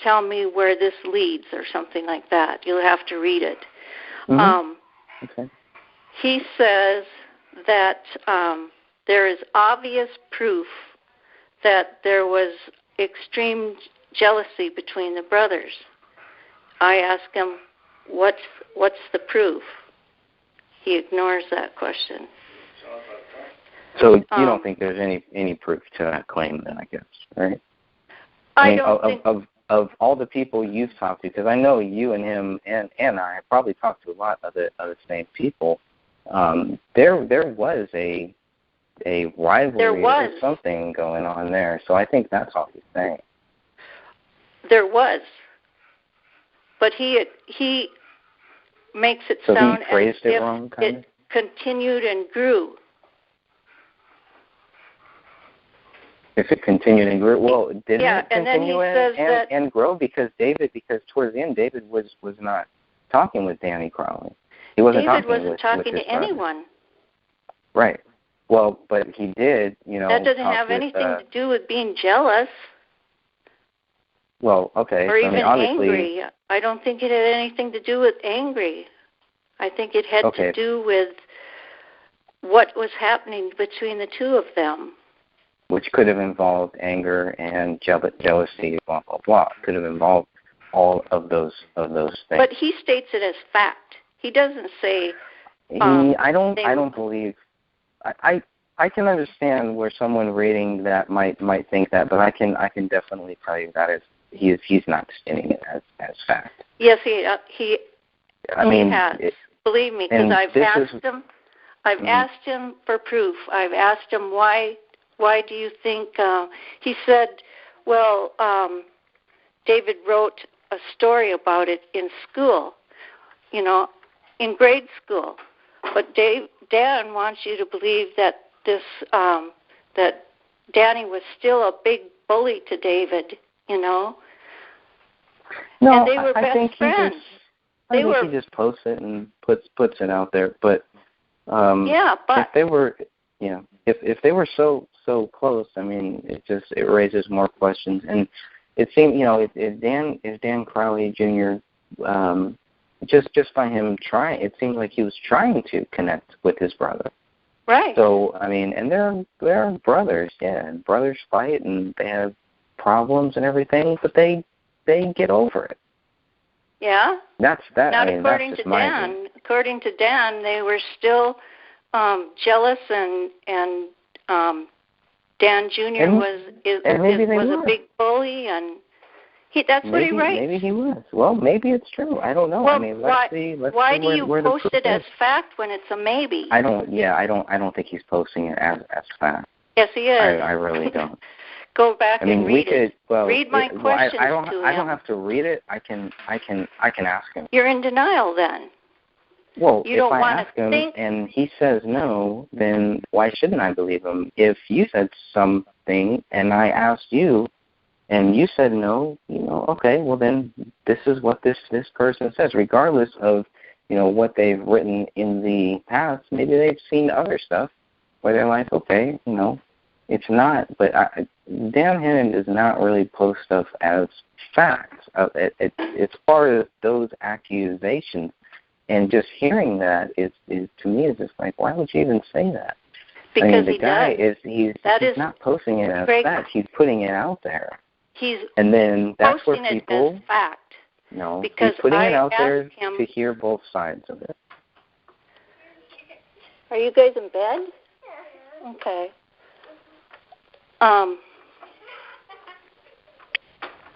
tell me where this leads or something like that. You'll have to read it. Okay. He says that there is obvious proof that there was extreme jealousy between the brothers. I ask him, what's the proof? He ignores that question. So you don't think there's any proof to that claim then, I guess, right? I mean, don't think... Of all the people you've talked to, because I know you and him and I have probably talked to a lot of the same people, there was a rivalry or something going on there. So I think that's all he's saying. There was. But he makes it sound he phrased as it if wrong, kind of? Continued and grew. If it continued and grew, well, didn't it continue and grow? Because towards the end, David was not talking with Danny Crowley. He wasn't David talking wasn't talking to brother. anyone. Right. Well, but he did, That doesn't have anything to do with being jealous. Well, okay. Or even obviously, angry. I don't think it had anything to do with angry. I think it had to do with what was happening between the two of them. Which could have involved anger and jealousy, blah, blah, blah. Could have involved all of those things. But he states it as fact. He doesn't say... I don't believe... I can understand where someone reading that might think that, but I can definitely tell you that he's not stating it as fact. Yes, he has. Believe me, because I've asked him for proof. I've asked him why do you think... he said, well, David wrote a story about it in school, in grade school. But Dan wants you to believe that that Danny was still a big bully to David, No, and they were best friends. I think he just posts it and puts it out there. But if they were, if they were so close, I mean, it raises more questions. And it seemed, if Dan Crowley Jr. Just by him trying, it seemed like he was trying to connect with his brother. Right. So I mean, and they're brothers, and brothers fight and they have problems and everything, but they get over it. Yeah. That's that. Not according to Dan. According to Dan, they were still jealous, and Dan Jr. was a big bully, and that's what he writes. Maybe he was. Well, maybe it's true. I don't know. Well, I mean, let's see. Why do you post it as fact when it's a maybe? I don't think he's posting it as fact. Yes, he is. I really don't. Go back and read it. Read my questions to him. I don't have to read it. I can ask him. You're in denial then. Well, if I ask him and he says no, then why shouldn't I believe him? If you said something and I asked you and you said no, okay, well then this is what this person says, regardless of, what they've written in the past. Maybe they've seen other stuff where they're like, okay, it's not, but Dan Hannon does not really post stuff as facts. As far as those accusations, and just hearing that is to me is just like, why would you even say that? Because the guy he's not posting it as fact. He's putting it out there. And then that's where people. It as fact. No, because he's putting it out there to hear both sides of it. Are you guys in bed? Okay.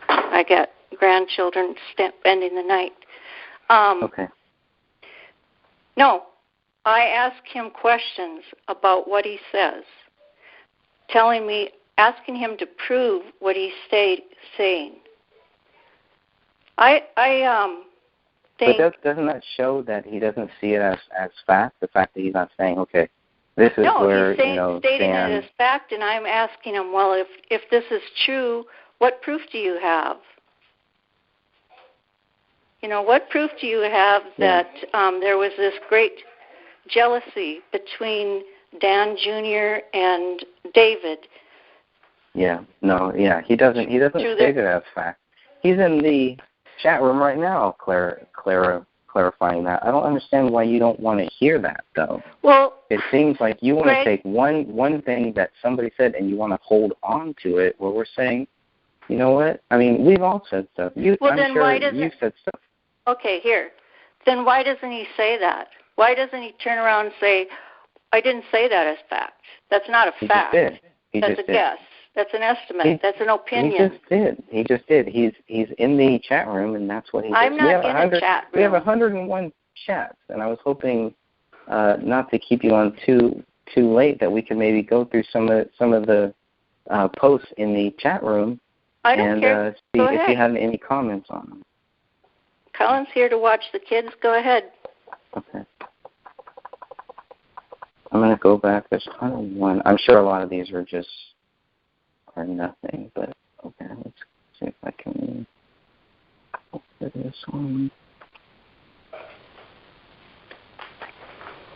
I got grandchildren spending the night. Okay. No, I ask him questions about what he says, asking him to prove what he's saying. I think... But doesn't that show that he doesn't see it as fact? The fact that he's not saying, okay, this is where, he's stating it as fact, and I'm asking him, well, if this is true, what proof do you have? What proof do you have that there was this great jealousy between Dan Jr. and David? He doesn't state it as fact. He's in the chat room right now, clarifying that. I don't understand why you don't want to hear that, though. Well, it seems like you want to take one thing that somebody said and you want to hold on to it, where we're saying, you know what? I mean, we've all said stuff. You've said stuff. Okay, here. Then why doesn't he say that? Why doesn't he turn around and say, I didn't say that as fact? That's not a fact. That's a guess. That's an estimate. That's an opinion. He just did. He's in the chat room, and that's what he did. I'm not in the chat room. We have 101 chats, and I was hoping not to keep you on too late, that we could maybe go through some of the posts in the chat room and see if you have any comments on them. Colin's here to watch the kids. Go ahead. Okay. I'm going to go back. There's 101. I'm sure a lot of these are nothing, but okay, let's see if I can go for this one.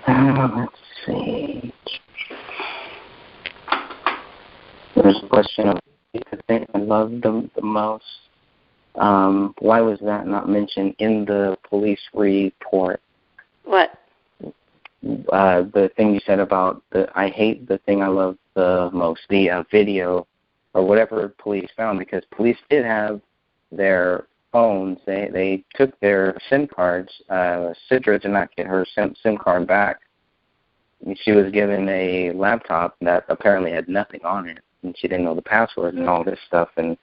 Let's see. There's a question of the thing I love the most. Why was that not mentioned in the police report? What? The thing you said about I hate the thing I love the most, the video or whatever police found, because police did have their phones. They took their SIM cards. Sidra did not get her SIM card back. She was given a laptop that apparently had nothing on it, and she didn't know the password and all this stuff, and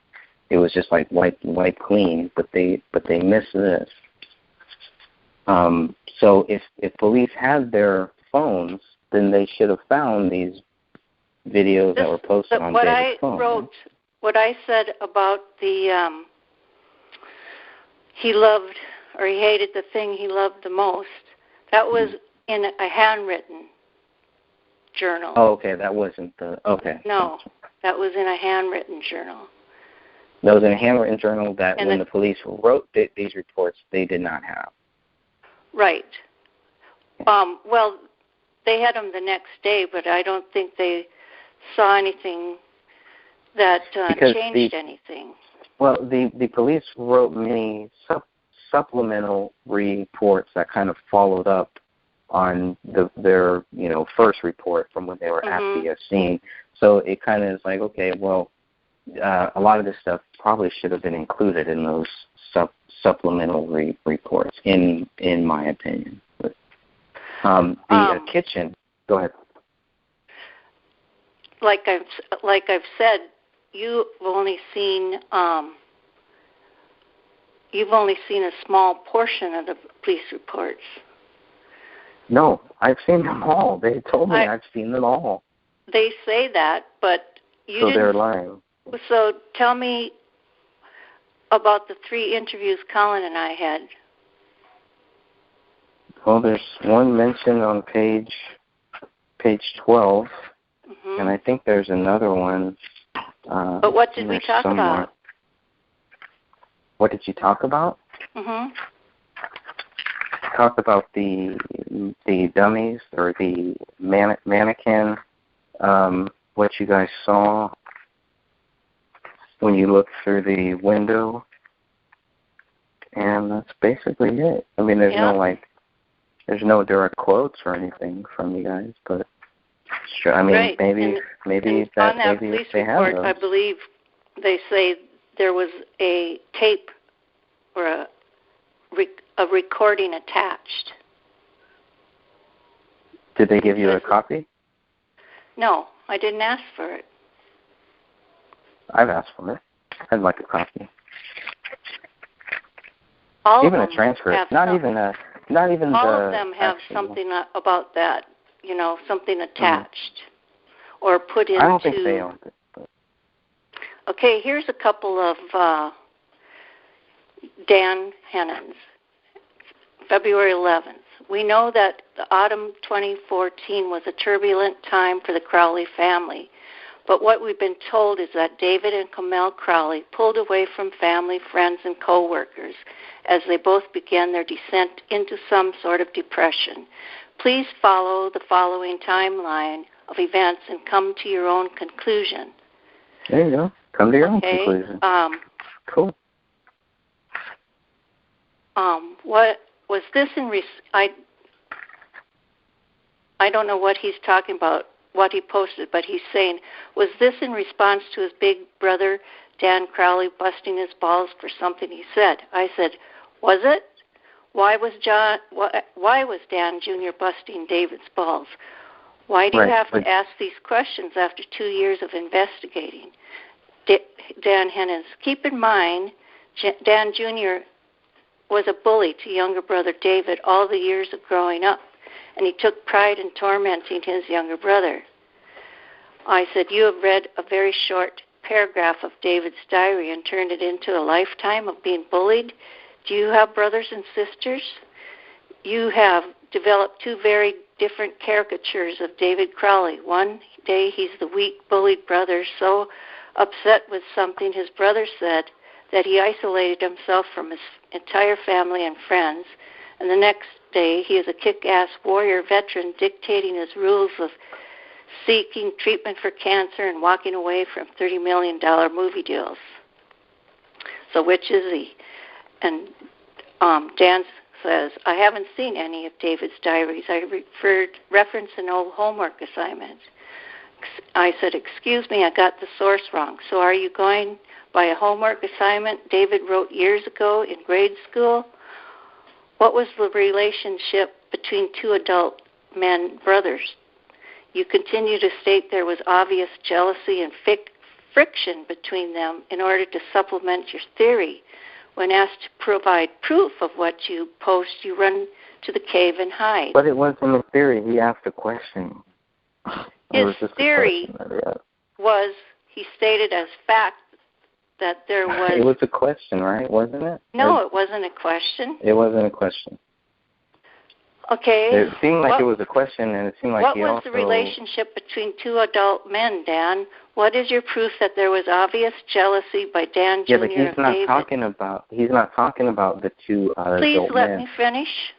it was just like wipe clean. But they missed this. So if police had their phones, then they should have found these videos that were posted on David's phone. What I said about the he loved or he hated the thing he loved the most, that was in a handwritten journal. Oh, okay, that wasn't No, that was in a handwritten journal. That was in a handwritten journal that when the police wrote these reports, they did not have. Right. Well, they had them the next day, but I don't think they saw anything that changed anything. Well, the police wrote many supplemental reports that kind of followed up on their first report from when they were at the scene. So it kind of is like, okay, well, a lot of this stuff probably should have been included in those supplemental reports, in my opinion. But, the kitchen. Go ahead. Like I've said, you've only seen a small portion of the police reports. No, I've seen them all. They told me I've seen them all. They say that, but you didn't. So they're lying. So tell me about the 3 interviews Colin and I had. Well, there's one mentioned on page 12, and I think there's another one. But what did we talk about? What did you talk about? Talked about the dummies or the mannequin. What you guys saw when you looked through the window, and that's basically it. I mean, there's no direct quotes or anything from you guys, but sure. I mean, maybe on that police report, I believe they say there was a tape or a recording attached. Did they give you a copy? No, I didn't ask for it. I've asked for it. I'd like a copy. Even a transcript. Not even all of them have something about that, something attached or put into. I don't think they own it. But. Okay, here's a couple of Dan Hennon's. February 11th. We know that the autumn 2014 was a turbulent time for the Crowley family. But what we've been told is that David and Camille Crowley pulled away from family, friends, and co-workers as they both began their descent into some sort of depression. Please follow the following timeline of events and come to your own conclusion. There you go. Come to your own conclusion. Cool. What was this in? I don't know what he's talking about, what he posted, but he's saying, was this in response to his big brother Dan Crowley busting his balls for something he said? I said, was it? Why was Dan Jr. busting David's balls? Why do you have to ask these questions after 2 years of investigating? Dan Hennons, keep in mind, Dan Jr. was a bully to younger brother David all the years of growing up, and he took pride in tormenting his younger brother. I said, you have read a very short paragraph of David's diary and turned it into a lifetime of being bullied. Do you have brothers and sisters? You have developed two very different caricatures of David Crowley. One day he's the weak, bullied brother, so upset with something his brother said that he isolated himself from his entire family and friends, and the next day he is a kick-ass warrior veteran dictating his rules of seeking treatment for cancer and walking away from $30 million movie deals. So which is he? And Dan says, I haven't seen any of David's diaries. I referenced an old homework assignment. I said, excuse me, I got the source wrong. So are you going by a homework assignment David wrote years ago in grade school? What was the relationship between two adult men brothers? You continue to state there was obvious jealousy and friction between them in order to supplement your theory. When asked to provide proof of what you post, you run to the cave and hide. But it wasn't a theory. He asked a question. His theory was, he stated as fact that there was... It was a question, right? Wasn't it? No, it wasn't a question. It wasn't a question. Okay. It seemed like it was a question, and it seemed like he also... What was the relationship between two adult men, Dan? What is your proof that there was obvious jealousy by Dan Jr. Yeah, but he's not David? He's not talking about the two adult men. Please let me finish.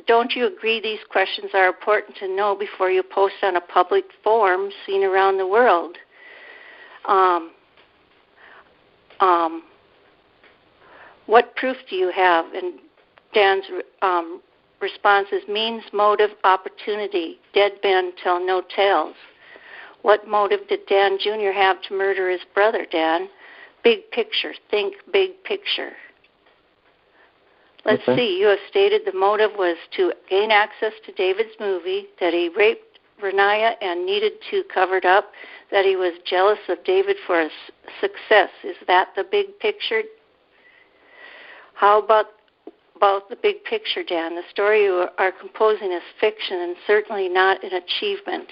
Don't you agree these questions are important to know before you post on a public forum seen around the world? What proof do you have? And Dan's response is means, motive, opportunity. Dead men tell no tales. What motive did Dan Jr. have to murder his brother, Dan? Big picture. Think big picture. Let's see. You have stated the motive was to gain access to David's movie, that he raped Renaya and needed to cover it up, that he was jealous of David for his success. Is that the big picture? How about the big picture, Dan? The story you are composing is fiction and certainly not an achievement.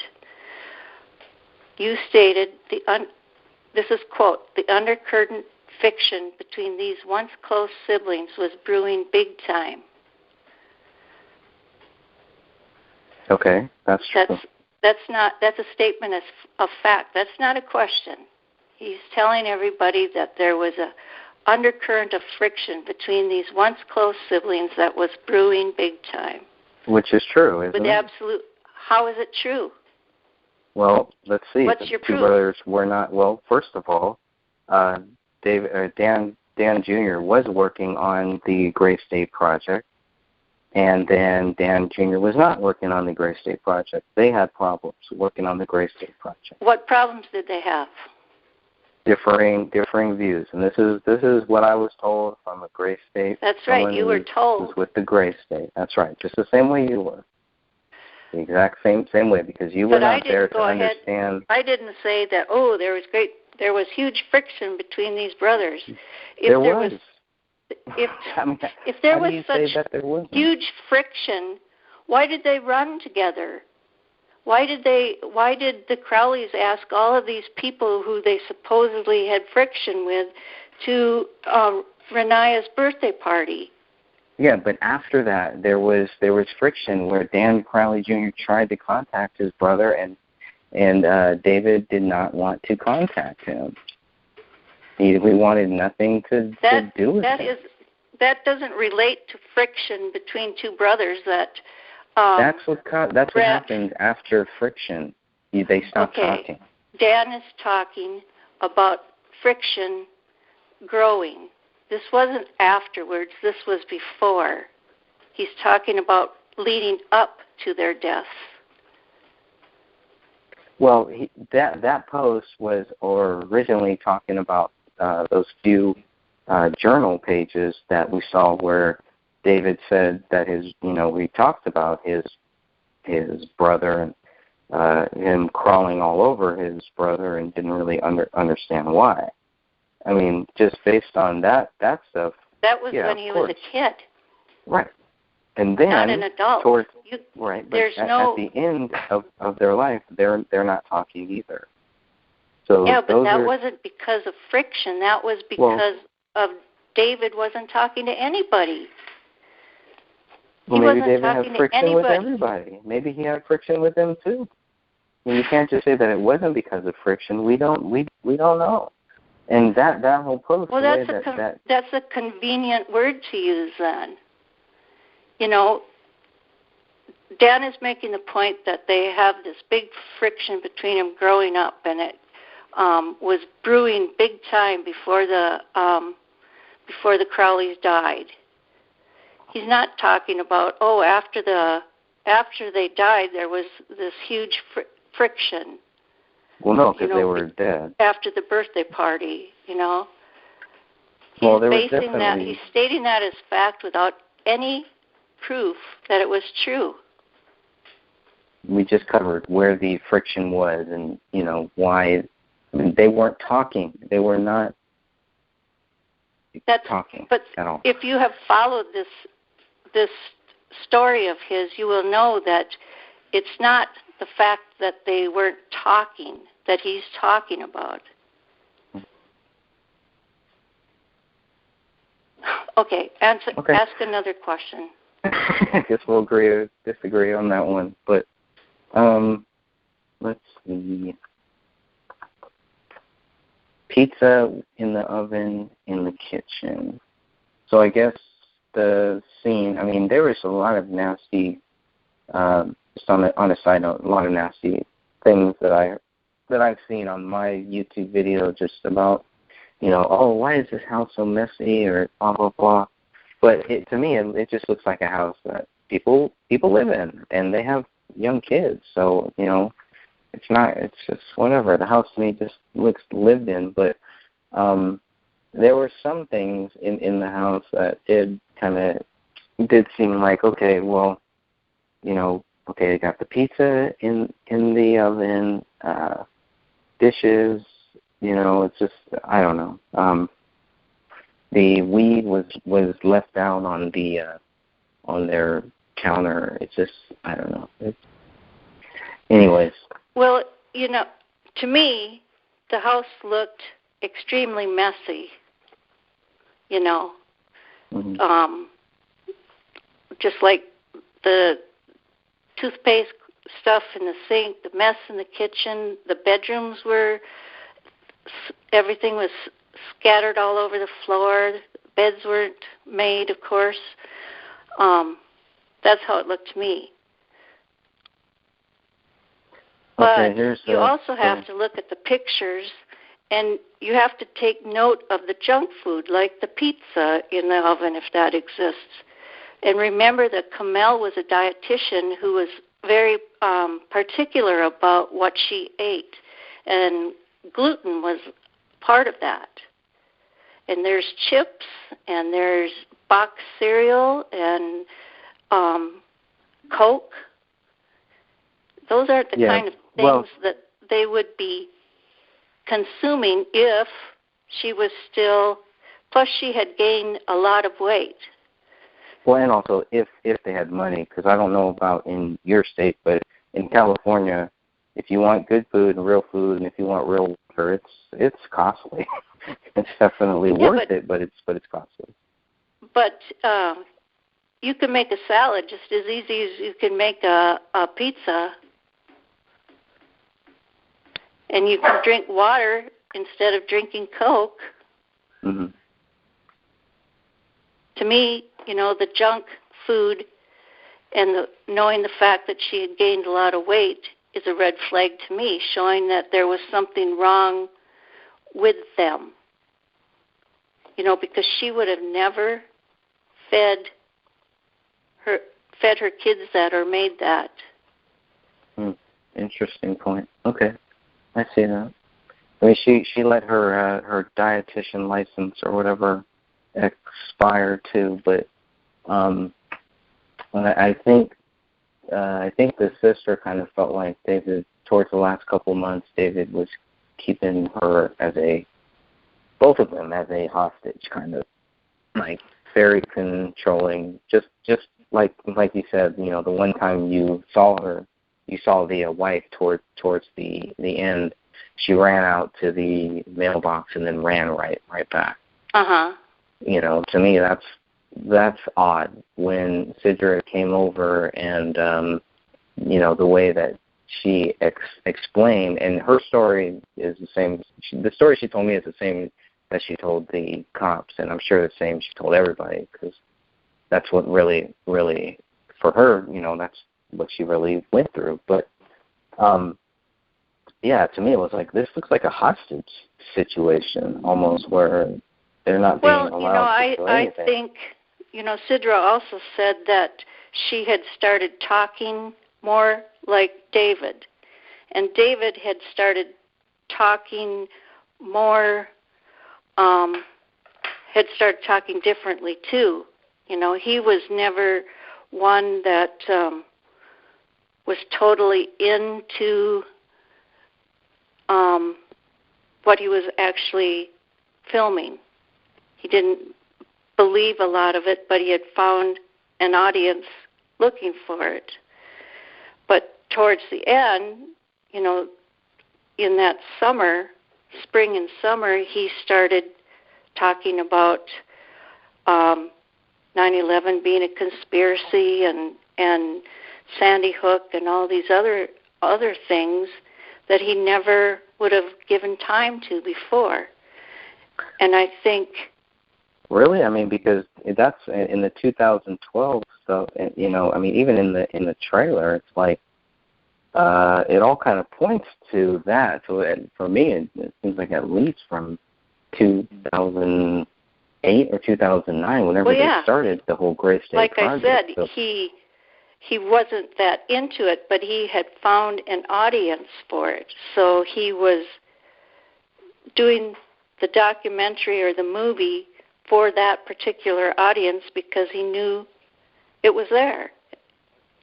You stated, this is quote, the undercurrent fiction between these once close siblings was brewing big time. Okay, that's true. That's a statement of fact. That's not a question. He's telling everybody that there was a undercurrent of friction between these once close siblings that was brewing big time. Which is true, isn't it? How is it true? Well, let's see. What's your two proof? Brothers were not. Well, first of all, Dan Jr. was working on the Gray State Project, and then Dan Jr. was not working on the Gray State Project. They had problems working on the Gray State Project. What problems did they have? Differing views, and this is what I was told from a Gray State. That's right. You were told with the Gray State. That's right. Just the same way you were. The exact same way, because you were not there to understand. I didn't say that. Oh, there was huge friction between these brothers. If there was such huge friction, why did they run together? Why did the Crowleys ask all of these people who they supposedly had friction with to Renaya's birthday party. Yeah, but after that, there was friction where Dan Crowley Jr. tried to contact his brother, and David did not want to contact him. He wanted nothing to do with it. That doesn't relate to friction between two brothers. That's what happened after friction. They stopped talking. Dan is talking about friction growing. This wasn't afterwards. This was before. He's talking about leading up to their deaths. Well, that post was originally talking about those few journal pages that we saw where David said that we talked about his brother and him crawling all over his brother and didn't really understand why. I mean, just based on that stuff. That was when he was a kid. Right. And then not an adult. Right. But at the end of their life, they're not talking either. So yeah, but that wasn't because of friction. That was because of David wasn't talking to anybody. Well, maybe David had friction with everybody. Maybe he had friction with them too. I mean, you can't just say that it wasn't because of friction. We don't know. And that whole post. Well, that's a convenient word to use then. Dan is making the point that they have this big friction between them growing up, and it was brewing big time before the Crowleys died. He's not talking about after they died there was this huge friction. Well, no, because they were dead. After the birthday party, Well, there was definitely... He's stating that as fact without any proof that it was true. We just covered where the friction was and, why. I mean, they weren't talking. They were not talking at all. If you have followed this story of his, you will know that it's not the fact that they weren't talking that he's talking about. Okay, ask another question. I guess we'll agree or disagree on that one. But let's see. Pizza in the oven in the kitchen. So I guess the scene, I mean, there was a lot of nasty, just on a side note, a lot of nasty things that I've seen on my YouTube video just about, why is this house so messy or blah, blah, blah. But to me, it just looks like a house that people live in, and they have young kids. So, it's just whatever. The house to me just looks lived in. But there were some things in the house that did seem like, okay, well, they got the pizza in the oven, dishes, it's just, I don't know. The weed was left down on their counter. It's just, I don't know. Anyways. Well, to me, the house looked extremely messy, Mm-hmm. Just like the toothpaste stuff in the sink, the mess in the kitchen, the bedrooms everything was scattered all over the floor. Beds weren't made, of course. That's how it looked to me. But you also have to look at the pictures, and you have to take note of the junk food, like the pizza in the oven, if that exists. And remember that Kamel was a dietitian who was very particular about what she ate, and gluten was part of that. And there's chips, and there's box cereal, and Coke. Those aren't the kind of things that they would be consuming if she was still, plus she had gained a lot of weight. Well, and also if they had money, because I don't know about in your state, but in California, if you want good food and real food, and if you want real water, it's costly. it's definitely worth it, but it's costly. But you can make a salad just as easy as you can make a pizza, and you can drink water instead of drinking Coke. Mm-hmm. To me, the junk food and knowing the fact that she had gained a lot of weight is a red flag to me, showing that there was something wrong with them. Because she would have never fed her kids that or made that. Interesting point. Okay, I see that. I mean, she let her dietitian license or whatever expire too, but I think the sister kind of felt like David, towards the last couple of months, David was keeping her both of them as a hostage, kind of like very controlling. Just like you said, the one time you saw the wife towards the end, she ran out to the mailbox and then ran right back. To me that's odd. When Sidra came over and the way that she explained, and her story is the same. The story she told me is the same that she told the cops, and I'm sure the same she told everybody, because that's what really, really, for her, that's what she really went through. But to me it was like, this looks like a hostage situation almost, where they're not being allowed to do anything. I think, Sidra also said that she had started talking more like David, and David had started talking more, had started talking differently too. He was never one that was totally into what he was actually filming. He didn't believe a lot of it, but he had found an audience looking for it. But towards the end, in that spring and summer, he started talking about 9/11 being a conspiracy and Sandy Hook and all these other things that he never would have given time to before. And I think... Really? I mean, because that's in the 2012 stuff, and even in the trailer, it's like it all kind of points to that. So for me, it seems like at least from 2008 or 2009, whenever they started the whole Gray State Like project. I said, he wasn't that into it, but he had found an audience for it. So he was doing the documentary or the movie for that particular audience because he knew it was there.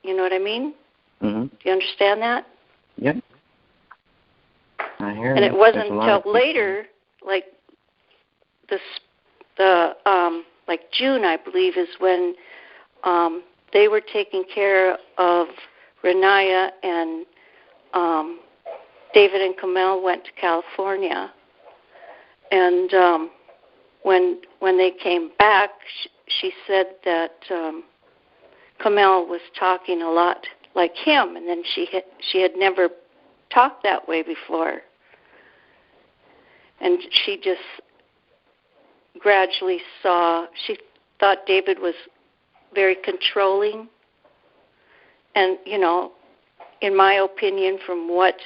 You know what I mean? Mm-hmm. Do you understand that? Yep. I hear. And it wasn't until later, like like June, I believe, is when they were taking care of Renaya, and David and Kamel went to California. And when they came back, she said that Kamel was talking a lot like him, and then she had never talked that way before. And she just gradually she thought David was very controlling. And, in my opinion, from what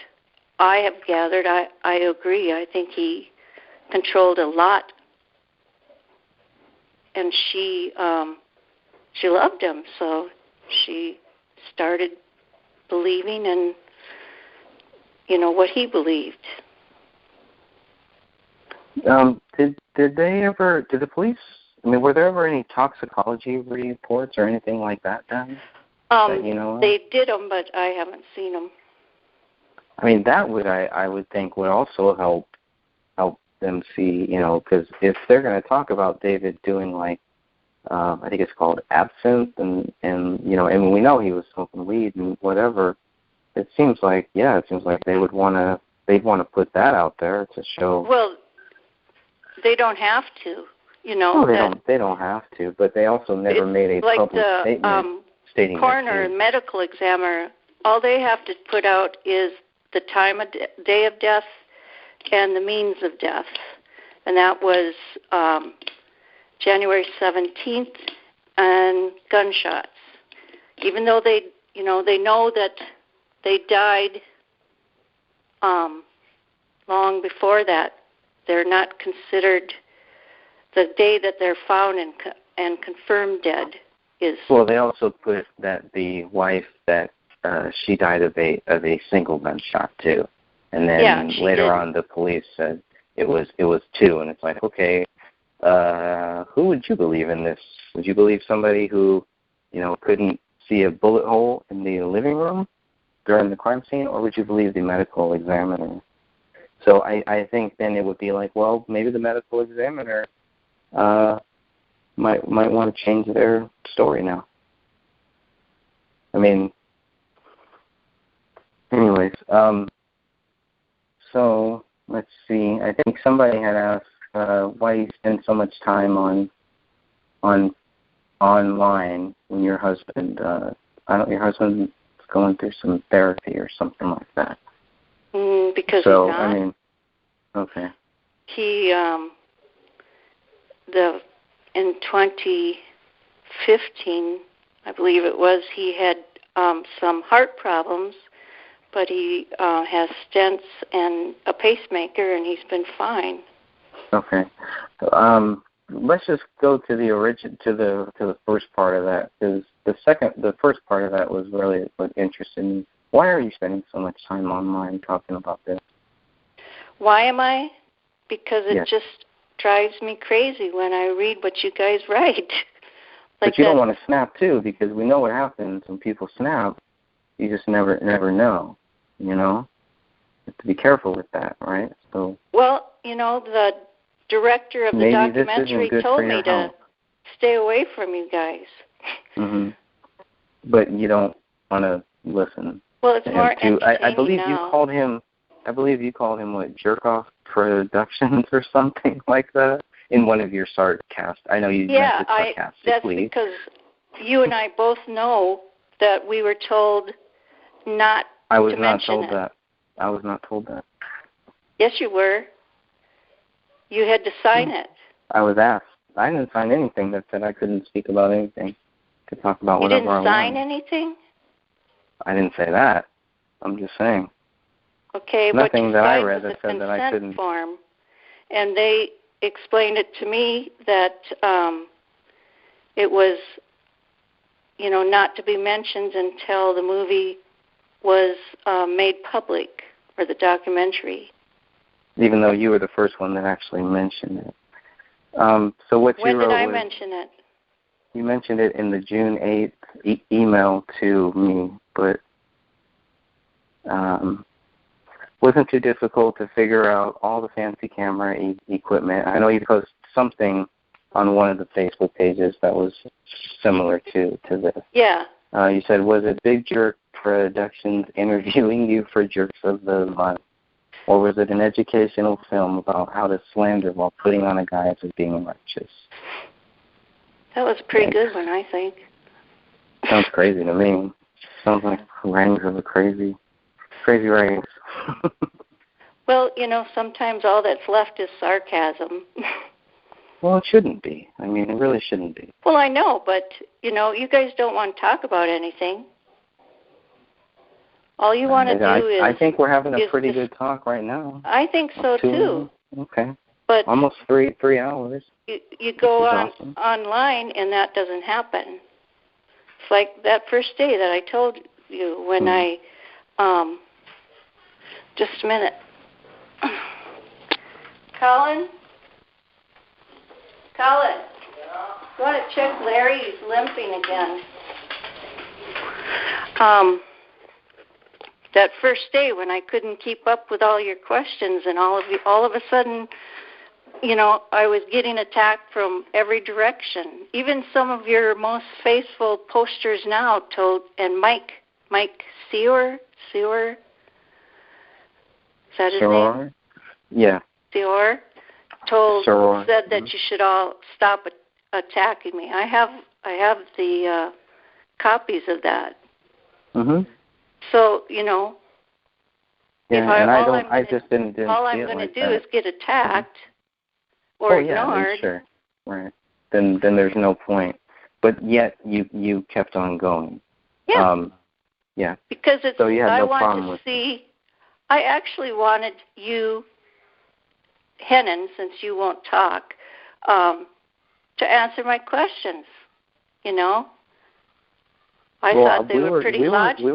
I have gathered, I agree. I think he controlled a lot. And she loved him, so she started believing in, what he believed. Did the police, were there ever any toxicology reports or anything like that done? They did them, but I haven't seen them. That would, I would think, would also help them see, because if they're going to talk about David doing I think it's called absinthe, and we know he was smoking weed and whatever. It seems like they'd want to put that out there to show. Well, they don't have to. No, they don't have to, but they also never made a public statement stating coroner and medical examiner. All they have to put out is the time of day of death and the means of death, and that was January 17th, and gunshots. Even though they know that they died long before that, they're not considered. The day that they're found and confirmed dead is. Well, they also put that the wife that she died of a single gunshot too, and then later on the police said it was two, and it's like, okay, who would you believe in this? Would you believe somebody who couldn't see a bullet hole in the living room during the crime scene, or would you believe the medical examiner? So I think then it would be like, well, maybe the medical examiner might want to change their story now. I mean, anyways, so let's see. I think somebody had asked why you spend so much time online when your husband your husband's going through some therapy or something like that. Because so, he's not. I mean, okay. He in 2015, I believe it was, he had some heart problems, but he has stents and a pacemaker, and he's been fine. Okay. Let's just go to the first part of that, because the first part of that was really what interested me. Why are you spending so much time online talking about this? Why am I? Because it just drives me crazy when I read what you guys write. But you don't want to snap too, because we know what happens when people snap. You just never know. You have to be careful with that, right? So. Well, the director of the documentary told me to stay away from you guys. Mhm. But you don't want to listen. Well, it's more entertaining I believe now. you called him. I believe you called him what, Jerkoff Productions or something like that in one of your sarcastic. I know you meant it sarcastically. That's because you and I both know that we were told not to mention it. I was not told that. Yes, you were. You had to sign it. I was asked. I didn't sign anything that said I couldn't speak about anything. Could talk about whatever I wanted. You didn't sign anything? I didn't say that. I'm just saying. Okay, nothing but that I read that said that I couldn't. Form, and they explained it to me that it was, not to be mentioned until the movie was made public, or the documentary. Even though you were the first one that actually mentioned it. So what when you wrote did I mention it? You mentioned it in the June 8th email to me, but wasn't too difficult to figure out all the fancy camera equipment. I know you posted something on one of the Facebook pages that was similar to this. Yeah. You said, was it Big Jerk Productions interviewing you for Jerks of the Month? Or was it an educational film about how to slander while putting on a guise of being righteous? That was a pretty good one, I think. Sounds crazy to me. Sounds like ranks of a crazy ranks. Well, sometimes all that's left is sarcasm. Well, it shouldn't be. I mean, it really shouldn't be. Well, I know, but, you guys don't want to talk about anything. All you want to do is... I think we're having a pretty good talk right now. I think so, too. Okay. But almost 3 hours. You go online, and that doesn't happen. It's like that first day that I told you when I... just a minute. Colin? You want to check Larry? He's limping again. That first day when I couldn't keep up with all your questions, and all of a sudden, I was getting attacked from every direction. Even some of your most faithful posters now and Mike Sewer? Is that his name? Yeah. Sewer? said that you should all stop attacking me. I have the copies of that. Mhm. So, you know, yeah, I just didn't all I'm going to do is get attacked or ignored. Sure. Right. Then there's no point. But yet you kept on going. Yeah. Yeah. Because so you had I no want problem to with see. I actually wanted you, Hennon, since you won't talk, to answer my questions. You know, I thought they were pretty logical.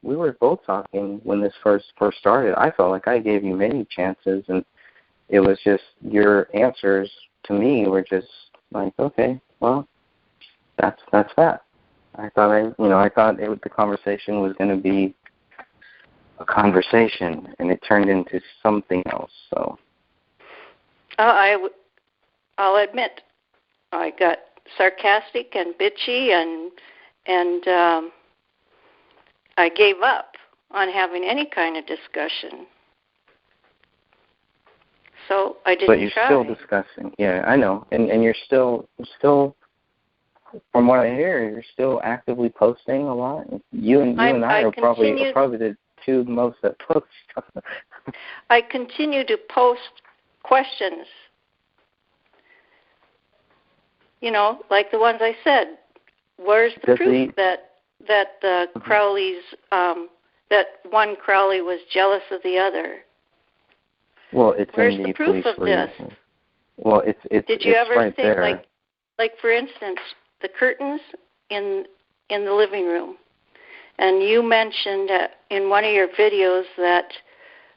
We were both talking when this first started. I felt like I gave you many chances, and it was just your answers to me were just like, okay, well, that's that. I thought the conversation was going to be a conversation, and it turned into something else. So, I'll admit, I got sarcastic and bitchy, and I gave up on having any kind of discussion. So I didn't But you're try. still discussing. Yeah, I know. And you're still, from what I hear, you're still actively posting a lot. You and I are probably the two most that post. I continue to post questions. You know, like the ones I said. Where's the proof that the Crowleys, that one Crowley was jealous of the other? Well, it's Where's in the proof of this? Well, it's Did you ever right think, there. like for instance, the curtains in the living room, and you mentioned in one of your videos that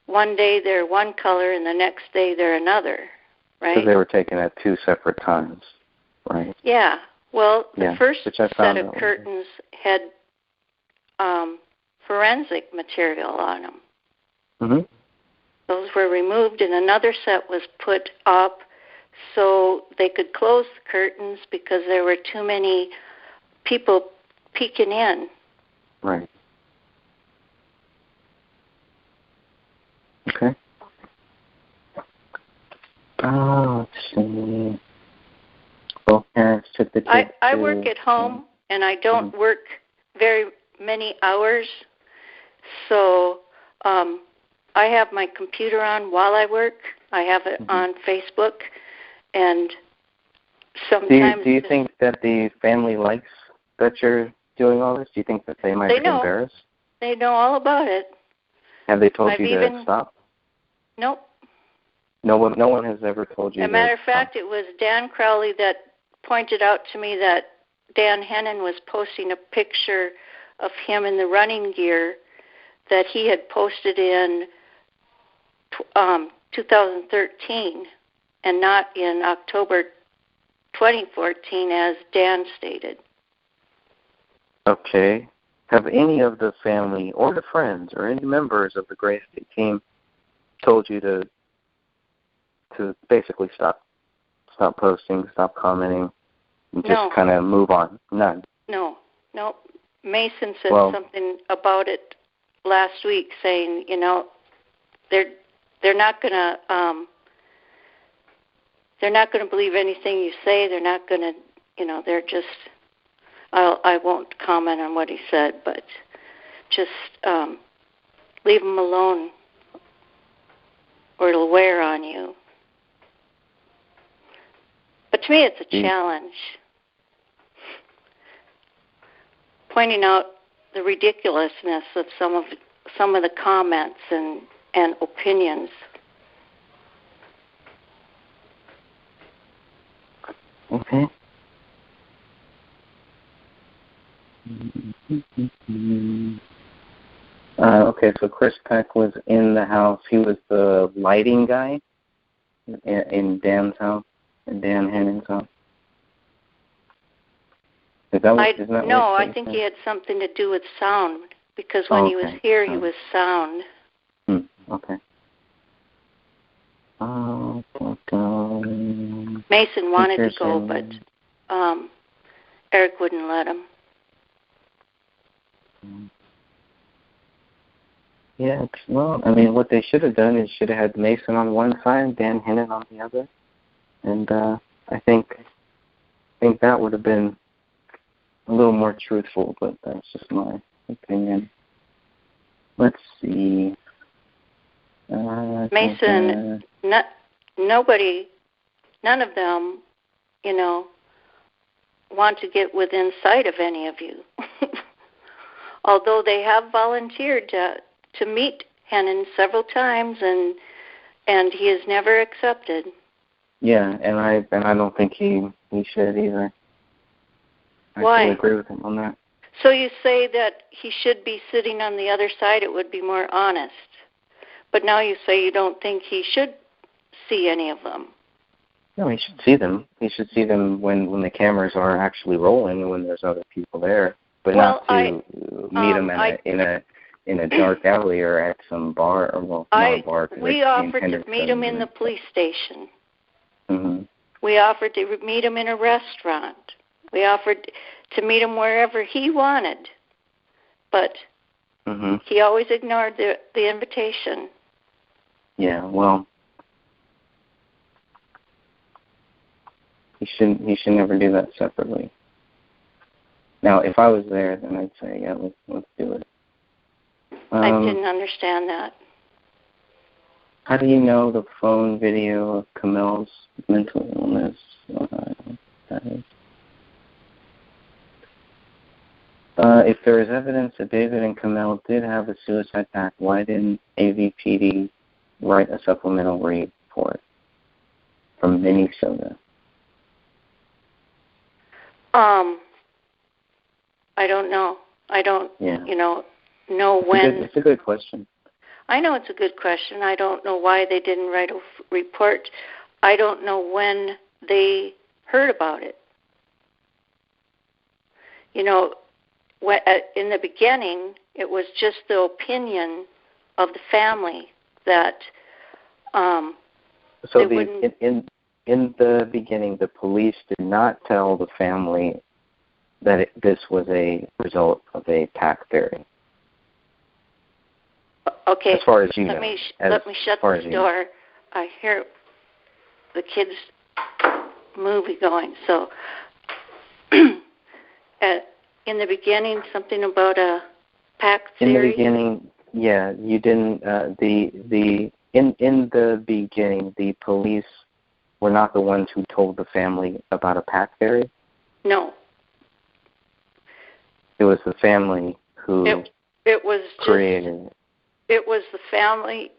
one day they're one color and the next day they're another, right? Because they were taken at two separate times, right? Yeah. Well, the first set of curtains had forensic material on them. Mm-hmm. Those were removed, and another set was put up so they could close the curtains because there were too many people peeking in. Right. Okay. Oh, let's see. Both parents took the kids. I work at home, and I don't work very many hours, so I have my computer on while I work. I have it on Facebook, and sometimes... Do you think that the family likes that you're doing all this? Do you think that they might be embarrassed? They know all about it. Have they told you to stop? Nope. No one has ever told you. As a matter of fact, it was Dan Crowley that pointed out to me that Dan Hennon was posting a picture of him in the running gear that he had posted in 2013 and not in October 2014 as Dan stated. Okay. Have any of the family or the friends or any members of the Gray State team told you to basically stop posting, stop commenting, and just kind of move on? None. No. Mason said something about it last week, saying, you know, they're not gonna believe anything you say. They're not gonna, you know, they're just. I won't comment on what he said, but just leave them alone, or it'll wear on you. But to me, it's a challenge. Pointing out the ridiculousness of some of the comments and opinions. Okay. Okay, so Chris Peck was in the house. He was the lighting guy in Dan's house, in Dan Hennon's house. I think he had something to do with sound, because when he was here, he was sound. Okay. Mason wanted to go, but Eric wouldn't let him. Yeah, well, I mean, what they should have done is should have had Mason on one side, Dan Hennon on the other, and I think that would have been a little more truthful. But that's just my opinion. Let's see. Mason, none of them, want to get within sight of any of you. Although they have volunteered to meet Hennon several times, and he has never accepted. Yeah, and I don't think he should either. Why? I totally agree with him on that. So you say that he should be sitting on the other side, it would be more honest. But now you say you don't think he should see any of them. No, he should see them. He should see them when the cameras are actually rolling and when there's other people there, but not to meet them in a dark alley or at some bar or not a bar. We offered to meet him in the police station. Mm-hmm. We offered to meet him in a restaurant. We offered to meet him wherever he wanted, but he always ignored the invitation. Yeah, well, he should never do that separately. Now, if I was there, then I'd say, yeah, let's do it. I didn't understand that. How do you know the phone video of Camille's mental illness? That is. If there is evidence that David and Camille did have a suicide pact, why didn't AVPD write a supplemental read for it? From Minnesota. I don't know. I don't, know when. It's a good question. I know it's a good question. I don't know why they didn't write a report. I don't know when they heard about it. In the beginning, it was just the opinion of the family that So in the beginning, the police did not tell the family that this was a result of a pack theory. Okay. As far as you know. Let me shut this door. I hear the kids' movie going. So, in the beginning, something about a pack theory. In the beginning, yeah, you didn't. In the beginning, the police were not the ones who told the family about a pack theory. No. It was the family who it was created it. It was the family,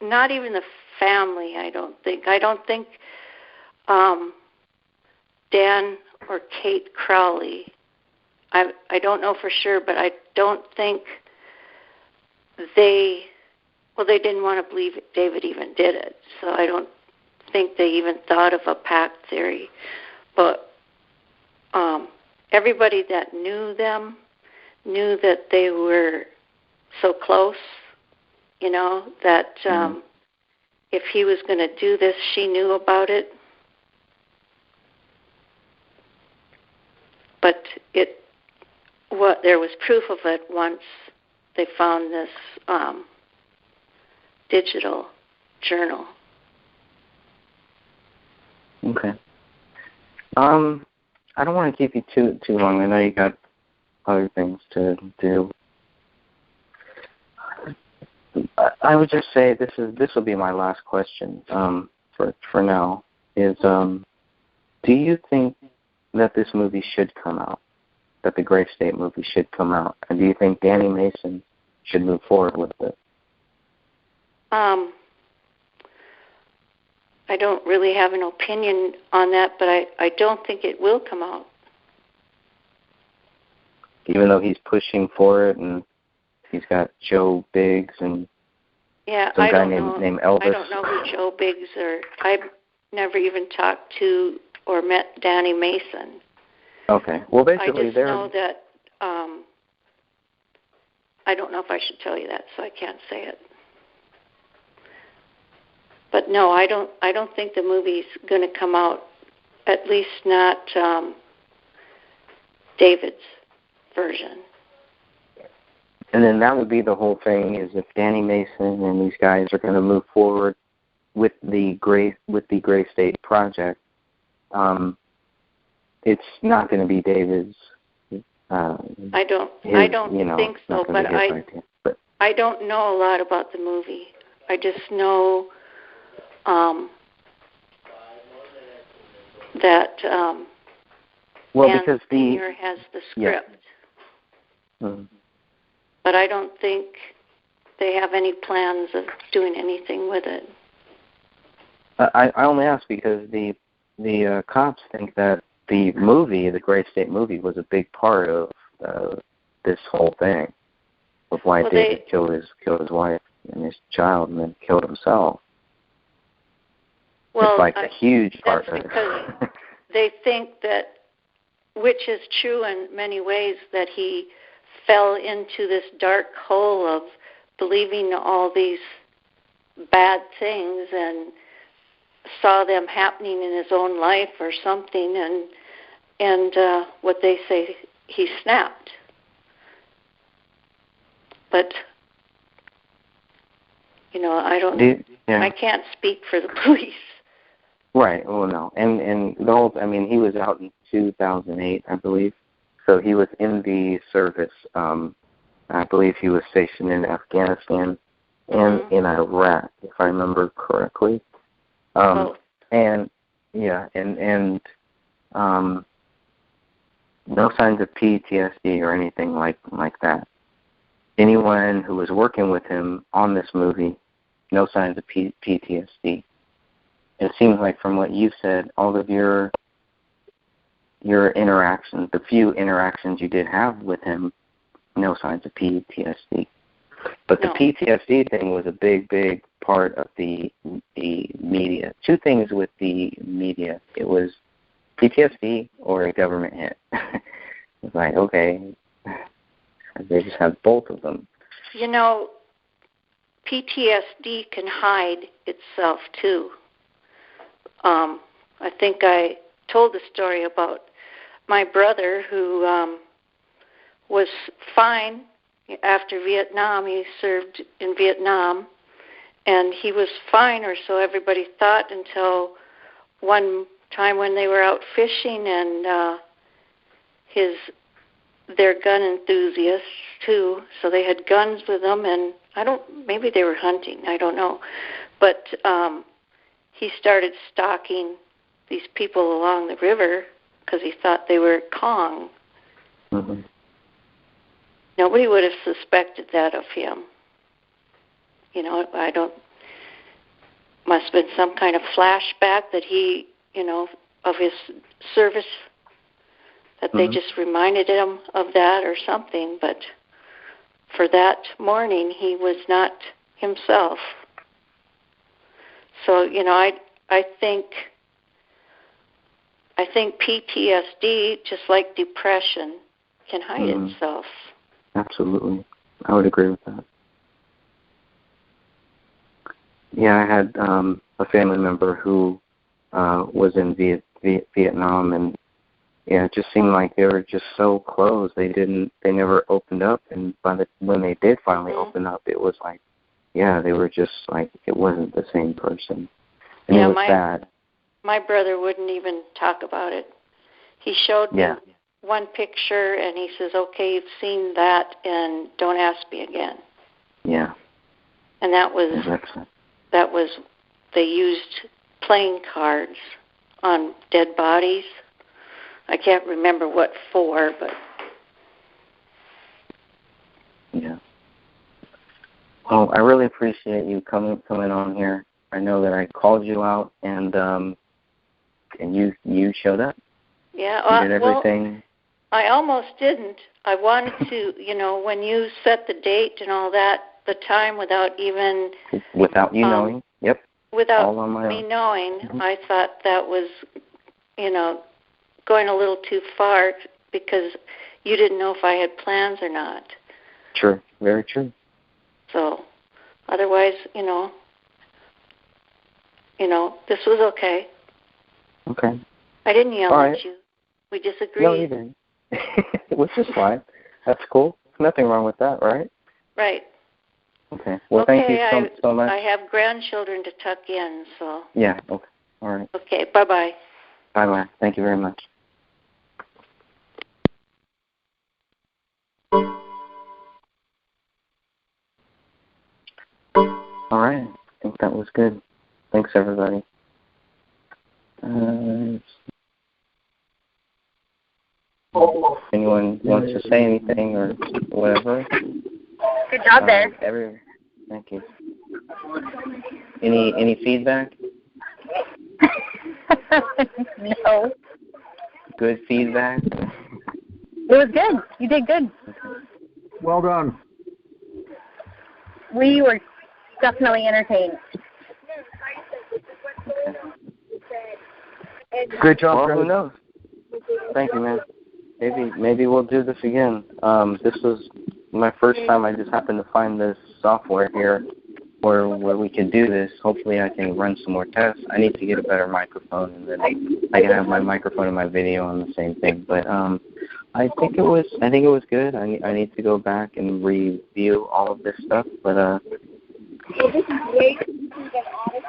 not even the family, I don't think. I don't think Dan or Kate Crowley, I don't know for sure, but I don't think they didn't want to believe David even did it. So I don't think they even thought of a pact theory. But everybody that knew them knew that they were so close, that if he was going to do this, she knew about it. But there was proof of it once they found this digital journal. Okay. I don't want to keep you too long. I know you got other things to do. I would just say this will be my last question for now. Is do you think that this movie should come out? That the Grave State movie should come out? And do you think Danny Mason should move forward with it? I don't really have an opinion on that, but I don't think it will come out. Even though he's pushing for it, and he's got Joe Biggs and some guy named Elvis. I don't know who Joe Biggs are. I've never even talked to or met Danny Mason. Okay. Well, basically, I just know that I don't know if I should tell you that, so I can't say it. But no, I don't think the movie's going to come out. At least not David's version. And then that would be the whole thing, is if Danny Mason and these guys are going to move forward with the Gray State project, it's not going to be David's. I don't think so, but I don't know a lot about the movie. I just know that because Senior has the script. Yeah. Mm-hmm. But I don't think they have any plans of doing anything with it. I only ask because the cops think that the movie, the Gray State movie, was a big part of this whole thing, of why David killed his wife and his child and then killed himself. Well, it's like a huge part of it. That's because they think that, which is true in many ways, that he fell into this dark hole of believing all these bad things and saw them happening in his own life or something, and what they say, he snapped. But I don't. I can't speak for the police. Right. Well, no. And the whole. I mean, he was out in 2008, I believe. So he was in the service. I believe he was stationed in Afghanistan and in Iraq, if I remember correctly. No signs of PTSD or anything like that. Anyone who was working with him on this movie, no signs of PTSD. It seems like from what you said, all of your interactions, the few interactions you did have with him, no signs of PTSD. But the PTSD thing was a big, big part of the media. Two things with the media. It was PTSD or a government hit. It's like, okay, they just have both of them. PTSD can hide itself, too. I think I told the story about my brother who was fine after Vietnam. He served in Vietnam, and he was fine, or so everybody thought, until one time when they were out fishing, and they're gun enthusiasts too, so they had guns with them, and maybe they were hunting, I don't know, but he started stalking these people along the river because he thought they were Kong. Mm-hmm. Nobody would have suspected that of him. Must have been some kind of flashback that he, of his service, that they just reminded him of that or something. But for that morning, he was not himself. So, I think PTSD, just like depression, can hide itself. Absolutely. I would agree with that. Yeah, I had a family member who was in Vietnam, and it just seemed like they were just so close. They never opened up, and when they did finally open up, it was like, they were just like, it wasn't the same person. And it was bad. My brother wouldn't even talk about it. He showed me one picture, and he says, okay, you've seen that, and don't ask me again. Yeah. And that was they used playing cards on dead bodies. I can't remember what for, but... Yeah. Well, I really appreciate you coming on here. I know that I called you out, and you showed up. Yeah, you did everything. Well, I almost didn't. I wanted to, when you set the date and all that, the time without even... Without you knowing, yep. Without me knowing, I thought that was, going a little too far because you didn't know if I had plans or not. True, very true. So, otherwise, this was okay. Okay. I didn't yell at you. We disagreed. No, you didn't. Which is fine. That's cool. Nothing wrong with that, right? Right. Okay. Well, thank you so much. I have grandchildren to tuck in, so. Yeah. Okay. All right. Okay. Bye-bye. Bye-bye. Thank you very much. All right. I think that was good. Thanks, everybody. Anyone wants to say anything or whatever? Good job there. Thank you. Any feedback? No. Good feedback? It was good. You did good. Well done. We were definitely entertained. Okay. Great job, Well, Fred. who knows? Thank you, man. Maybe we'll do this again. This was my first time. I just happened to find this software here where we can do this. Hopefully I can run some more tests. I need to get a better microphone, and then I can have my microphone and my video on the same thing. But I think it was good. I need to go back and review all of this stuff. But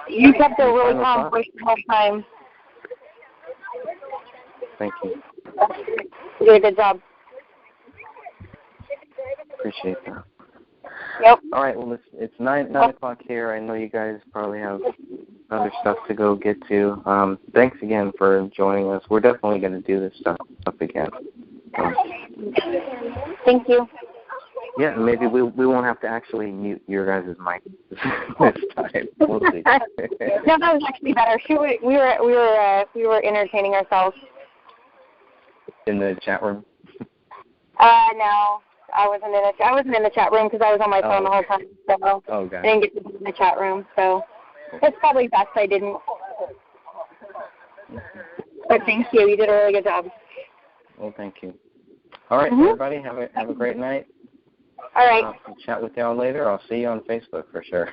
you kept a really calm voice the whole time. Thank you. You did a good job. Appreciate that. Yep. All right. Well, it's 9 o'clock here. I know you guys probably have other stuff to go get to. Thanks again for joining us. We're definitely going to do this stuff again. Thank you. Yeah, maybe we won't have to actually mute your guys' mic this time. We'll see. No, that was actually better. We were entertaining ourselves. In the chat room? No, I wasn't in the chat room because I was on my phone the whole time. So okay. I didn't get to be in the chat room. So it's probably best I didn't. But thank you. You did a really good job. Well, thank you. All right, everybody, have a great night. All right. I'll chat with y'all later. I'll see you on Facebook for sure.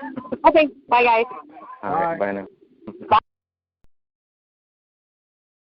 Okay. Bye, guys. All right. Bye now. Bye.